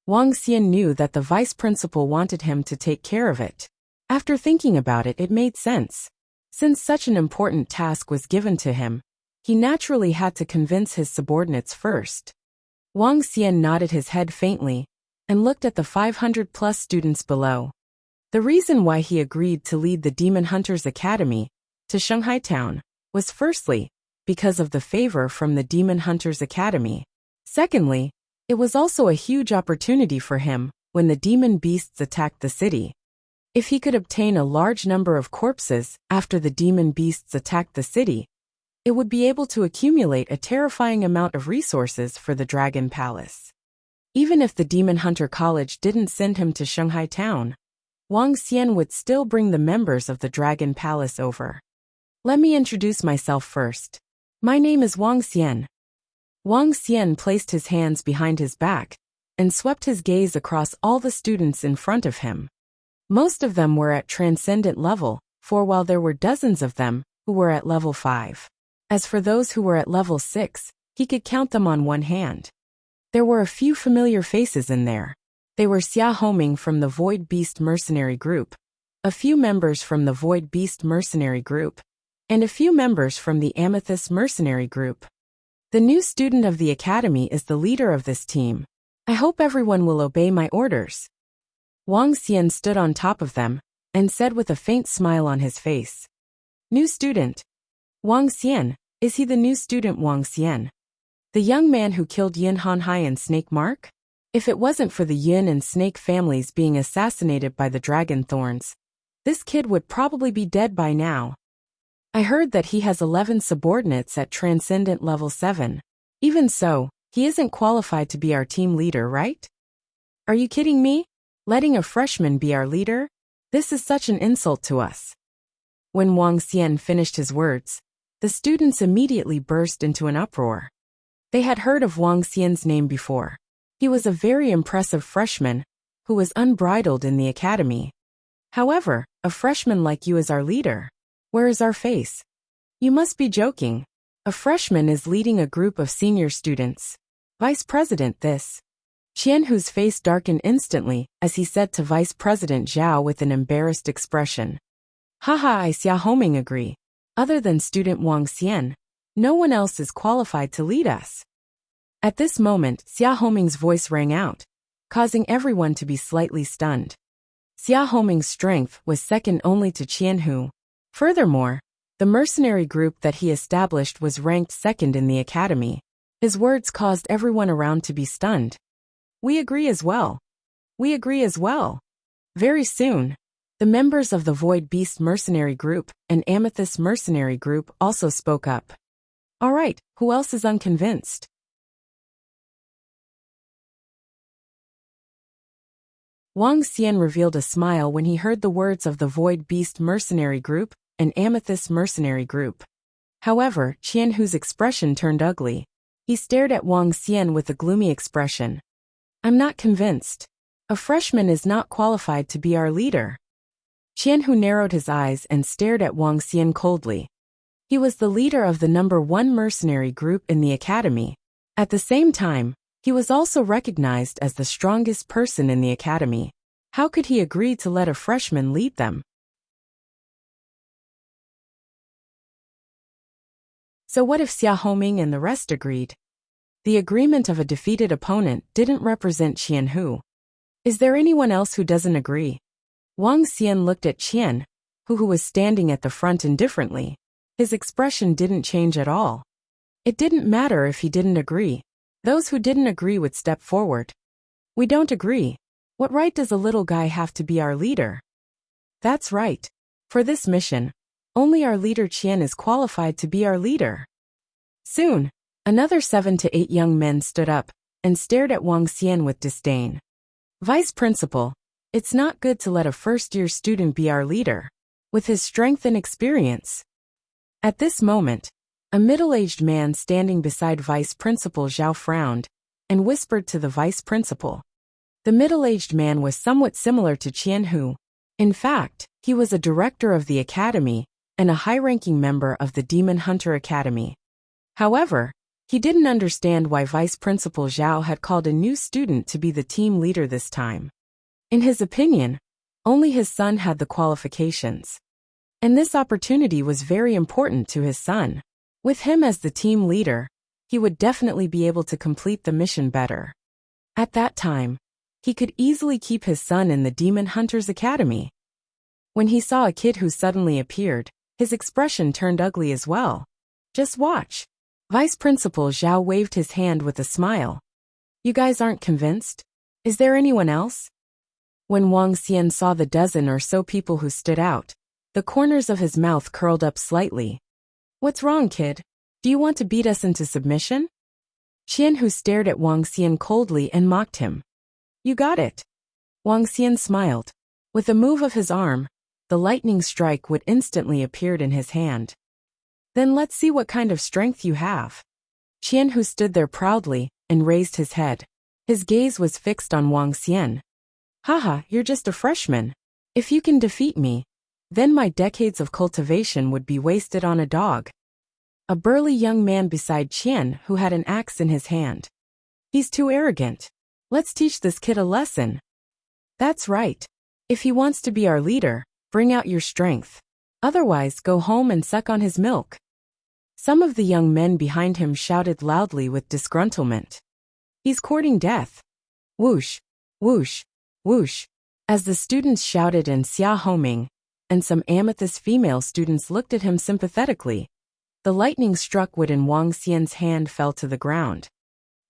Wang Xian knew that the vice principal wanted him to take care of it. After thinking about it, it made sense. Since such an important task was given to him, he naturally had to convince his subordinates first. Wang Xian nodded his head faintly and looked at the 500-plus students below. The reason why he agreed to lead the Demon Hunters Academy to Shanghai Town was firstly, because of the favor from the Demon Hunters Academy. Secondly, it was also a huge opportunity for him when the demon beasts attacked the city. If he could obtain a large number of corpses after the demon beasts attacked the city, it would be able to accumulate a terrifying amount of resources for the Dragon Palace. Even if the Demon Hunter College didn't send him to Shanghai Town, Wang Xian would still bring the members of the Dragon Palace over. Let me introduce myself first. My name is Wang Xian. Wang Xian placed his hands behind his back and swept his gaze across all the students in front of him. Most of them were at transcendent level, for while there were dozens of them who were at level 5. As for those who were at level 6, he could count them on one hand. There were a few familiar faces in there. They were Xia Homing from the Void Beast Mercenary Group, a few members from the Void Beast Mercenary Group, and a few members from the Amethyst Mercenary Group. The new student of the academy is the leader of this team. I hope everyone will obey my orders. Wang Xian stood on top of them and said with a faint smile on his face. New student. Wang Xian, is he the new student Wang Xian? The young man who killed Yin Hanhai and Snake Mark? If it wasn't for the Yin and Snake families being assassinated by the dragon thorns, this kid would probably be dead by now. I heard that he has 11 subordinates at Transcendent Level 7. Even so, he isn't qualified to be our team leader, right? Are you kidding me? Letting a freshman be our leader? This is such an insult to us. When Wang Xian finished his words, the students immediately burst into an uproar. They had heard of Wang Xian's name before. He was a very impressive freshman who was unbridled in the academy. However, a freshman like you is our leader. Where is our face? You must be joking. A freshman is leading a group of senior students. Vice President this. Qianhu's face darkened instantly as he said to Vice President Zhao with an embarrassed expression. Haha, I Xia Homing agree. Other than student Wang Xian, no one else is qualified to lead us. At this moment, Xia Homing's voice rang out, causing everyone to be slightly stunned. Xia Homing's strength was second only to Qianhu. Furthermore, the mercenary group that he established was ranked second in the academy. His words caused everyone around to be stunned. We agree as well. We agree as well. Very soon, the members of the Void Beast Mercenary Group and Amethyst Mercenary Group also spoke up. All right, who else is unconvinced? Wang Xian revealed a smile when he heard the words of the Void Beast Mercenary Group and Amethyst Mercenary Group. However, Qianhu's expression turned ugly. He stared at Wang Xian with a gloomy expression. I'm not convinced. A freshman is not qualified to be our leader. Qianhu narrowed his eyes and stared at Wang Xian coldly. He was the leader of the number 1 mercenary group in the academy. At the same time, he was also recognized as the strongest person in the academy. How could he agree to let a freshman lead them? So what if Xia Homing and the rest agreed? The agreement of a defeated opponent didn't represent Qianhu. Is there anyone else who doesn't agree? Wang Xian looked at Qian, who was standing at the front indifferently. His expression didn't change at all. It didn't matter if he didn't agree. Those who didn't agree would step forward. We don't agree. What right does a little guy have to be our leader? That's right. For this mission, only our leader Qian is qualified to be our leader. Soon, another 7 to 8 young men stood up and stared at Wang Xian with disdain. Vice Principal, it's not good to let a first-year student be our leader. With his strength and experience, At this moment, a middle-aged man standing beside Vice Principal Zhao frowned and whispered to the Vice Principal. The middle-aged man was somewhat similar to Qian Hu. In fact, he was a director of the academy and a high-ranking member of the Demon Hunter Academy. However, he didn't understand why Vice Principal Zhao had called a new student to be the team leader this time. In his opinion, only his son had the qualifications. And this opportunity was very important to his son. With him as the team leader, he would definitely be able to complete the mission better. At that time, he could easily keep his son in the Demon Hunters Academy. When he saw a kid who suddenly appeared, his expression turned ugly as well. Just watch. Vice Principal Zhao waved his hand with a smile. You guys aren't convinced? Is there anyone else? When Wang Xian saw the dozen or so people who stood out, the corners of his mouth curled up slightly. What's wrong, kid? Do you want to beat us into submission? Qian Hu stared at Wang Xian coldly and mocked him. You got it. Wang Xian smiled. With a move of his arm, the lightning strike would instantly appear in his hand. Then let's see what kind of strength you have. Qian Hu stood there proudly and raised his head. His gaze was fixed on Wang Xian. Haha, you're just a freshman. If you can defeat me, then my decades of cultivation would be wasted on a dog. A burly young man beside Qian Hu had an axe in his hand. He's too arrogant. Let's teach this kid a lesson. That's right. If he wants to be our leader, bring out your strength. Otherwise, go home and suck on his milk. Some of the young men behind him shouted loudly with disgruntlement. He's courting death. Whoosh, whoosh, whoosh. As the students shouted in Xia Homing, and some amethyst female students looked at him sympathetically, the lightning struck wood in Wang Xian's hand fell to the ground.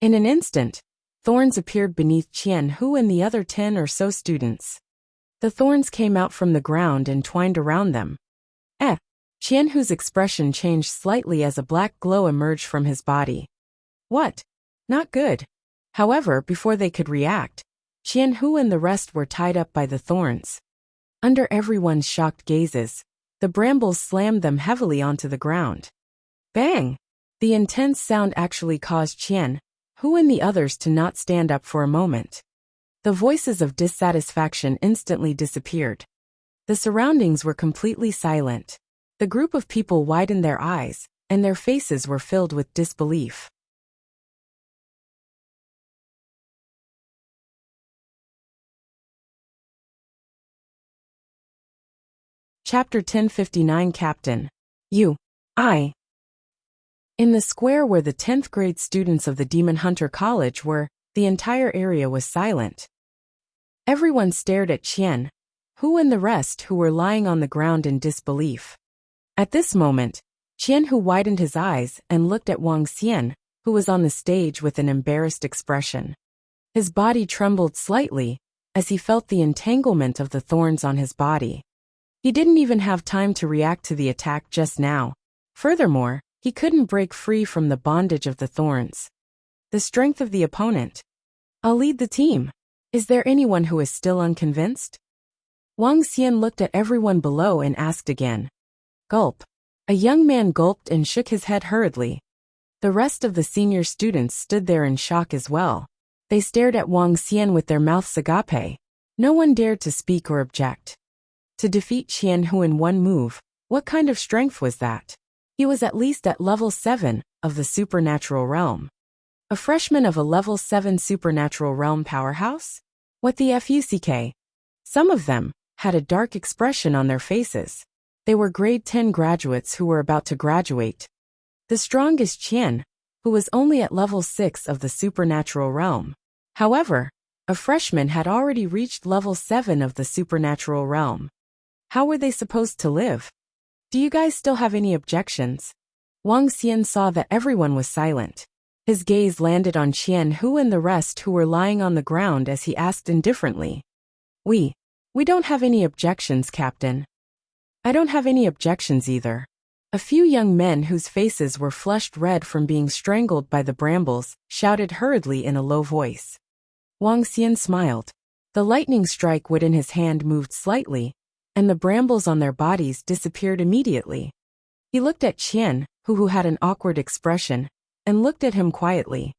In an instant, thorns appeared beneath Qian Hu and the other 10 or so students. The thorns came out from the ground and twined around them. Qian Hu's expression changed slightly as a black glow emerged from his body. What? Not good. However, before they could react, Qian Hu and the rest were tied up by the thorns. Under everyone's shocked gazes, the brambles slammed them heavily onto the ground. Bang! The intense sound actually caused Qian Hu and the others to not stand up for a moment. The voices of dissatisfaction instantly disappeared. The surroundings were completely silent. The group of people widened their eyes, and their faces were filled with disbelief. Chapter 1059 Captain. I. In the square where the 10th grade students of the Demon Hunter College were, the entire area was silent. Everyone stared at Qian Hu and the rest who were lying on the ground in disbelief. At this moment, Qian Hu widened his eyes and looked at Wang Xian, who was on the stage with an embarrassed expression. His body trembled slightly as he felt the entanglement of the thorns on his body. He didn't even have time to react to the attack just now. Furthermore, he couldn't break free from the bondage of the thorns. The strength of the opponent. I'll lead the team. Is there anyone who is still unconvinced? Wang Xian looked at everyone below and asked again. Gulp. A young man gulped and shook his head hurriedly. The rest of the senior students stood there in shock as well. They stared at Wang Xian with their mouths agape. No one dared to speak or object. To defeat Qian Hu in one move, what kind of strength was that? He was at least at level 7 of the supernatural realm. A freshman of a level 7 supernatural realm powerhouse? What the fuck? Some of them had a dark expression on their faces. They were grade 10 graduates who were about to graduate. The strongest Qian, who was only at level 6 of the supernatural realm. However, a freshman had already reached level 7 of the supernatural realm. How were they supposed to live? Do you guys still have any objections? Wang Xian saw that everyone was silent. His gaze landed on Qian Hu and the rest who were lying on the ground as he asked indifferently. We don't have any objections, Captain. I don't have any objections either. A few young men whose faces were flushed red from being strangled by the brambles shouted hurriedly in a low voice. Wang Xian smiled. The lightning strike wood in his hand moved slightly, and the brambles on their bodies disappeared immediately. He looked at Qian, who had an awkward expression, and looked at him quietly.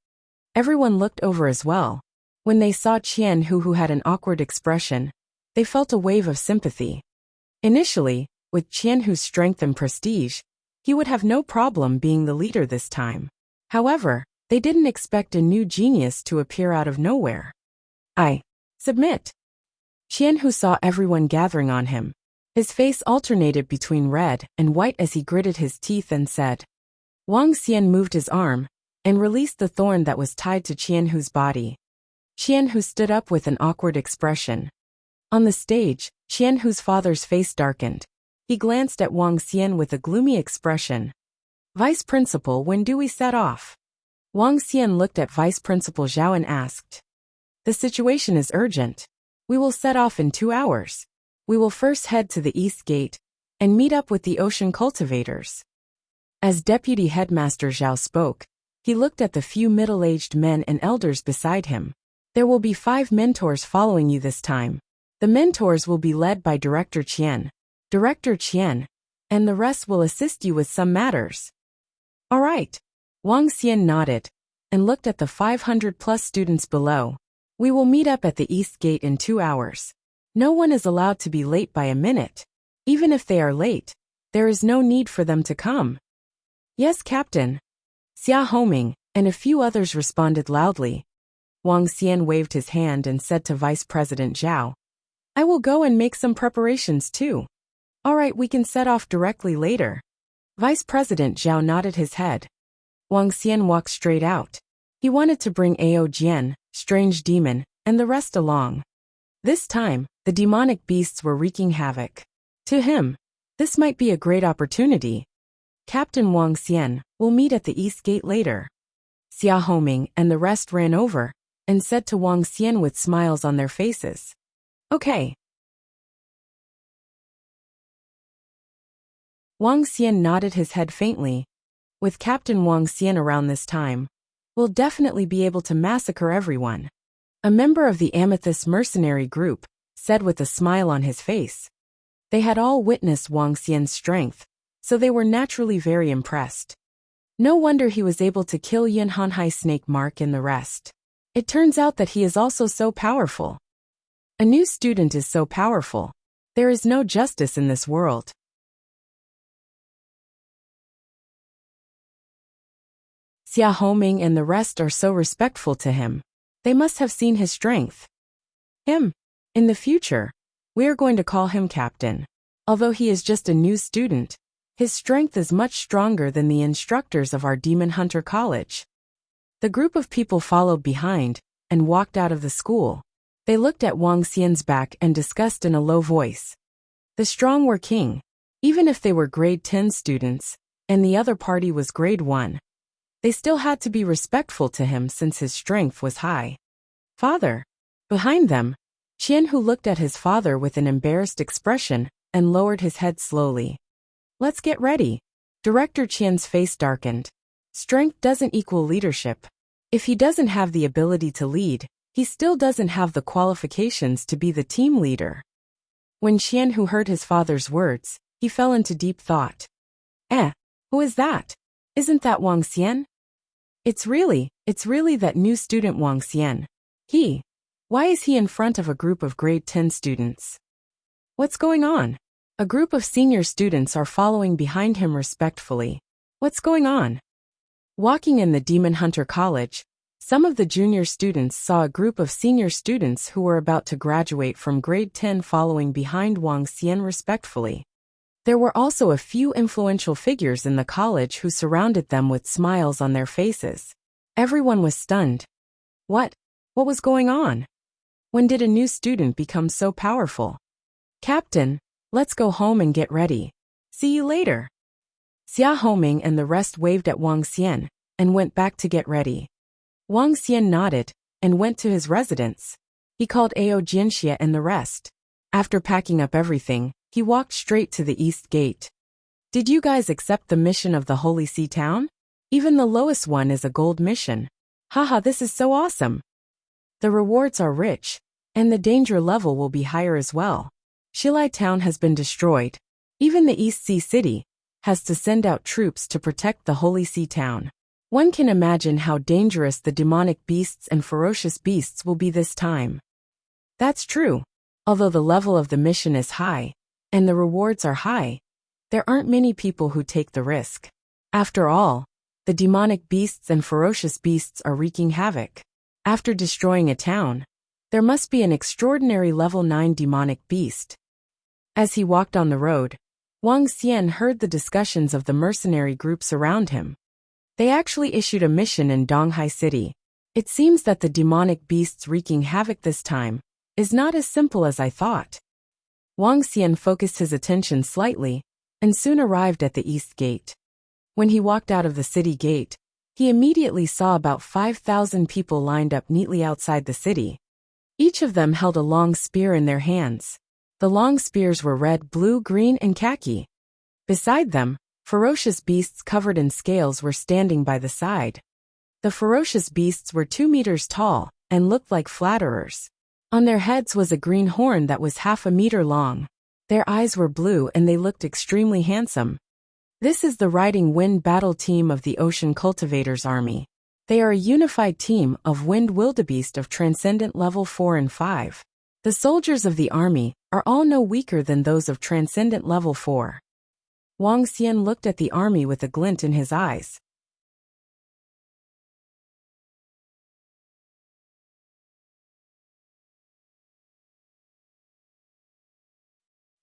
Everyone looked over as well. When they saw Qian, who had an awkward expression, they felt a wave of sympathy. Initially, with Qian, whose strength and prestige, he would have no problem being the leader this time. However, they didn't expect a new genius to appear out of nowhere. I submit. Qian, who saw everyone gathering on him, his face alternated between red and white as he gritted his teeth and said. Wang Xian moved his arm and released the thorn that was tied to Qian Hu's body. Qian Hu stood up with an awkward expression. On the stage, Qian Hu's father's face darkened. He glanced at Wang Xian with a gloomy expression. Vice Principal, when do we set off? Wang Xian looked at Vice Principal Zhao and asked. The situation is urgent. We will set off in 2 hours. We will first head to the East Gate and meet up with the ocean cultivators. As Deputy Headmaster Zhao spoke, he looked at the few middle-aged men and elders beside him. There will be 5 mentors following you this time. The mentors will be led by Director Qian, and the rest will assist you with some matters. All right. Wang Xian nodded and looked at the 500-plus students below. We will meet up at the East Gate in 2 hours. No one is allowed to be late by a minute. Even if they are late, there is no need for them to come. Yes, Captain. Xia Homing and a few others responded loudly. Wang Xian waved his hand and said to Vice President Zhao, I will go and make some preparations too. All right, we can set off directly later. Vice President Zhao nodded his head. Wang Xian walked straight out. He wanted to bring Ao Jian, Strange Demon, and the rest along. This time, the demonic beasts were wreaking havoc. To him, this might be a great opportunity. Captain Wang Xian, we'll meet at the East Gate later. Xia Homing and the rest ran over and said to Wang Xian with smiles on their faces. Okay. Wang Xian nodded his head faintly. With Captain Wang Xian around this time, we'll definitely be able to massacre everyone. A member of the Amethyst mercenary group said with a smile on his face. They had all witnessed Wang Xian's strength, so they were naturally very impressed. No wonder he was able to kill Yin Hanhai Snake Mark and the rest. It turns out that he is also so powerful. A new student is so powerful. There is no justice in this world. Xia Homing and the rest are so respectful to him. They must have seen his strength. In the future, we are going to call him Captain. Although he is just a new student, his strength is much stronger than the instructors of our Demon Hunter College. The group of people followed behind and walked out of the school. They looked at Wang Xian's back and discussed in a low voice. The strong were king, even if they were grade 10 students, and the other party was grade 1. They still had to be respectful to him since his strength was high. Father. Behind them, Qian Hu looked at his father with an embarrassed expression and lowered his head slowly. Let's get ready. Director Qian's face darkened. Strength doesn't equal leadership. If he doesn't have the ability to lead, he still doesn't have the qualifications to be the team leader. When Qian Hu heard his father's words, he fell into deep thought. Who is that? Isn't that Wang Xian? It's really that new student Wang Xian. Why is he in front of a group of grade 10 students? What's going on? A group of senior students are following behind him respectfully. What's going on? Walking in the Demon Hunter College, some of the junior students saw a group of senior students who were about to graduate from grade 10 following behind Wang Xian respectfully. There were also a few influential figures in the college who surrounded them with smiles on their faces. Everyone was stunned. What was going on? When did a new student become so powerful? Captain, let's go home and get ready. See you later. Xia Homing and the rest waved at Wang Xian and went back to get ready. Wang Xian nodded and went to his residence. He called Ao Jianxia and the rest. After packing up everything, he walked straight to the East Gate. Did you guys accept the mission of the Holy Sea Town? Even the lowest one is a gold mission. Haha, this is so awesome. The rewards are rich, and the danger level will be higher as well. Shilai Town has been destroyed. Even the East Sea City has to send out troops to protect the Holy See town. One can imagine how dangerous the demonic beasts and ferocious beasts will be this time. That's true. Although the level of the mission is high, and the rewards are high, there aren't many people who take the risk. After all, the demonic beasts and ferocious beasts are wreaking havoc. After destroying a town, there must be an extraordinary level 9 demonic beast. As he walked on the road, Wang Xian heard the discussions of the mercenary groups around him. They actually issued a mission in Donghai City. It seems that the demonic beasts wreaking havoc this time is not as simple as I thought. Wang Xian focused his attention slightly, and soon arrived at the east gate. When he walked out of the city gate, he immediately saw about 5,000 people lined up neatly outside the city. Each of them held a long spear in their hands. The long spears were red, blue, green, and khaki. Beside them, ferocious beasts covered in scales were standing by the side. The ferocious beasts were 2 meters tall and looked like flatterers. On their heads was a green horn that was half a meter long. Their eyes were blue and they looked extremely handsome. This is the Riding Wind battle team of the Ocean Cultivators Army. They are a unified team of Wind Wildebeest of Transcendent Level 4 and 5. The soldiers of the army are all no weaker than those of Transcendent Level 4. Wang Xian looked at the army with a glint in his eyes.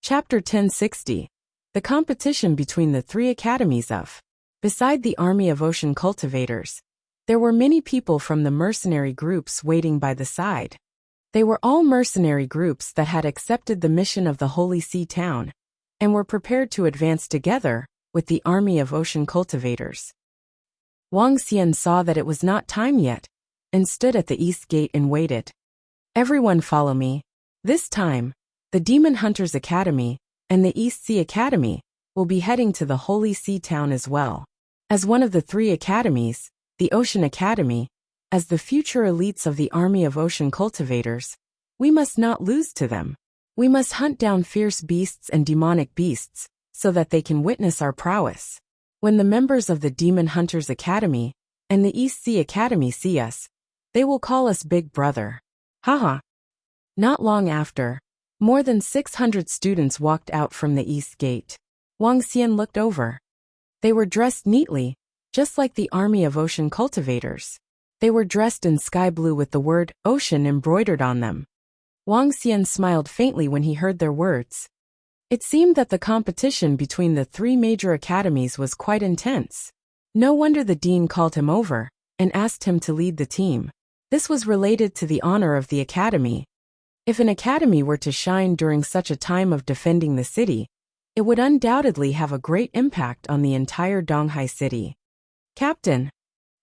Chapter 1060. The competition between the 3 academies of. Beside the army of ocean cultivators, there were many people from the mercenary groups waiting by the side. They were all mercenary groups that had accepted the mission of the Holy See town, and were prepared to advance together with the army of ocean cultivators. Wang Xian saw that it was not time yet, and stood at the east gate and waited. Everyone follow me. This time, the Demon Hunters Academy and the East Sea Academy will be heading to the Holy See town as well. As one of the 3 academies, the Ocean Academy, as the future elites of the army of ocean cultivators, we must not lose to them. We must hunt down fierce beasts and demonic beasts, so that they can witness our prowess. When the members of the Demon Hunters Academy and the East Sea Academy see us, they will call us Big Brother. Haha. Not long after, more than 600 students walked out from the East Gate. Wang Xian looked over. They were dressed neatly, just like the army of ocean cultivators. They were dressed in sky blue with the word ocean embroidered on them. Wang Xian smiled faintly when he heard their words. It seemed that the competition between the 3 major academies was quite intense. No wonder the dean called him over and asked him to lead the team. This was related to the honor of the academy. If an academy were to shine during such a time of defending the city, it would undoubtedly have a great impact on the entire Donghai city. Captain.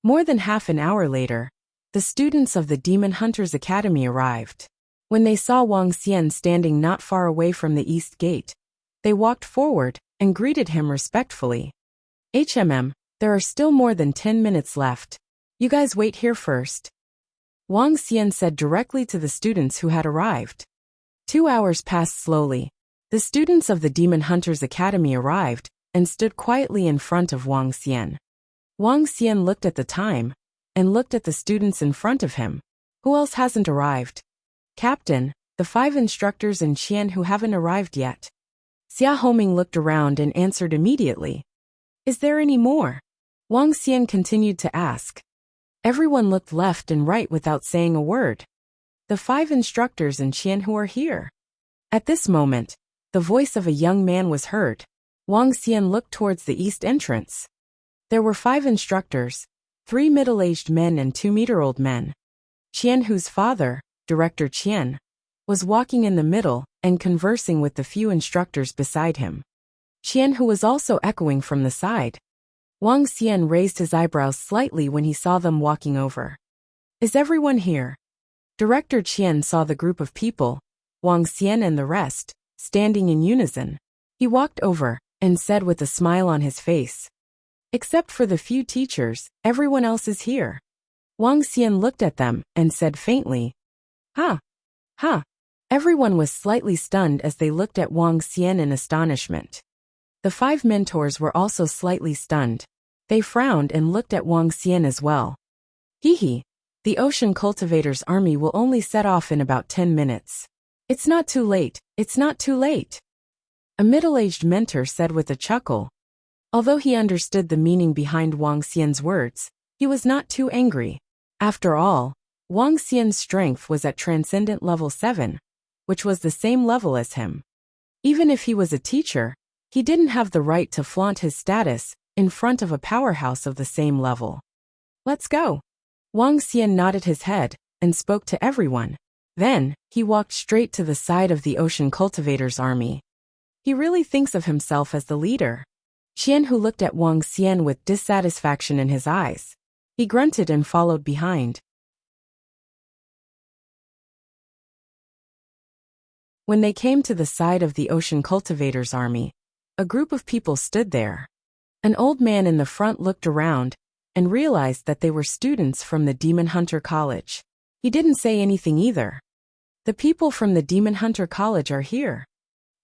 More than half an hour later, the students of the Demon Hunters Academy arrived. When they saw Wang Xian standing not far away from the East Gate, they walked forward and greeted him respectfully. There are still more than 10 minutes left. You guys wait here first. Wang Xian said directly to the students who had arrived. 2 hours passed slowly. The students of the Demon Hunters Academy arrived and stood quietly in front of Wang Xian. Wang Xian looked at the time and looked at the students in front of him. Who else hasn't arrived? Captain, the 5 instructors in Qian who haven't arrived yet. Xia Homing looked around and answered immediately. Is there any more? Wang Xian continued to ask. Everyone looked left and right without saying a word. The 5 instructors in Qian who are here. At this moment, the voice of a young man was heard. Wang Xian looked towards the east entrance. There were 5 instructors, 3 middle-aged men and 2-meter-old men. Qian, whose father, Director Qian, was walking in the middle and conversing with the few instructors beside him. Qian, who was also echoing from the side. Wang Xian raised his eyebrows slightly when he saw them walking over. Is everyone here? Director Qian saw the group of people, Wang Xian and the rest, standing in unison. He walked over and said with a smile on his face. Except for the few teachers, everyone else is here. Wang Xian looked at them and said faintly, Ha! Ha! Everyone was slightly stunned as they looked at Wang Xian in astonishment. The 5 mentors were also slightly stunned. They frowned and looked at Wang Xian as well. Hee. The Ocean Cultivator's army will only set off in about 10 minutes. It's not too late, it's not too late. A middle-aged mentor said with a chuckle. Although he understood the meaning behind Wang Xian's words, he was not too angry. After all, Wang Xian's strength was at Transcendent Level 7, which was the same level as him. Even if he was a teacher, he didn't have the right to flaunt his status in front of a powerhouse of the same level. Let's go. Wang Xian nodded his head and spoke to everyone. Then, he walked straight to the side of the Ocean Cultivator's army. He really thinks of himself as the leader. Qian, who looked at Wang Xian with dissatisfaction in his eyes. He grunted and followed behind. When they came to the side of the Ocean Cultivator's army, a group of people stood there. An old man in the front looked around and realized that they were students from the Demon Hunter College. He didn't say anything either. The people from the Demon Hunter College are here.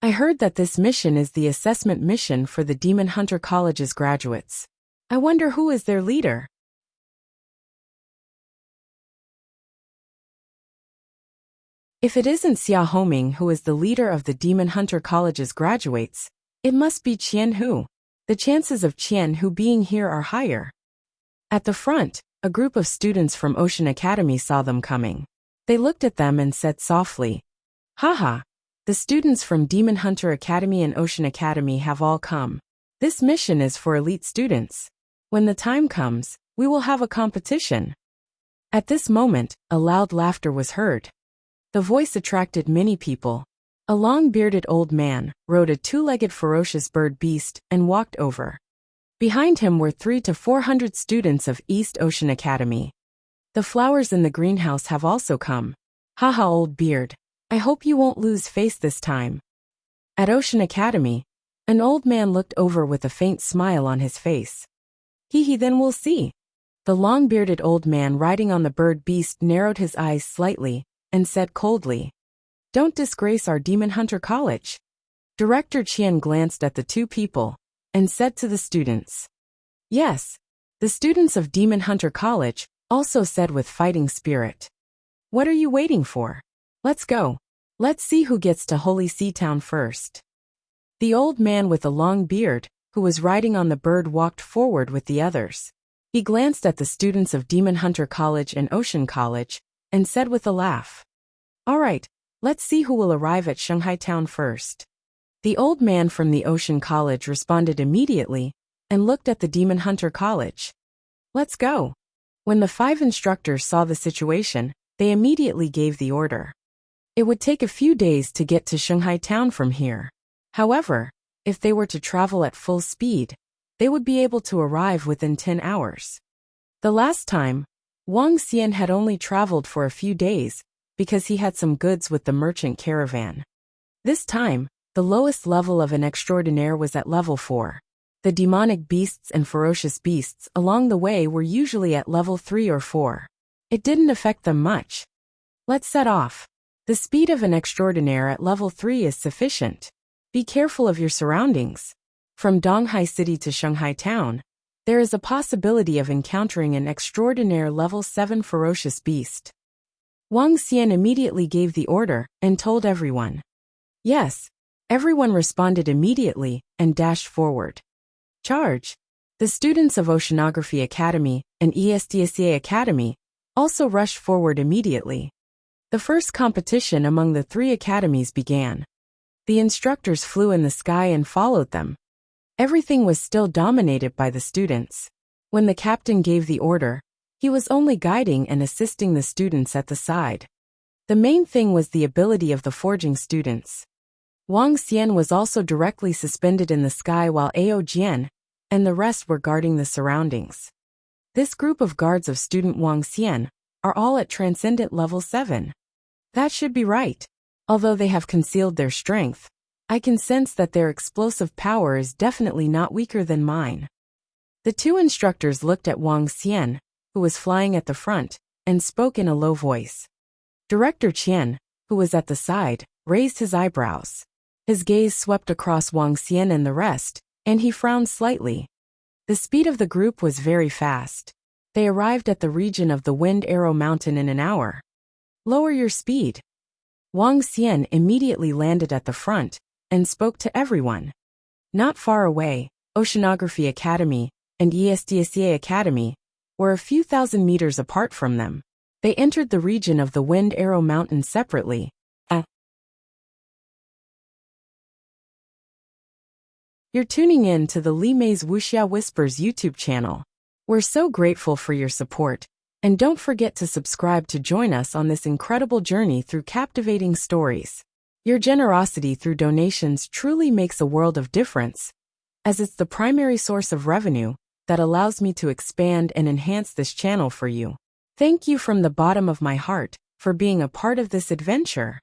I heard that this mission is the assessment mission for the Demon Hunter College's graduates. I wonder who is their leader. If it isn't Xia Homing who is the leader of the Demon Hunter College's graduates, it must be Qian Hu. The chances of Qian Hu being here are higher. At the front, a group of students from Ocean Academy saw them coming. They looked at them and said softly, "Haha, the students from Demon Hunter Academy and Ocean Academy have all come. This mission is for elite students. When the time comes, we will have a competition." At this moment, a loud laughter was heard. The voice attracted many people. A long-bearded old man rode a 2-legged ferocious bird beast and walked over. Behind him were 300 to 400 students of East Ocean Academy. The flowers in the greenhouse have also come. Haha, old beard. I hope you won't lose face this time. At Ocean Academy, an old man looked over with a faint smile on his face. Hee, then we'll see. The long-bearded old man riding on the bird beast narrowed his eyes slightly and said coldly, "Don't disgrace our Demon Hunter College." Director Qian glanced at the two people and said to the students, "Yes." The students of Demon Hunter College also said with fighting spirit, "What are you waiting for? Let's go. Let's see who gets to Holy Sea Town first." The old man with a long beard, who was riding on the bird, walked forward with the others. He glanced at the students of Demon Hunter College and Ocean College and said with a laugh, "All right, let's see who will arrive at Shanghai Town first." The old man from the Ocean College responded immediately and looked at the Demon Hunter College. "Let's go." When the 5 instructors saw the situation, they immediately gave the order. It would take a few days to get to Shanghai Town from here. However, if they were to travel at full speed, they would be able to arrive within 10 hours. The last time, Wang Xian had only traveled for a few days because he had some goods with the merchant caravan. This time, the lowest level of an extraordinaire was at level 4. The demonic beasts and ferocious beasts along the way were usually at level 3 or 4. It didn't affect them much. Let's set off. The speed of an extraordinaire at level 3 is sufficient. Be careful of your surroundings. From Donghai City to Shanghai Town, there is a possibility of encountering an extraordinaire level 7 ferocious beast. Wang Xian immediately gave the order and told everyone. Yes. Everyone responded immediately and dashed forward. Charge! The students of Oceanography Academy and ESTSA Academy also rushed forward immediately. The first competition among the 3 academies began. The instructors flew in the sky and followed them. Everything was still dominated by the students. When the captain gave the order, he was only guiding and assisting the students at the side. The main thing was the ability of the forging students. Wang Xian was also directly suspended in the sky while Ao Jian and the rest were guarding the surroundings. This group of guards of student Wang Xian are all at Transcendent Level 7. That should be right. Although they have concealed their strength, I can sense that their explosive power is definitely not weaker than mine. The 2 instructors looked at Wang Xian, who was flying at the front, and spoke in a low voice. Director Qian, who was at the side, raised his eyebrows. His gaze swept across Wang Xian and the rest, And he frowned slightly. The speed of the group was very fast. They arrived at the region of the Wind Arrow Mountain in an hour. Lower your speed. Wang Xian immediately landed at the front and spoke to everyone. Not far away, Oceanography Academy and ESDSA Academy were a few thousand meters apart from them. They entered the region of the Wind Arrow Mountain separately. You're tuning in to the Li Mei's Wuxia Whispers YouTube channel. We're so grateful for your support, and don't forget to subscribe to join us on this incredible journey through captivating stories. Your generosity through donations truly makes a world of difference, as it's the primary source of revenue that allows me to expand and enhance this channel for you. Thank you from the bottom of my heart for being a part of this adventure.